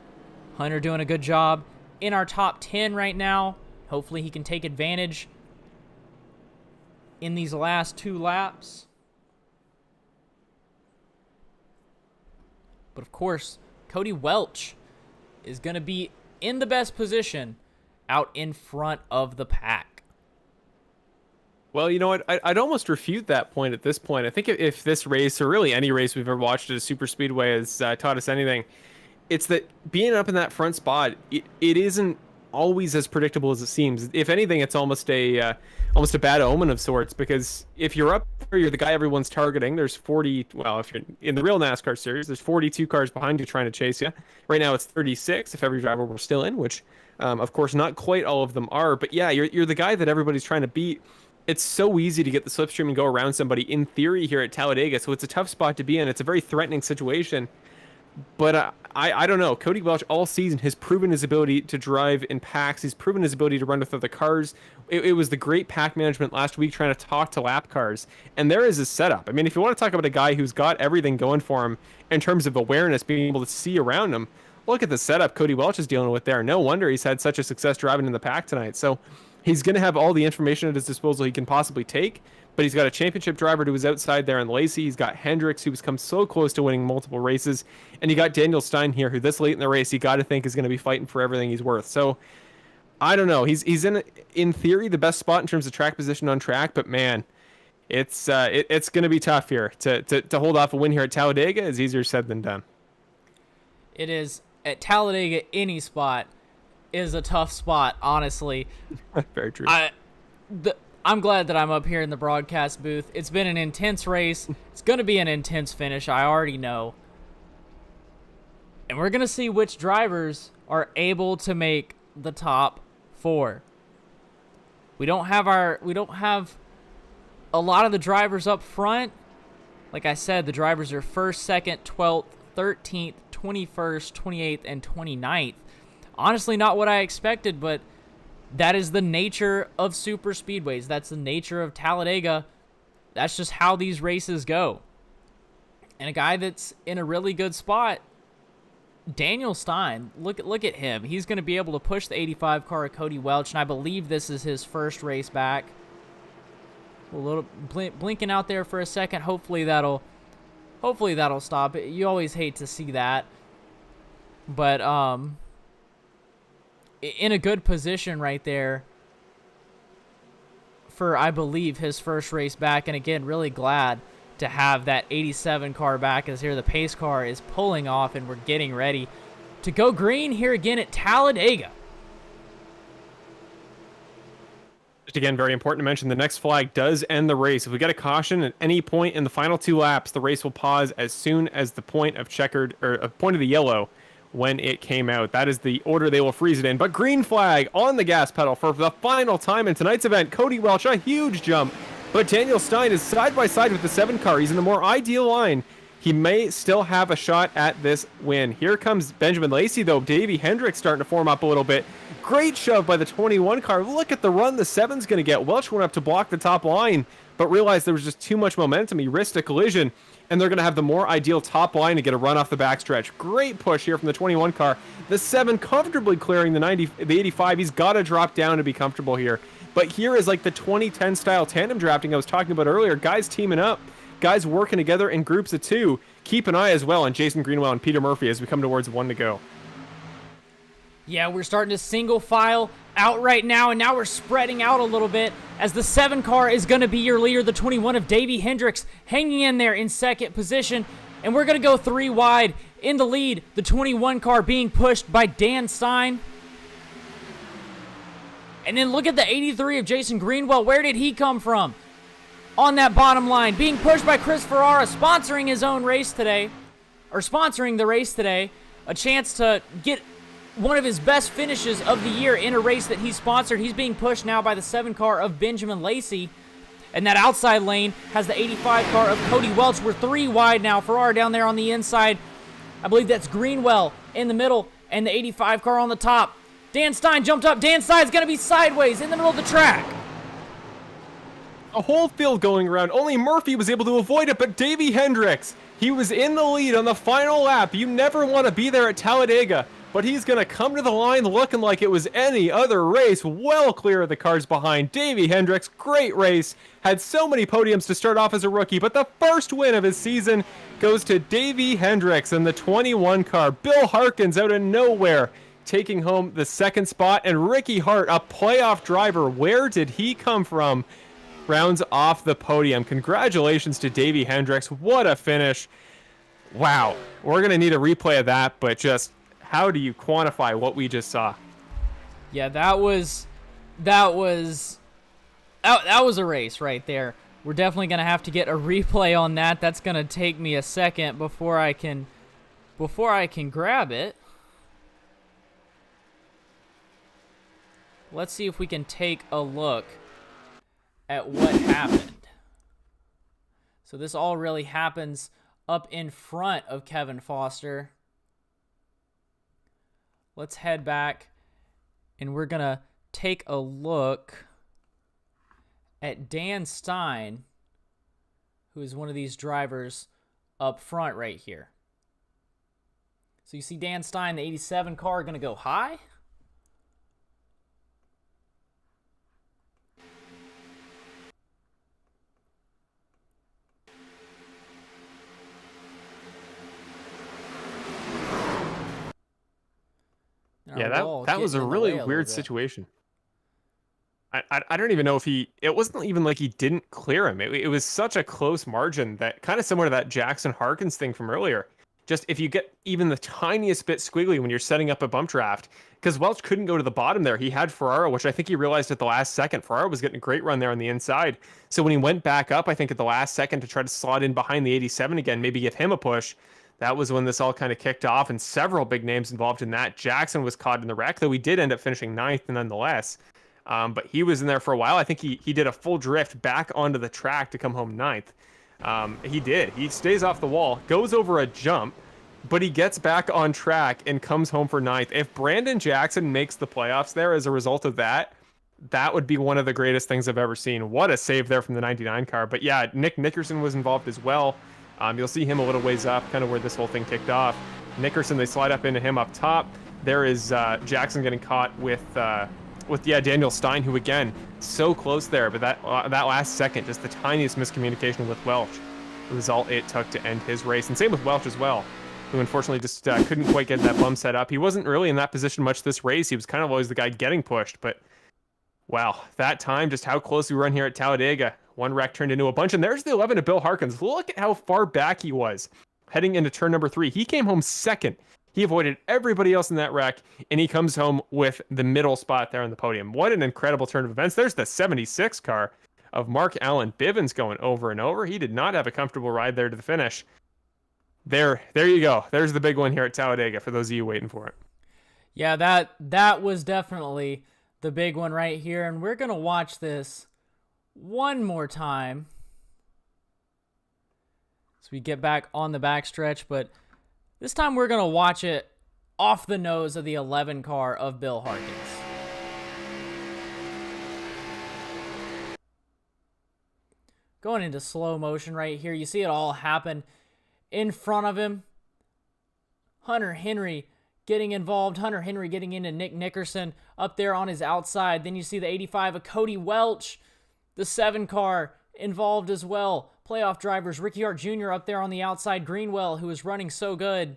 Speaker 1: Hunter doing a good job in our top 10 right now. Hopefully he can take advantage in these last 2 laps. But of course, Cody Welch is going to be in the best position out in front of the pack.
Speaker 2: Well, you know what? I'd almost refute that point at this point. I think if this race, or really any race we've ever watched at a Superspeedway, has taught us anything, it's that being up in that front spot, it isn't always as predictable as it seems. If anything, it's almost a bad omen of sorts, because if you're up there, you're the guy everyone's targeting. There's 40, well, if you're in the real NASCAR series, there's 42 cars behind you trying to chase you. Right now it's 36 if every driver were still in, which of course not quite all of them are. But yeah, you're the guy that everybody's trying to beat. It's so easy to get the slipstream and go around somebody in theory here at Talladega, so it's a tough spot to be in. It's a very threatening situation. But I don't know. Cody Welch all season has proven his ability to drive in packs. He's proven his ability to run with other cars. It was the great pack management last week trying to talk to lap cars. And there is his setup. I mean, if you want to talk about a guy who's got everything going for him in terms of awareness, being able to see around him, look at the setup Cody Welch is dealing with there. No wonder he's had such a success driving in the pack tonight. So he's going to have all the information at his disposal he can possibly take. But he's got a championship driver to his outside there in Lacey. He's got Hendricks, who's come so close to winning multiple races. And you got Daniel Stein here, who this late in the race, you got to think is going to be fighting for everything he's worth. So, I don't know. He's in theory, the best spot in terms of track position on track. But, man, it's going to be tough here. To hold off a win here at Talladega is easier said than done.
Speaker 1: It is. At Talladega, any spot is a tough spot, honestly.
Speaker 2: Very true.
Speaker 1: I'm glad that I'm up here in the broadcast booth. It's been an intense race. It's going to be an intense finish, I already know. And we're going to see which drivers are able to make the top 4. We don't have a lot of the drivers up front. Like I said, the drivers are 1st, 2nd, 12th, 13th, 21st, 28th, and 29th. Honestly, not what I expected, but that is the nature of super speedways. That's the nature of Talladega. That's just how these races go. And a guy that's in a really good spot, Daniel Stein, look at him. He's going to be able to push the 85 car of Cody Welch, and I believe this is his first race back. A little blinking out there for a second. Hopefully that'll stop it. You always hate to see that. But in a good position right there for, I believe, his first race back. And again, really glad to have that 87 car back, as here the pace car is pulling off and we're getting ready to go green here again at Talladega.
Speaker 2: Just again, very important to mention, the next flag does end the race. If we get a caution at any point in the final 2 laps, the race will pause as soon as the point of checkered, or a point of the yellow when it came out. That is the order they will freeze it in. But green flag on the gas pedal for the final time in tonight's event. Cody Welch, a huge jump. But Daniel Stein is side by side with the 7 car. He's in a more ideal line. He may still have a shot at this win. Here comes Benjamin Lacey, though. Davey Hendricks starting to form up a little bit. Great shove by the 21 car. Look at the run the 7's going to get. Welch went up to block the top line, but realized there was just too much momentum. He risked a collision, and they're going to have the more ideal top line to get a run off the backstretch. Great push here from the 21 car. The 7 comfortably clearing the 85. He's got to drop down to be comfortable here. But here is like the 2010 style tandem drafting I was talking about earlier. Guys teaming up. Guys working together in groups of 2. Keep an eye as well on Jason Greenwell and Peter Murphy as we come towards 1 to go.
Speaker 1: Yeah, we're starting to single file out right now, and now we're spreading out a little bit as the 7 car is going to be your leader, the 21 of Davey Hendricks, hanging in there in second position. And we're going to go 3 wide in the lead, the 21 car being pushed by Dan Stein. And then look at the 83 of Jason Greenwell. Where did he come from? On that bottom line, being pushed by Chris Ferrara, sponsoring his own race today, or sponsoring the race today. A chance to get one of his best finishes of the year in a race that he sponsored. He's being pushed now by the 7 car of Benjamin Lacey. And that outside lane has the 85 car of Cody Welch. We're 3 wide now. Ferrara down there on the inside. I believe that's Greenwell in the middle and the 85 car on the top. Dan Stein jumped up. Dan Stein's going to be sideways in the middle of the track.
Speaker 2: A whole field going around. Only Murphy was able to avoid it, but Davey Hendricks, he was in the lead on the final lap. You never want to be there at Talladega, but he's going to come to the line looking like it was any other race, well clear of the cars behind. Davey Hendricks, great race, had so many podiums to start off as a rookie, but the first win of his season goes to Davey Hendricks in the 21 car. Bill Harkins out of nowhere taking home the 2nd spot, and Ricky Hart, a playoff driver, where did he come from? Rounds off the podium. Congratulations to Davey Hendricks. What a finish. Wow. We're going to need a replay of that, but just how do you quantify what we just saw?
Speaker 1: Yeah, that was a race right there. We're definitely going to have to get a replay on that. That's going to take me a second before I can grab it. Let's see if we can take a look at what happened. So this all really happens up in front of Kevin Foster. Let's head back and we're gonna take a look at Dan Stein, who is one of these drivers up front right here. So you see Dan Stein, the 87 car, gonna go high.
Speaker 2: Yeah, that was a really weird situation. I don't even know if it wasn't even like he didn't clear him. It was such a close margin that kind of similar to that Jackson Harkins thing from earlier. Just if you get even the tiniest bit squiggly when you're setting up a bump draft, because Welch couldn't go to the bottom there. He had Ferrara, which I think he realized at the last second. Ferrara was getting a great run there on the inside. So when he went back up, I think at the last second to try to slot in behind the 87 again, maybe give him a push, that was when this all kind of kicked off, and several big names involved in that. Jackson was caught in the wreck, though he did end up finishing 9th nonetheless. But he was in there for a while. I think he did a full drift back onto the track to come home 9th. He did. He stays off the wall, goes over a jump, but he gets back on track and comes home for 9th. If Brandon Jackson makes the playoffs there as a result of that, that would be one of the greatest things I've ever seen. What a save there from the 99 car. But yeah, Nick Nickerson was involved as well. You'll see him a little ways up, kind of where this whole thing kicked off. Nickerson, they slide up into him up top. There is Jackson getting caught with Daniel Stein, who again, so close there, but that last second, just the tiniest miscommunication with Welch was all it took to end his race. And same with Welch as well, who unfortunately just couldn't quite get that bump set up. He wasn't really in that position much this race. He was kind of always the guy getting pushed, but wow, that time, just how close we run here at Talladega. One wreck turned into a bunch, and there's the 11 of Bill Harkins. Look at how far back he was heading into turn number 3. He came home 2nd. He avoided everybody else in that wreck, and he comes home with the middle spot there on the podium. What an incredible turn of events. There's the 76 car of Mark Allen Bivens going over and over. He did not have a comfortable ride there to the finish. There you go. There's the big one here at Talladega for those of you waiting for it.
Speaker 1: Yeah, that was definitely the big one right here, and we're going to watch this one more time so we get back on the backstretch, but this time we're going to watch it off the nose of the 11 car of Bill Harkins. Going into slow motion right here. You see it all happen in front of him. Hunter Henry getting involved. Hunter Henry getting into Nick Nickerson up there on his outside. Then you see the 85 of Cody Welch. The 7 car involved as well. Playoff drivers, Ricky Hart Jr. up there on the outside. Greenwell, who is running so good.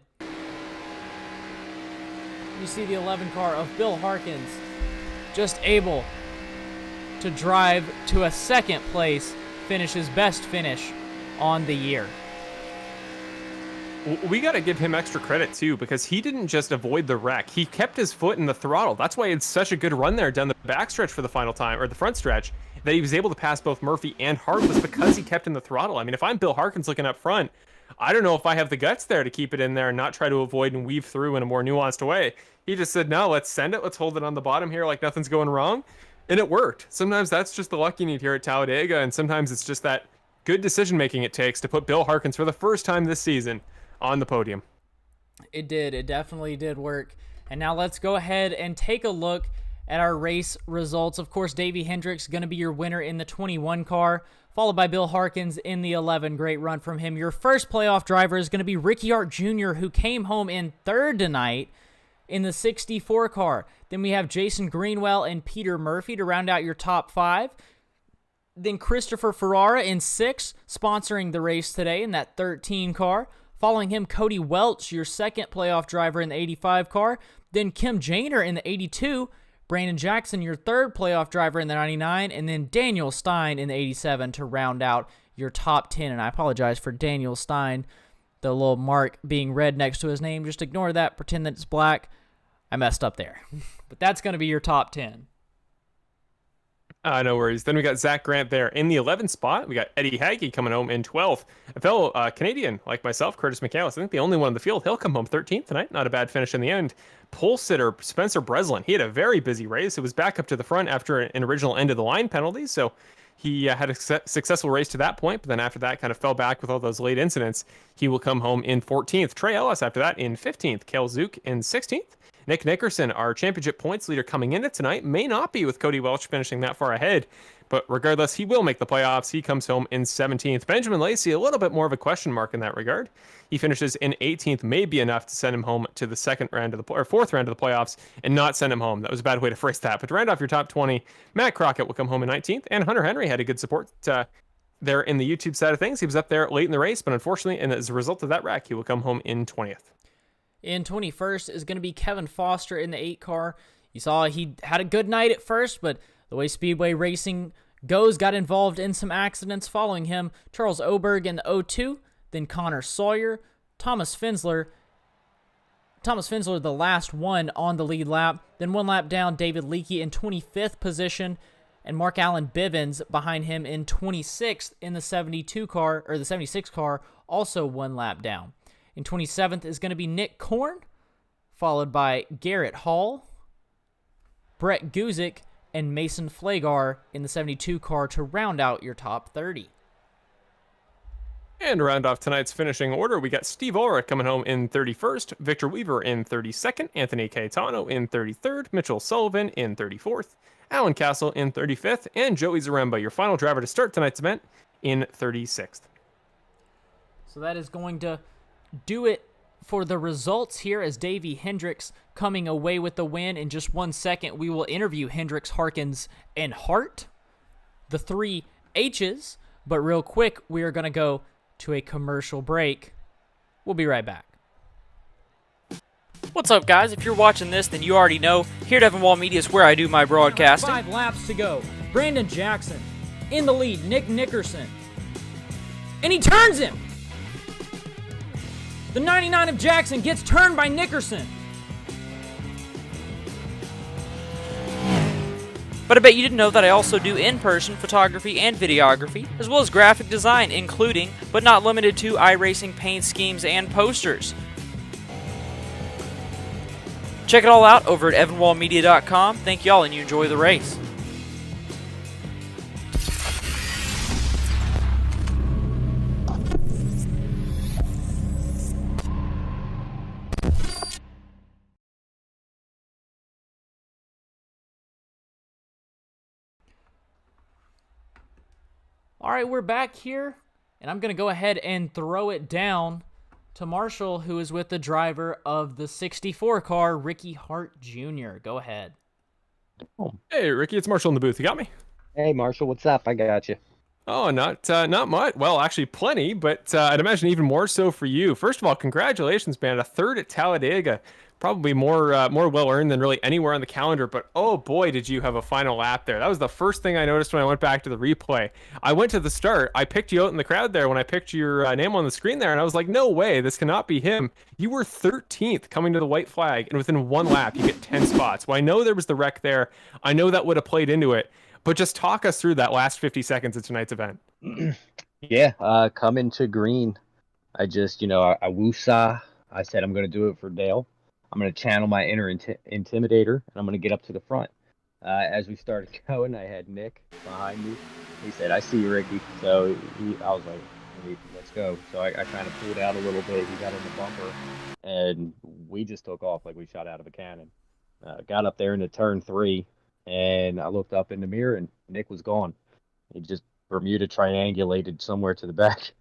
Speaker 1: You see the 11 car of Bill Harkins just able to drive to a second place, finish his best finish on the year.
Speaker 2: We got to give him extra credit too, because he didn't just avoid the wreck. He kept his foot in the throttle. That's why it's such a good run there down the backstretch for the final time, or the front stretch, that he was able to pass both Murphy and Hart, was because he kept in the throttle. I mean, if I'm Bill Harkins looking up front, I don't know if I have the guts there to keep it in there and not try to avoid and weave through in a more nuanced way. He just said, no, let's send it. Let's hold it on the bottom here like nothing's going wrong. And it worked. Sometimes that's just the luck you need here at Talladega, and sometimes it's just that good decision-making it takes to put Bill Harkins for the first time this season on the podium.
Speaker 1: It did. It definitely did work. And now let's go ahead and take a look at our race results. Of course, Davey Hendricks going to be your winner in the 21 car, followed by Bill Harkins in the 11. Great run from him. Your first playoff driver is going to be Ricky Hart Jr., who came home in third tonight in the 64 car. Then we have Jason Greenwell and Peter Murphy to round out your top 5. Then Christopher Ferrara in 6, sponsoring the race today in that 13 car. Following him, Cody Welch, your second playoff driver in the 85 car. Then Kim Janer in the 82. Brandon Jackson, your third playoff driver in the 99. And then Daniel Stein in the 87 to round out your top 10. And I apologize for Daniel Stein, the little mark being red next to his name. Just ignore that. Pretend that it's black. I messed up there. But that's going to be your top 10.
Speaker 2: No worries. Then we got Zach Grant there in the 11th spot. We got Eddie Hagee coming home in 12th. A fellow Canadian like myself, Curtis McAllis, I think the only one in the field. He'll come home 13th tonight. Not a bad finish in the end. Pole sitter Spencer Breslin. He had a very busy race. It was back up to the front after an original end of the line penalty. So he had a successful race to that point, but then after that kind of fell back with all those late incidents. He will come home in 14th. Trey Ellis after that in 15th. Kel Zook in 16th. Nick Nickerson, our championship points leader coming into tonight, may not be with Cody Welch finishing that far ahead, but regardless, he will make the playoffs. He comes home in 17th. Benjamin Lacey, a little bit more of a question mark in that regard. He finishes in 18th, may be enough to send him home to the fourth round of the playoffs and not send him home. That was a bad way to phrase that. But to round off your top 20, Matt Crockett will come home in 19th, and Hunter Henry had a good support there in the YouTube side of things. He was up there late in the race, but unfortunately, and as a result of that wreck, he will come home in 20th.
Speaker 1: In 21st is going to be Kevin Foster in the 8 car. You saw he had a good night at first, but the way Speedway racing goes, got involved in some accidents. Following him, Charles Oberg in the 02, then Connor Sawyer, Thomas Finsler, the last one on the lead lap. Then one lap down, David Leakey in 25th position, and Mark Allen Bivens behind him in 26th in the 72 car, or the 76 car, also one lap down. In 27th is going to be Nick Korn, followed by Garrett Hall, Brett Guzik, and Mason Flagar in the 72 car to round out your top 30.
Speaker 2: And to round off tonight's finishing order, we got Steve Ulrich coming home in 31st, Victor Weaver in 32nd, Anthony Caetano in 33rd, Mitchell Sullivan in 34th, Alan Castle in 35th, and Joey Zaremba, your final driver to start tonight's event, in 36th.
Speaker 1: So that is going to do it for the results here, as Davey Hendricks coming away with the win. In just 1 second, we will interview Hendricks, Harkins, and Hart, the 3 H's. But real quick, we are going to go to a commercial break. We'll be right back. What's up, guys? If you're watching this, then you already know. Here at Evanwall Media is where I do my broadcasting. 5 laps to go. Brandon Jackson in the lead. Nick Nickerson. And he turns him! The 99 of Jackson gets turned by Nickerson. But I bet you didn't know that I also do in-person photography and videography, as well as graphic design, including, but not limited to, iRacing paint schemes and posters. Check it all out over at evanwallmedia.com. Thank y'all, and you enjoy the race. All right, we're back here, and I'm going to go ahead and throw it down to Marshall, who is with the driver of the 64 car, Ricky Hart Jr. Go ahead.
Speaker 2: Oh, hey, Ricky, it's Marshall in the booth. You got me?
Speaker 3: Hey, Marshall, what's up? I got you.
Speaker 2: Oh, not much. Well, actually, plenty, but I'd imagine even more so for you. First of all, congratulations, man! A third at Talladega, probably more well earned than really anywhere on the calendar. But oh boy, did you have a final lap there! That was the first thing I noticed when I went back to the replay. I went to the start. I picked you out in the crowd there when I picked your name on the screen there, and I was like, no way, this cannot be him. You were 13th coming to the white flag, and within one lap, you get 10 spots. Well, I know there was the wreck there. I know that would have played into it. But just talk us through that last 50 seconds of tonight's event.
Speaker 3: Yeah, coming to green, I just, I woosah. I said I'm going to do it for Dale. I'm going to channel my inner intimidator, and I'm going to get up to the front. As we started going, I had Nick behind me. He said, "I see you, Ricky." So I was like, "Hey, let's go." So I kind of pulled out a little bit. He got in the bumper, and we just took off like we shot out of a cannon. Got up there into turn 3, and I looked up in the mirror, and Nick was gone. He just Bermuda triangulated somewhere to the back.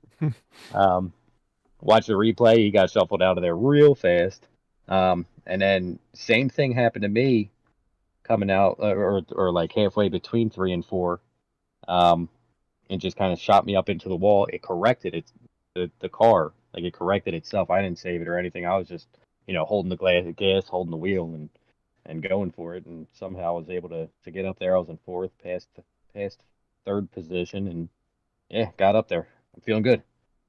Speaker 3: Watch the replay. He got shuffled out of there real fast. And then same thing happened to me coming out or like halfway between 3 and 4. And just kind of shot me up into the wall. It corrected the car. Like it corrected itself. I didn't save it or anything. I was just, holding the gas, holding the wheel and going for it. And somehow I was able to get up there. I was in 4th, past 3rd position, and yeah, got up there. I'm feeling good.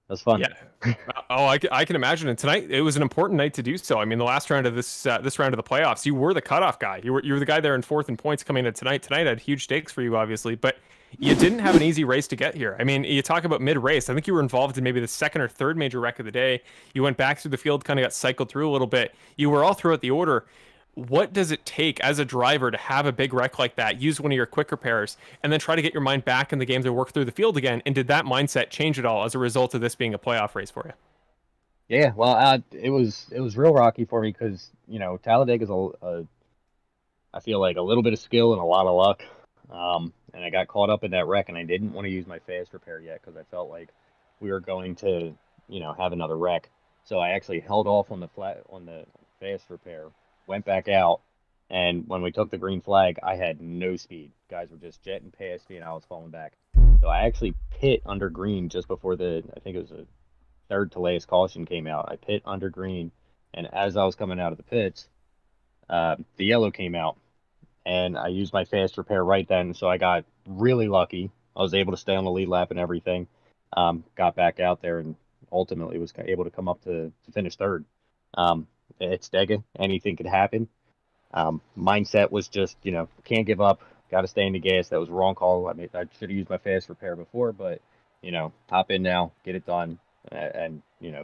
Speaker 3: That's fun.
Speaker 2: Yeah. Oh, I can imagine. And tonight it was an important night to do so. I mean, the last round of this round of the playoffs, you were the cutoff guy. You were the guy there in 4th in points coming in tonight. Tonight had huge stakes for you, obviously, but you didn't have an easy race to get here. I mean, you talk about mid-race. I think you were involved in maybe the 2nd or 3rd major wreck of the day. You went back through the field, kind of got cycled through a little bit. You were all throughout the order. What does it take as a driver to have a big wreck like that, use one of your quick repairs, and then try to get your mind back in the game to work through the field again? And did that mindset change at all as a result of this being a playoff race for you?
Speaker 3: Yeah, well, it was real rocky for me because Talladega's I feel like a little bit of skill and a lot of luck. And I got caught up in that wreck, and I didn't want to use my fast repair yet because I felt like we were going to have another wreck. So I actually held off on the fast repair. Went back out, and when we took the green flag, I had no speed. Guys were just jetting past me, and I was falling back. So I actually pit under green just before I think it was a 3rd to last caution came out. I pit under green, and as I was coming out of the pits, the yellow came out, and I used my fast repair right then, so I got really lucky. I was able to stay on the lead lap and everything. Got back out there, and ultimately was able to come up to finish 3rd. It's Dega. Anything could happen. Mindset was just, can't give up. Got to stay in the gas. That was a wrong call. I mean, I should have used my fast repair before, but, hop in now, get it done, and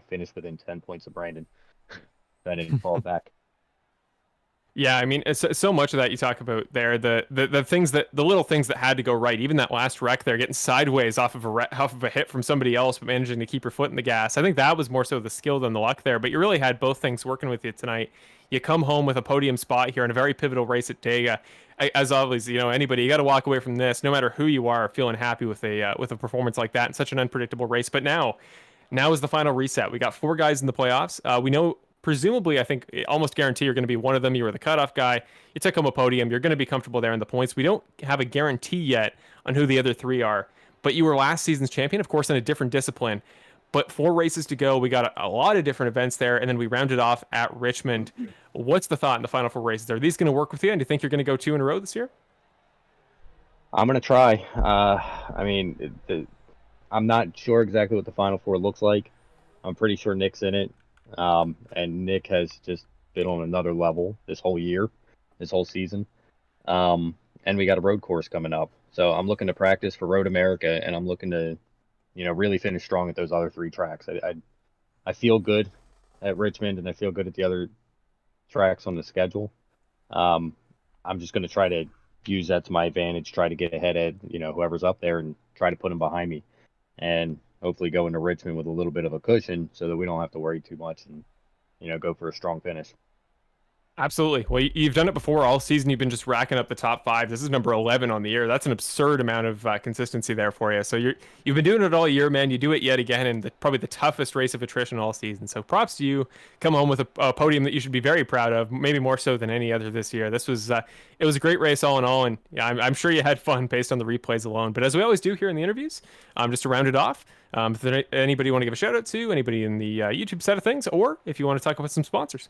Speaker 3: finish within 10 points of Brandon. So I didn't fall back.
Speaker 2: Yeah, I mean, it's so much of that you talk about there, the things the little things that had to go right. Even that last wreck there, getting sideways off of a hit from somebody else, but managing to keep your foot in the gas. I think that was more so the skill than the luck there. But you really had both things working with you tonight. You come home with a podium spot here in a very pivotal race at Dega. As always, anybody, you got to walk away from this, no matter who you are, feeling happy with a performance like that in such an unpredictable race. But now is the final reset. We got 4 guys in the playoffs. We know. Presumably, I think almost guarantee you're going to be one of them. You were the cutoff guy. You took home a podium. You're going to be comfortable there in the points. We don't have a guarantee yet on who the other 3 are. But you were last season's champion, of course, in a different discipline. But 4 races to go. We got a lot of different events there, and then we rounded off at Richmond. What's the thought in the final 4 races? Are these going to work with you? And do you think you're going to go 2 in a row this year?
Speaker 3: I'm going to try. I'm not sure exactly what the final 4 looks like. I'm pretty sure Nick's in it. And Nick has just been on another level this whole year, this whole season. And we got a road course coming up. So I'm looking to practice for Road America, and I'm looking to, really finish strong at those other 3 tracks. I feel good at Richmond, and I feel good at the other tracks on the schedule. I'm just going to try to use that to my advantage, try to get ahead of, whoever's up there and try to put them behind me. And hopefully go into Richmond with a little bit of a cushion so that we don't have to worry too much and, go for a strong finish.
Speaker 2: Absolutely. Well, you've done it before all season. You've been just racking up the top five. This is number 11 on the year. That's an absurd amount of consistency there for you. So you've been doing it all year, man. You do it yet again in probably the toughest race of attrition all season. So props to you. Come home with a podium that you should be very proud of, maybe more so than any other this year. This was it was a great race all in all, and yeah, I'm sure you had fun based on the replays alone. But as we always do here in the interviews, just to round it off, if there anybody you want to give a shout out to, anybody in the YouTube side of things, or if you want to talk about some sponsors.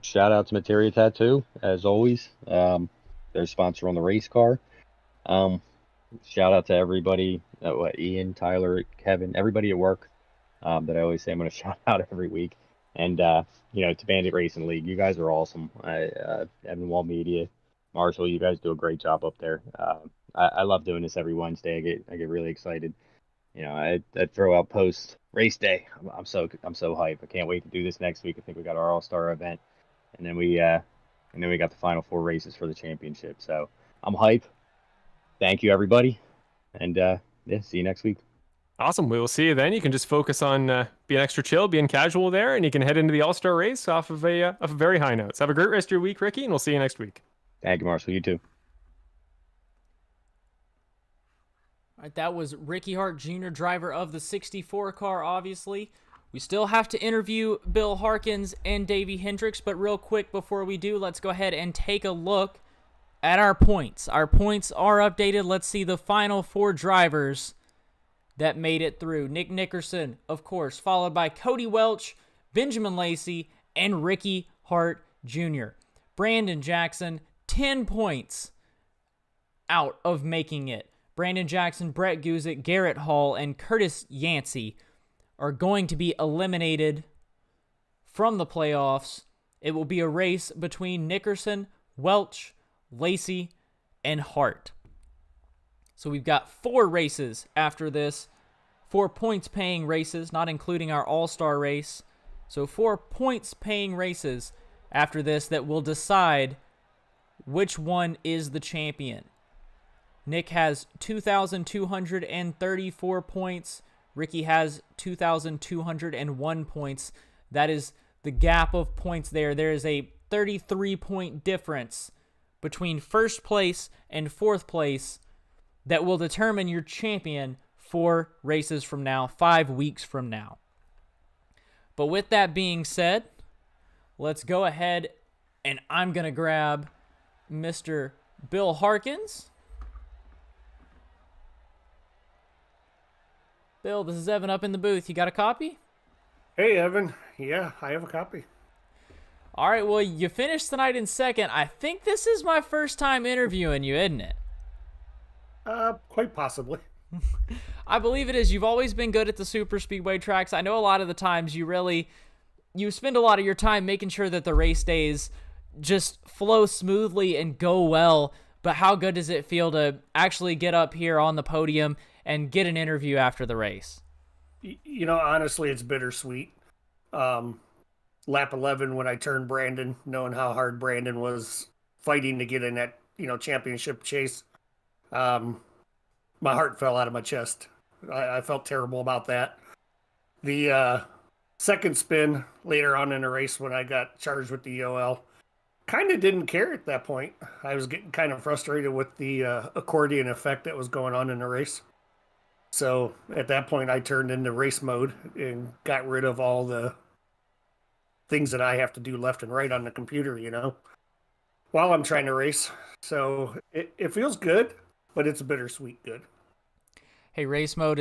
Speaker 3: Shout out to Materia Tattoo, as always. Their sponsor on the race car. Shout out to everybody, Ian, Tyler, Kevin, everybody at work that I always say I'm going to shout out every week. And, to Bandit Racing League, you guys are awesome. Evan Wall Media, Marshall, you guys do a great job up there. I love doing this every Wednesday. I get really excited. I throw out post race day. I'm so hyped. I can't wait to do this next week. I think we got our All-Star event, and then we got the final 4 races for the championship. So I'm hyped. Thank you, everybody, and see you next week.
Speaker 2: Awesome. We will see you then. You can just focus on being extra chill, being casual there, and you can head into the All-Star race off of a very high note. So have a great rest of your week, Ricky, and we'll see you next week.
Speaker 3: Thank you, Marshall. You too.
Speaker 1: All right, that was Ricky Hart Jr., driver of the 64 car, obviously. We still have to interview Bill Harkins and Davey Hendricks, but real quick before we do, let's go ahead and take a look at our points. Our points are updated. Let's see the final 4 drivers that made it through. Nick Nickerson, of course, followed by Cody Welch, Benjamin Lacey, and Ricky Hart Jr. Brandon Jackson, 10 points out of making it. Brandon Jackson, Brett Guzik, Garrett Hall, and Curtis Yancey are going to be eliminated from the playoffs. It will be a race between Nickerson, Welch, Lacey, and Hart. So we've got 4 races after this. 4 points-paying races, not including our All-Star race. So 4 points-paying races after this that will decide which one is the champion. Nick has 2,234 points. Ricky has 2,201 points. That is the gap of points there. There is a 33-point difference between first place and 4th place that will determine your champion 4 races from now, 5 weeks from now. But with that being said, let's go ahead and I'm going to grab Mr. Bill Harkins. Bill, this is Evan up in the booth. You got a copy?
Speaker 4: Hey, Evan. Yeah, I have a copy.
Speaker 1: All right, well, you finished tonight in 2nd. I think this is my first time interviewing you, isn't it?
Speaker 4: Quite possibly.
Speaker 1: I believe it is. You've always been good at the Superspeedway tracks. I know a lot of the times you spend a lot of your time making sure that the race days just flow smoothly and go well. But how good does it feel to actually get up here on the podium and get an interview after the race?
Speaker 4: Honestly, it's bittersweet. Lap 11, when I turned Brandon, knowing how hard Brandon was fighting to get in that, championship chase, my heart fell out of my chest. I felt terrible about that. The second spin later on in the race when I got charged with the EOL, kind of didn't care at that point. I was getting kind of frustrated with the accordion effect that was going on in the race. So at that point, I turned into race mode and got rid of all the things that I have to do left and right on the computer, while I'm trying to race. So it feels good, but it's bittersweet good.
Speaker 1: Hey, race mode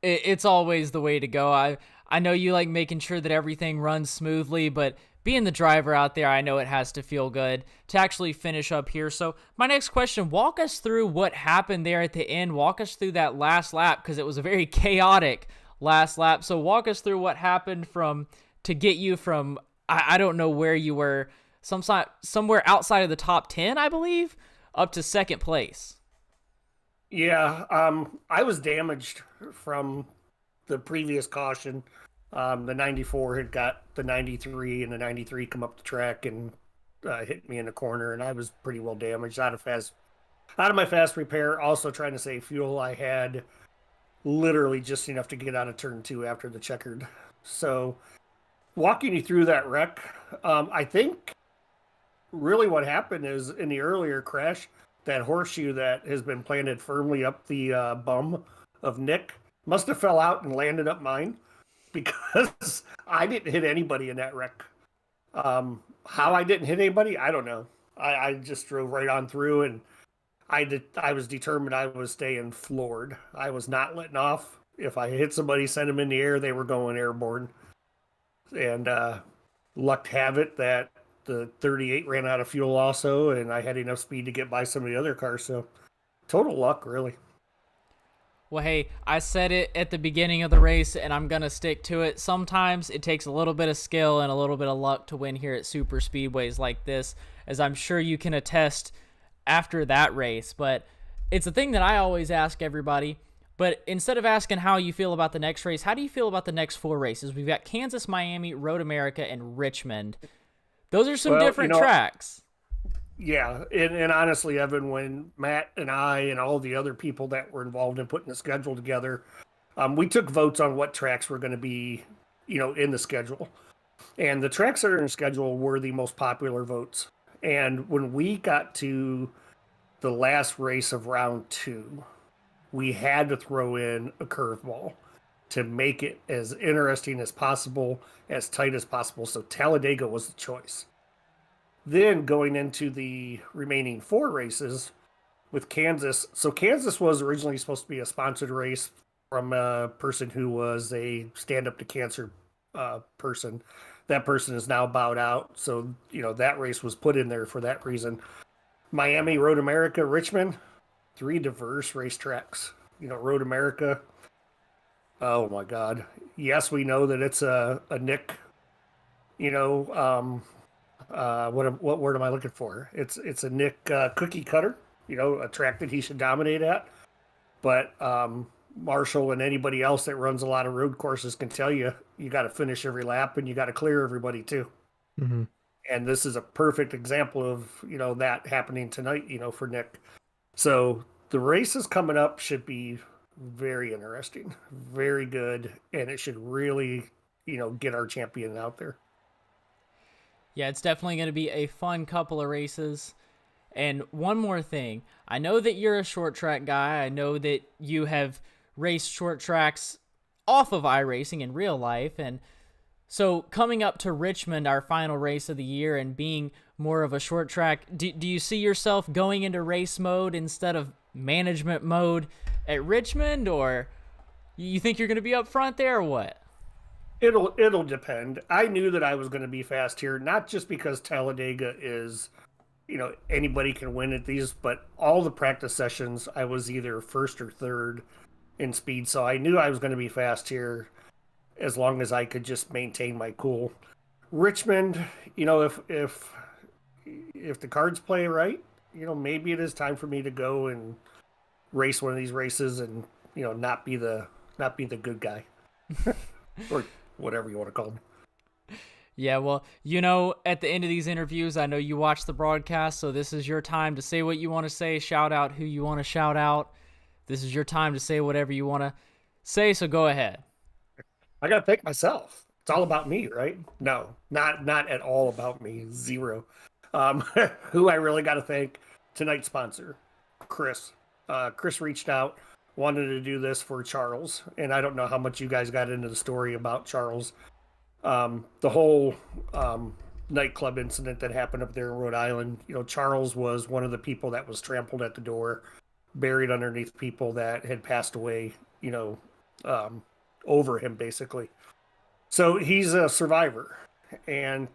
Speaker 1: it's always the way to go. I know you like making sure that everything runs smoothly, but being the driver out there, I know it has to feel good to actually finish up here. So my next question, walk us through what happened there at the end. Walk us through that last lap, because it was a very chaotic last lap. So walk us through what happened to get you from, I don't know where you were, somewhere outside of the top 10, I believe, up to 2nd place.
Speaker 4: Yeah, I was damaged from the previous caution. The 94 had got the 93, and the 93 come up the track and hit me in the corner, and I was pretty well damaged out of my fast repair. Also trying to save fuel. I had literally just enough to get out of turn 2 after the checkered. So walking you through that wreck, I think really what happened is in the earlier crash, that horseshoe that has been planted firmly up the bum of Nick must have fell out and landed up mine because I didn't hit anybody in that wreck. How I didn't hit anybody, I don't know. I just drove right on through, and I was determined I was staying floored. I was not letting off. If I hit somebody, sent them in the air, they were going airborne. And luck have it that the 38 ran out of fuel also, and I had enough speed to get by some of the other cars. So total luck, really.
Speaker 1: Well, hey, I said it at the beginning of the race, and I'm going to stick to it. Sometimes it takes a little bit of skill and a little bit of luck to win here at super speedways like this, as I'm sure you can attest after that race. But it's a thing that I always ask everybody. But instead of asking how you feel about the next race, how do you feel about the next 4 races? We've got Kansas, Miami, Road America, and Richmond. Those are some different tracks.
Speaker 4: Yeah, and honestly, Evan, when Matt and I and all the other people that were involved in putting the schedule together, we took votes on what tracks were going to be, in the schedule. And the tracks that are in the schedule were the most popular votes. And when we got to the last race of round 2, we had to throw in a curveball to make it as interesting as possible, as tight as possible. So Talladega was the choice. Then going into the remaining 4 races with Kansas. So Kansas was originally supposed to be a sponsored race from a person who was a stand up to cancer person. That person is now bowed out. So, that race was put in there for that reason. Miami, Road America, Richmond, 3 diverse racetracks. Road America. Oh my God. Yes, we know that it's a Nick, what word am I looking for? It's a Nick cookie cutter, a track that he should dominate at. But Marshall and anybody else that runs a lot of road courses can tell you got to finish every lap and you got to clear everybody too.
Speaker 2: Mm-hmm.
Speaker 4: And this is a perfect example of that happening tonight, for Nick. So the races coming up should be very interesting, very good, and it should really get our champion out there.
Speaker 1: Yeah, it's definitely going to be a fun couple of races. And one more thing. I know that you're a short track guy. I know that you have raced short tracks off of iRacing in real life. And so coming up to Richmond, our final race of the year, and being more of a short track, do you see yourself going into race mode instead of management mode at Richmond? Or you think you're going to be up front there or what?
Speaker 4: It'll depend. I knew that I was going to be fast here, not just because Talladega is, anybody can win at these, but all the practice sessions, I was either first or third in speed. So I knew I was going to be fast here as long as I could just maintain my cool. Richmond, if the cards play right, maybe it is time for me to go and race one of these races and, not be the good guy. Or whatever you want to call them.
Speaker 1: Yeah, well, at the end of these interviews, I know you watch the broadcast, so this is your time to say what you want to say, shout out who you want to shout out. This is your time to say whatever you want to say, so go ahead.
Speaker 4: I got to thank myself. It's all about me, right? No, not at all about me. Zero. Who I really got to thank, tonight's sponsor, Chris. Chris reached out, wanted to do this for Charles, and I don't know how much you guys got into the story about Charles. The whole nightclub incident that happened up there in Rhode Island, Charles was one of the people that was trampled at the door, buried underneath people that had passed away, over him basically. So he's a survivor. And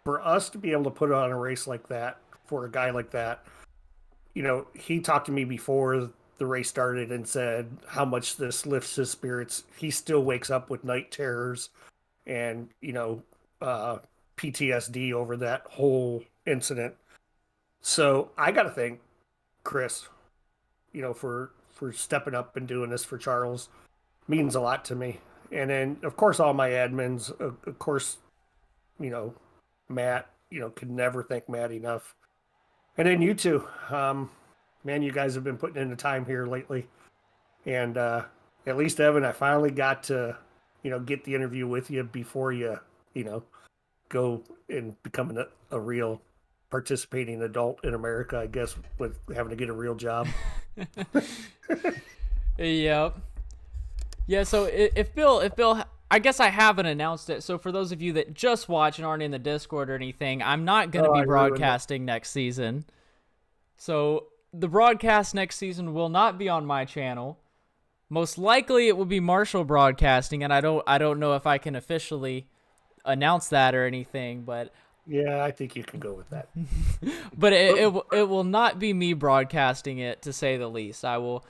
Speaker 4: for us to be able to put on a race like that, for a guy like that, he talked to me before the race started and said how much this lifts his spirits. He still wakes up with night terrors and, PTSD over that whole incident. So I got to thank Chris, for stepping up and doing this for Charles. Means a lot to me. And then, of course, all my admins, of course, Matt, could never thank Matt enough. And then you two, man, you guys have been putting in the time here lately. And at least, Evan, I finally got to, get the interview with you before you go and becoming a real participating adult in America, I guess, with having to get a real job.
Speaker 1: Yep. Yeah, so if Bill, I guess I haven't announced it. So for those of you that just watch and aren't in the Discord or anything, I'm not going to be broadcasting next season. So the broadcast next season will not be on my channel. Most likely it will be Marshall broadcasting, and I don't know if I can officially announce that or anything, but
Speaker 4: yeah, I think you can go with that.
Speaker 1: but it will not be me broadcasting it, to say the least. I will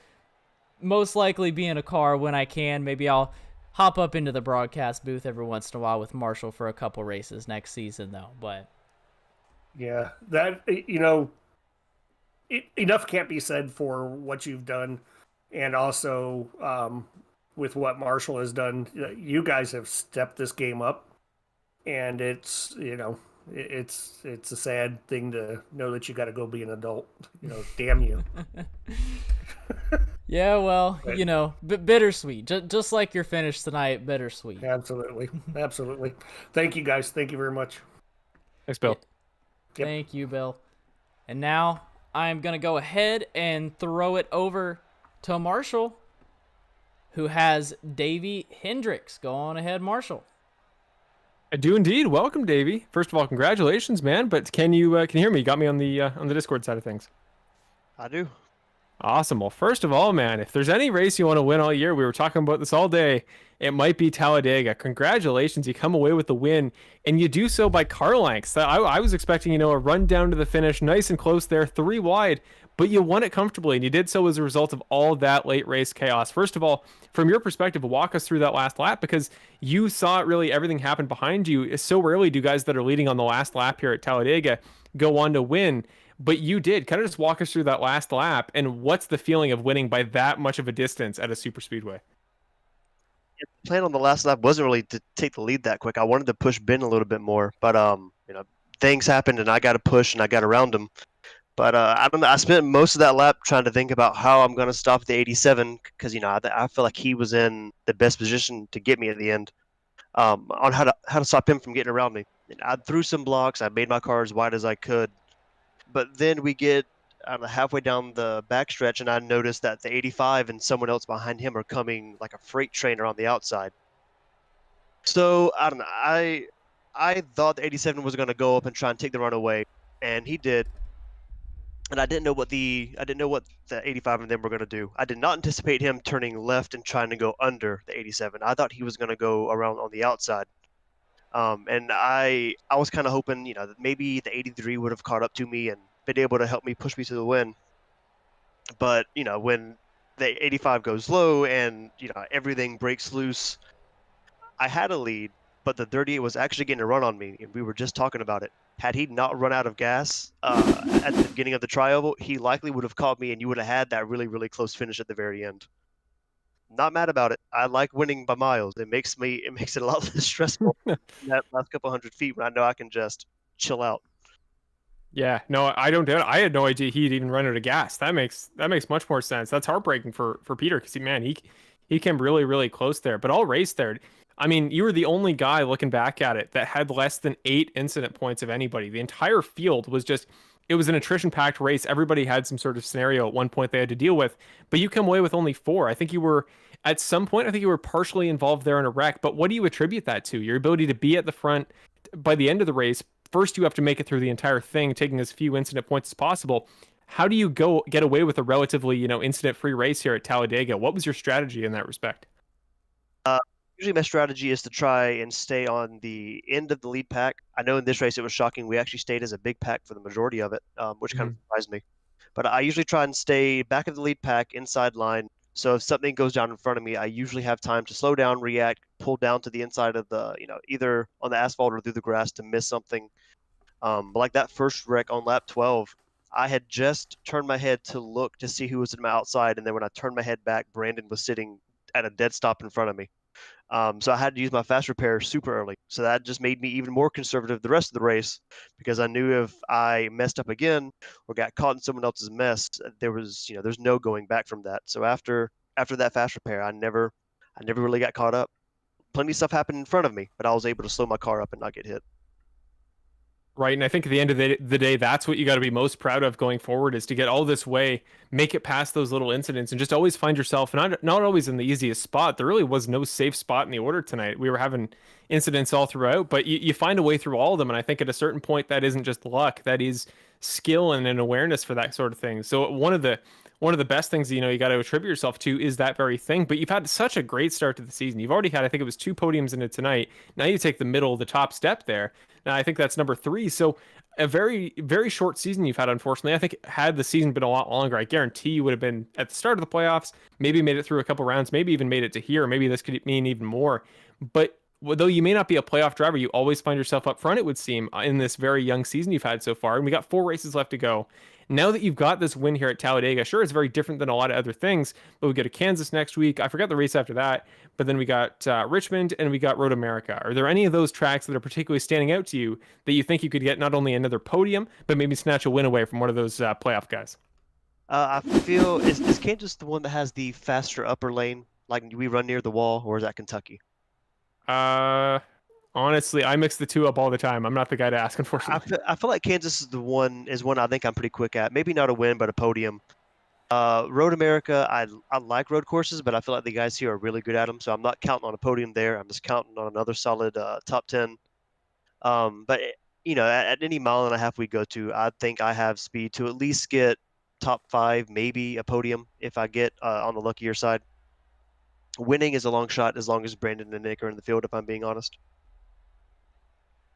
Speaker 1: most likely be in a car when I can. Maybe I'll hop up into the broadcast booth every once in a while with Marshall for a couple races next season, though. But
Speaker 4: yeah, that enough can't be said for what you've done, and also with what Marshall has done. You guys have stepped this game up, and it's it's a sad thing to know that you got to go be an adult. Damn you.
Speaker 1: yeah, well, bittersweet. Just like your finish tonight, bittersweet.
Speaker 4: Absolutely. Thank you, guys. Thank you very much.
Speaker 2: Thanks, Bill.
Speaker 4: Yep.
Speaker 1: Thank you, Bill. And now I'm going to go ahead and throw it over to Marshall, who has Davey Hendricks. Go on ahead, Marshall.
Speaker 2: I do indeed. Welcome, Davey. First of all, congratulations, man. But can you hear me? You got me on the Discord side of things.
Speaker 5: I do.
Speaker 2: Awesome. Well, first of all, man, if there's any race you want to win all year, we were talking about this all day, it might be Talladega. Congratulations. You come away with the win, and you do so by car lengths. I was expecting, a run down to the finish, nice and close there, 3 wide, but you won it comfortably, and you did so as a result of all that late race chaos. First of all, from your perspective, walk us through that last lap, because you saw really everything happen behind you. So rarely do guys that are leading on the last lap here at Talladega go on to win. But you did. Kind of just walk us through that last lap, and what's the feeling of winning by that much of a distance at a Superspeedway?
Speaker 5: The plan on the last lap wasn't really to take the lead that quick. I wanted to push Ben a little bit more, but things happened and I got to push and I got around him. But I don't know. I spent most of that lap trying to think about how I'm going to stop the 87 because I feel like he was in the best position to get me at the end. On how to stop him from getting around me. And I threw some blocks. I made my car as wide as I could. But then we get halfway down the backstretch, and I noticed that the 85 and someone else behind him are coming like a freight train around the outside. So I don't know. I thought the 87 was going to go up and try and take the run away, and he did. And I didn't know what the 85 and them were going to do. I did not anticipate him turning left and trying to go under the 87. I thought he was going to go around on the outside. And I was kind of hoping, that maybe the 83 would have caught up to me and been able to help me push me to the win. But, when the 85 goes low and, everything breaks loose, I had a lead, but the 38 was actually getting a run on me, and we were just talking about it. Had he not run out of gas at the beginning of the trioval, he likely would have caught me, and you would have had that really, really close finish at the very end. Not mad about it. I like winning by miles. It makes it a lot less stressful that last couple 100 feet when I know I can just chill out.
Speaker 2: Yeah, no, I don't doubt it. I had no idea he'd even run out of gas. That makes much more sense. That's heartbreaking for Peter because he came really, really close there. But all race there, I mean, you were the only guy looking back at it that had less than 8 incident points of anybody. The entire field was it was an attrition-packed race. Everybody had some sort of scenario at one point they had to deal with, but you come away with only 4. At some point, I think you were partially involved there in a wreck, but what do you attribute that to? Your ability to be at the front by the end of the race. First, you have to make it through the entire thing, taking as few incident points as possible. How do you get away with a relatively, incident-free race here at Talladega? What was your strategy in that respect?
Speaker 5: Usually my strategy is to try and stay on the end of the lead pack. I know in this race it was shocking. We actually stayed as a big pack for the majority of it, which kind of surprised me. But I usually try and stay back of the lead pack, inside line. So if something goes down in front of me, I usually have time to slow down, react, pull down to the inside of the, either on the asphalt or through the grass to miss something. But like that first wreck on lap 12, I had just turned my head to look to see who was in my outside. And then when I turned my head back, Brandon was sitting at a dead stop in front of me. So I had to use my fast repair super early. So that just made me even more conservative the rest of the race because I knew if I messed up again or got caught in someone else's mess, there's no going back from that. So after that fast repair, I never really got caught up. plenty of stuff happened in front of me, but I was able to slow my car up and not get hit.
Speaker 2: Right, and I think at the end of the day, that's what you got to be most proud of going forward, is to get all this way, make it past those little incidents, and just always find yourself not always in the easiest spot. There really was no safe spot in the order tonight. We were having incidents all throughout, but you find a way through all of them, and I think at a certain point, that isn't just luck, that is skill and an awareness for that sort of thing. So one of the best things you got to attribute yourself to is that very thing. But you've had such a great start to the season. You've already had, I think it was 2 podiums in it tonight. Now you take the middle, the top step there. Now I think that's number 3. So a very, very short season you've had, unfortunately. I think had the season been a lot longer, I guarantee you would have been at the start of the playoffs, maybe made it through a couple rounds, maybe even made it to here. Maybe this could mean even more. But though you may not be a playoff driver, you always find yourself up front, it would seem, in this very young season you've had so far. And we got 4 races left to go. Now that you've got this win here at Talladega, sure, it's very different than a lot of other things, but we go to Kansas next week. I forgot the race after that, but then we got Richmond and we got Road America. Are there any of those tracks that are particularly standing out to you that you think you could get not only another podium, but maybe snatch a win away from one of those playoff guys?
Speaker 5: I feel, is Kansas the one that has the faster upper lane? Like we run near the wall, or is that Kentucky?
Speaker 2: Honestly, I mix the two up all the time. I'm not the guy to ask, unfortunately.
Speaker 5: I feel like Kansas is one I think I'm pretty quick at. Maybe not a win, but a podium. Road America, I like road courses, but I feel like the guys here are really good at them. So I'm not counting on a podium there. I'm just counting on another solid top 10. But at any mile and a half we go to, I think I have speed to at least get top 5, maybe a podium if I get on the luckier side. Winning is a long shot as long as Brandon and Nick are in the field, if I'm being honest.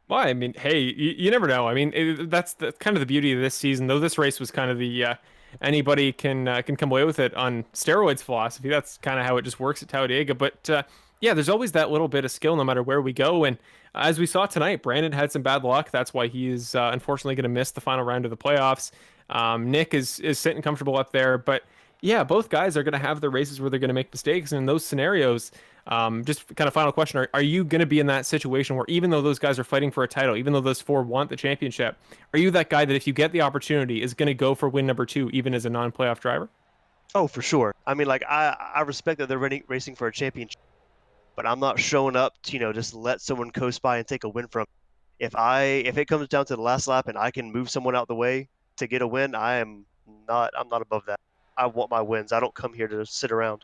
Speaker 2: Well, I mean, hey, you never know. I mean, that's kind of the beauty of this season, though. This race was kind of the anybody can come away with it on steroids philosophy. That's kind of how it just works at Talladega. But yeah, there's always that little bit of skill no matter where we go. And as we saw tonight, Brandon had some bad luck. That's why he is unfortunately going to miss the final round of the playoffs. Nick is sitting comfortable up there, but yeah, both guys are going to have their races where they're going to make mistakes. And in those scenarios, just kind of final question, are you going to be in that situation where even though those guys are fighting for a title, even though those 4 want the championship, are you that guy that if you get the opportunity is going to go for win number 2, even as a non-playoff driver?
Speaker 5: Oh, for sure. I mean, like I respect that they're racing for a championship, but I'm not showing up to, just let someone coast by and take a win from. If it comes down to the last lap and I can move someone out the way to get a win, I'm not above that. I want my wins. I don't come here to sit around.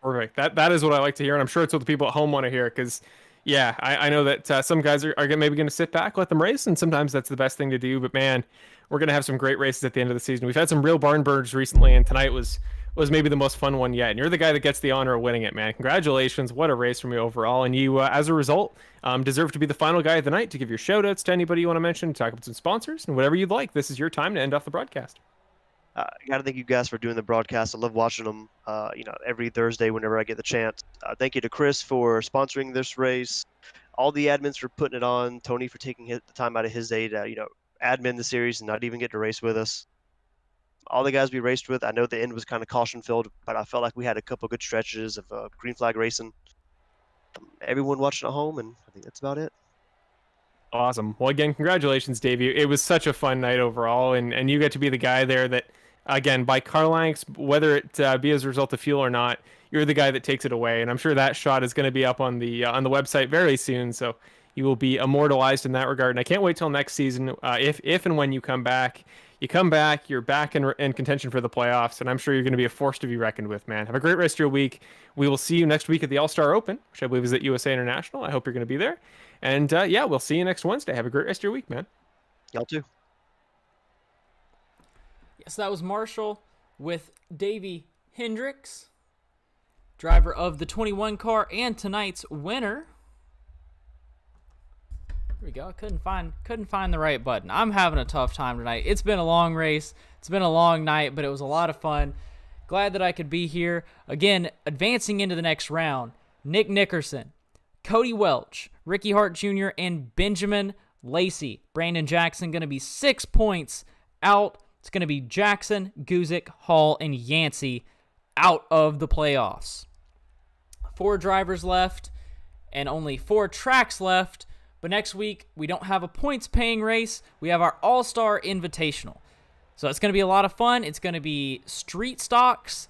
Speaker 2: Perfect. That is what I like to hear, and I'm sure it's what the people at home want to hear, because yeah, I know that some guys are maybe going to sit back, let them race, and sometimes that's the best thing to do. But man, we're going to have some great races at the end of the season. We've had some real barn burners recently, and tonight was maybe the most fun one yet. And you're the guy that gets the honor of winning it, man. Congratulations. What a race from you overall. And you, as a result, deserve to be the final guy of the night to give your shout-outs to anybody you want to mention, talk about some sponsors, and whatever you'd like. This is your time to end off the broadcast.
Speaker 5: I got to thank you guys for doing the broadcast. I love watching them, every Thursday whenever I get the chance. Thank you to Chris for sponsoring this race, all the admins for putting it on, Tony for taking the time out of his day to, admin the series and not even get to race with us. All the guys we raced with, I know the end was kind of caution-filled, but I felt like we had a couple good stretches of green flag racing. Everyone watching at home, and I think that's about it.
Speaker 2: Awesome. Well, again, congratulations, Dave. It was such a fun night overall, and you get to be the guy there that, again, by car lengths, whether it be as a result of fuel or not, you're the guy that takes it away. And I'm sure that shot is going to be up on the website very soon, so you will be immortalized in that regard. And I can't wait till next season, if and when you come back. You're back in contention for the playoffs, and I'm sure you're going to be a force to be reckoned with, man. Have a great rest of your week. We will see you next week at the All-Star Open, which I believe is at USA International. I hope you're going to be there. And yeah, we'll see you next Wednesday. Have a great rest of your week, man.
Speaker 5: Y'all too.
Speaker 1: Yes, that was Marshall with Davey Hendricks, driver of the 21 car and tonight's winner. Here we go. Couldn't find the right button. I'm having a tough time tonight. It's been a long race. It's been a long night, but it was a lot of fun. Glad that I could be here. Again, advancing into the next round, Nick Nickerson, Cody Welch, Ricky Hart Jr., and Benjamin Lacey. Brandon Jackson going to be 6 points out. It's going to be Jackson, Guzik, Hall, and Yancey out of the playoffs. 4 drivers left and only 4 tracks left. But next week, we don't have a points-paying race. We have our All-Star Invitational. So it's going to be a lot of fun. It's going to be street stocks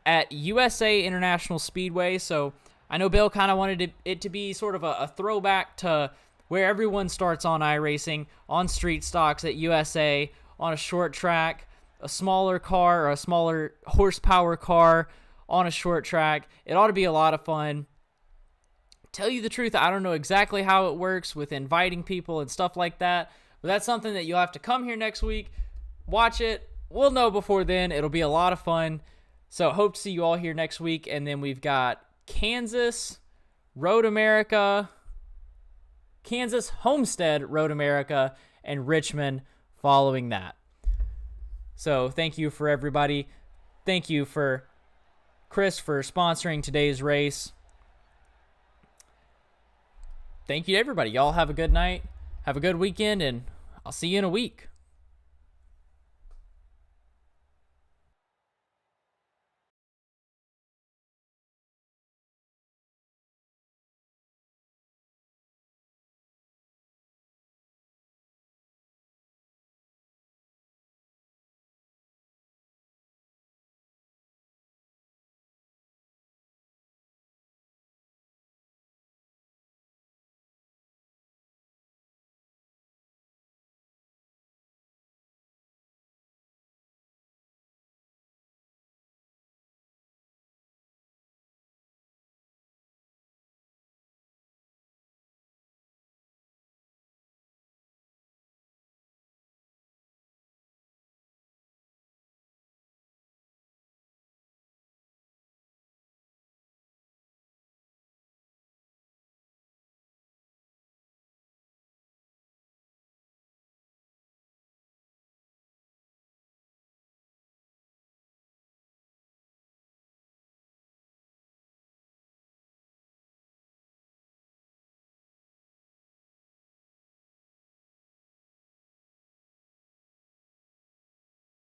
Speaker 1: at USA International Speedway. So I know Bill kind of wanted it to be sort of a throwback to where everyone starts on iRacing, on street stocks at USA, on a short track, a smaller car or a smaller horsepower car on a short track. It ought to be a lot of fun. Tell you the truth, I don't know exactly how it works with inviting people and stuff like that, but that's something that you'll have to come here next week, watch it. We'll know before then. It'll be a lot of fun. So hope to see you all here next week. And then we've got Kansas, Road America, Kansas, Homestead, Road America, and Richmond following that. So thank you for everybody. Thank you for Chris for sponsoring today's race. Thank you to everybody. Y'all have a good night. Have a good weekend, and I'll see you in a week.